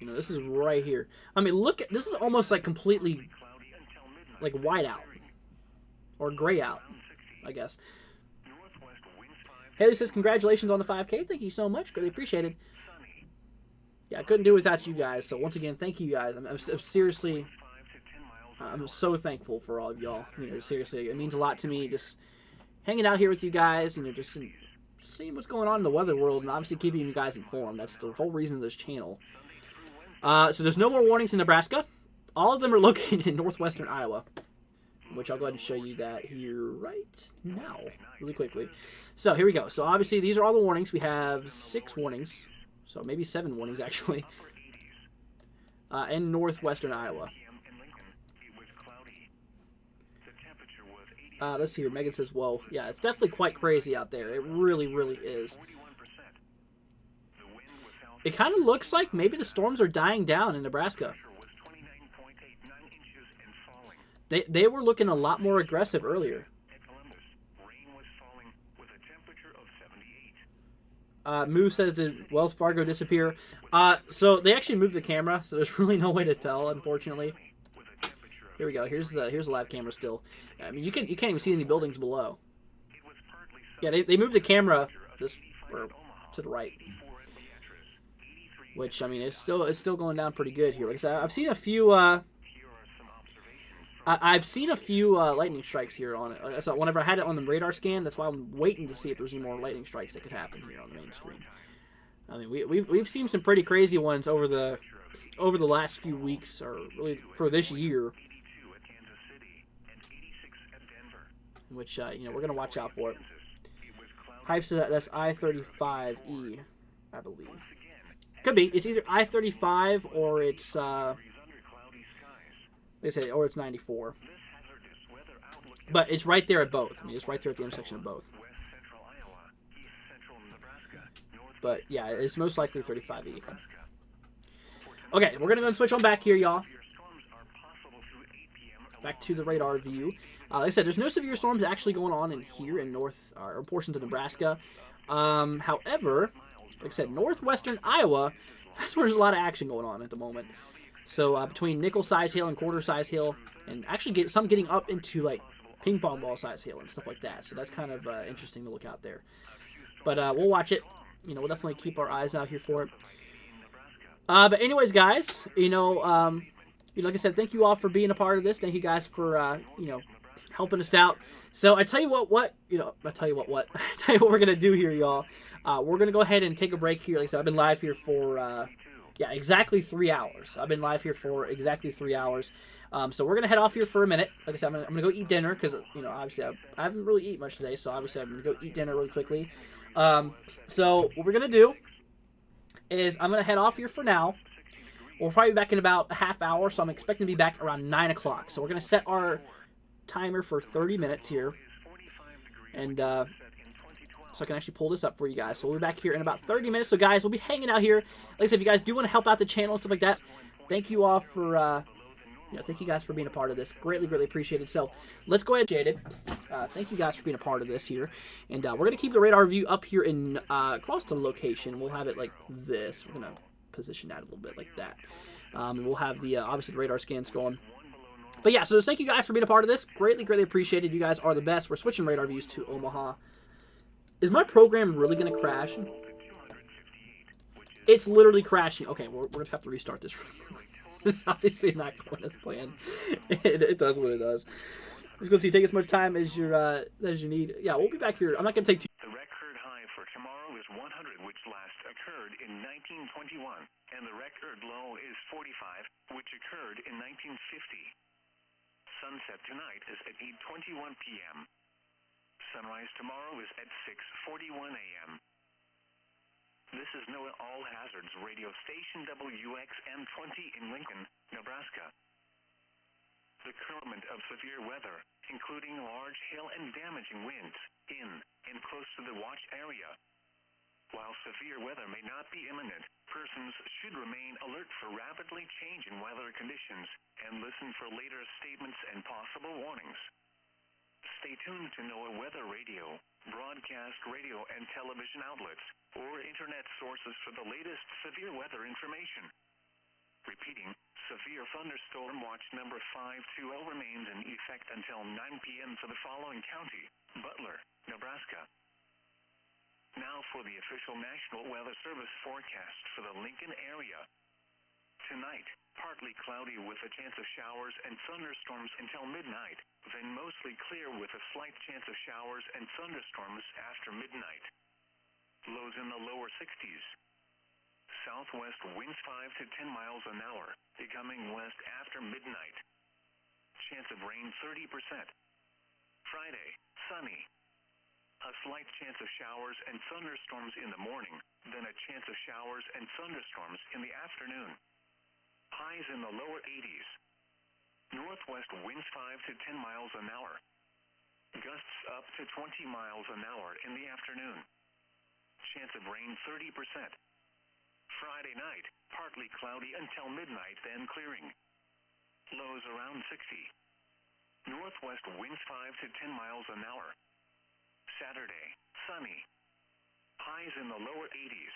This is right here. I mean, look, this is almost like completely like white out. Or gray out, I guess. Haley says, congratulations on the 5K. Thank you so much. Really appreciated. Yeah, I couldn't do it without you guys. So once again, thank you guys. I'm seriously, I'm so thankful for all of y'all. Seriously, it means a lot to me. Just hanging out here with you guys. Just seeing what's going on in the weather world, and obviously keeping you guys informed. That's the whole reason of this channel. So there's no more warnings in Nebraska. All of them are located in northwestern Iowa, which I'll go ahead and show you that here right now, really quickly. So here we go. So obviously these are all the warnings. We have 6 warnings, so maybe 7 warnings actually, in northwestern Iowa. Let's see here. Megan says, whoa. Yeah, it's definitely quite crazy out there. It really, really is. It kind of looks like maybe the storms are dying down in Nebraska. They were looking a lot more aggressive earlier. Moo says, did Wells Fargo disappear? So they actually moved the camera, so there's really no way to tell, unfortunately. Here we go. Here's the live camera still. I mean, you can't even see any buildings below. Yeah, they moved the camera to the right, which I mean it's still going down pretty good here. Like I said, I've seen a few lightning strikes here on it. So whenever I had it on the radar scan, that's why I'm waiting to see if there's any more lightning strikes that could happen here on the main screen. I mean, we've seen some pretty crazy ones over the last few weeks, or really for this year, which we're gonna watch out for it. Hype says that's I-35E, I believe. Could be. It's either I-35 or it's they say, or it's 94. But it's right there at both. I mean, it's right there at the intersection of both. But yeah, it's most likely 35E. Okay, we're gonna go and switch on back here, y'all. Back to the radar view. Like I said, there's no severe storms actually going on in here in north or portions of Nebraska. However, like I said, northwestern Iowa, that's where there's a lot of action going on at the moment. So between nickel-size hail and quarter-size hail, and actually some getting up into like ping pong ball-size hail and stuff like that. So that's kind of interesting to look out there. But we'll watch it. We'll definitely keep our eyes out here for it. But anyways, guys, like I said, thank you all for being a part of this. Thank you guys for helping us out. So I tell you what we're gonna do here, y'all. We're gonna go ahead and take a break here. Like I said, I've been live here for exactly 3 hours. I've been live here for exactly 3 hours. So we're gonna head off here for a minute. Like I said, I'm gonna go eat dinner because obviously I haven't really eaten much today. So obviously I'm gonna go eat dinner really quickly. So what we're gonna do is I'm gonna head off here for now. We'll probably be back in about a half hour. So I'm expecting to be back around 9 o'clock. So we're gonna set our timer for 30 minutes here, and so I can actually pull this up for you guys. So we'll be back here in about 30 minutes. So guys, we'll be hanging out here. Like I said, if you guys do want to help out the channel and stuff like that, thank you all for thank you guys for being a part of this. Greatly appreciated. So let's go ahead, Jaded. Thank you guys for being a part of this here, and we're gonna keep the radar view up here in across the location. We'll have it like this. We're gonna position that a little bit like that. And we'll have the obviously the radar scans going. But yeah, so just thank you guys for being a part of this. Greatly appreciated. You guys are the best. We're switching radar views to Omaha. Is my program really going to crash? It's literally crashing. Okay, we're going to have to restart this. This is obviously not going as planned. It does what it does. Let's go see. Take as much time as you need. Yeah, we'll be back here. I'm not going to take too. The record high for tomorrow is 100, which last occurred in 1921. And the record low is 45, which occurred in 1950. Sunset tonight is at 8:21 p.m. Sunrise tomorrow is at 6:41 a.m. This is NOAA All Hazards Radio Station WXM-20 in Lincoln, Nebraska. The current of severe weather, including large hail and damaging winds, in and close to the watch area. While severe weather may not be imminent, persons should remain alert for rapidly changing weather conditions and listen for later statements and possible warnings. Stay tuned to NOAA Weather Radio, broadcast radio and television outlets, or internet sources for the latest severe weather information. Repeating, severe thunderstorm watch number 520 remains in effect until 9 p.m. for the following county: Butler, Nebraska. Now for the official National Weather Service forecast for the Lincoln area. Tonight, partly cloudy with a chance of showers and thunderstorms until midnight, then mostly clear with a slight chance of showers and thunderstorms after midnight. Lows in the lower 60s. Southwest winds 5 to 10 miles an hour, becoming west after midnight. Chance of rain 30%. Friday, sunny. A slight chance of showers and thunderstorms in the morning, then a chance of showers and thunderstorms in the afternoon. Highs in the lower 80s. Northwest winds 5 to 10 miles an hour. Gusts up to 20 miles an hour in the afternoon. Chance of rain 30%. Friday night, partly cloudy until midnight, then clearing. Lows around 60. Northwest winds 5 to 10 miles an hour. Saturday, sunny. Highs in the lower 80s.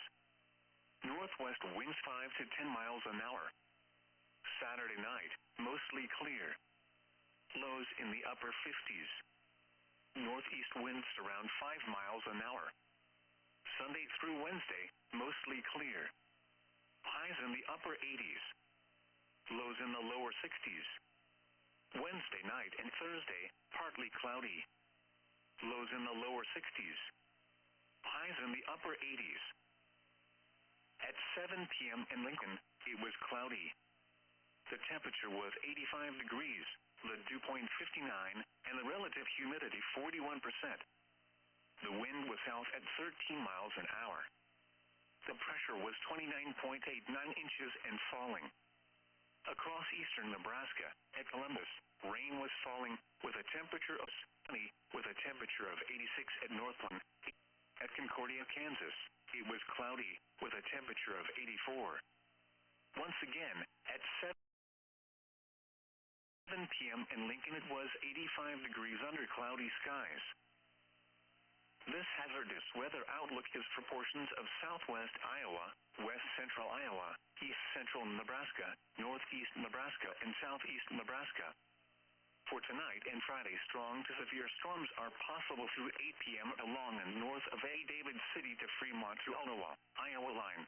Northwest winds 5 to 10 miles an hour. Saturday night, mostly clear. lows in the upper 50s. Northeast winds around 5 miles an hour. Sunday through Wednesday, mostly clear. Highs in the upper 80s. Lows in the lower 60s. Wednesday night and Thursday, partly cloudy. Lows in the lower 60s. Highs in the upper 80s. At 7 p.m. in Lincoln, it was cloudy. The temperature was 85 degrees, the dew point 59, and the relative humidity 41%. The wind was south at 13 miles an hour. The pressure was 29.89 inches and falling. Across eastern Nebraska, at Columbus, rain was falling with a temperature of 70, with a temperature of 86 at Northland. At Concordia, Kansas, it was cloudy with a temperature of 84. Once again, at 7 p.m. in Lincoln, it was 85 degrees under cloudy skies. This hazardous weather outlook is for portions of southwest Iowa, west central Iowa, east central Nebraska, northeast Nebraska, and southeast Nebraska. For tonight and Friday, strong to severe storms are possible through 8 p.m. along and north of A. David City to Fremont to Ottawa, Iowa line.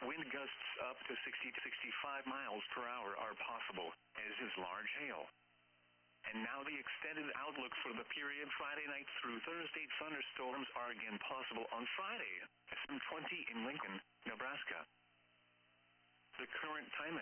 Wind gusts up to 60 to 65 miles per hour are possible, as is large hail. And now the extended outlook for the period Friday night through Thursday. Thunderstorms are again possible on Friday at 7:20 in Lincoln, Nebraska. The current time is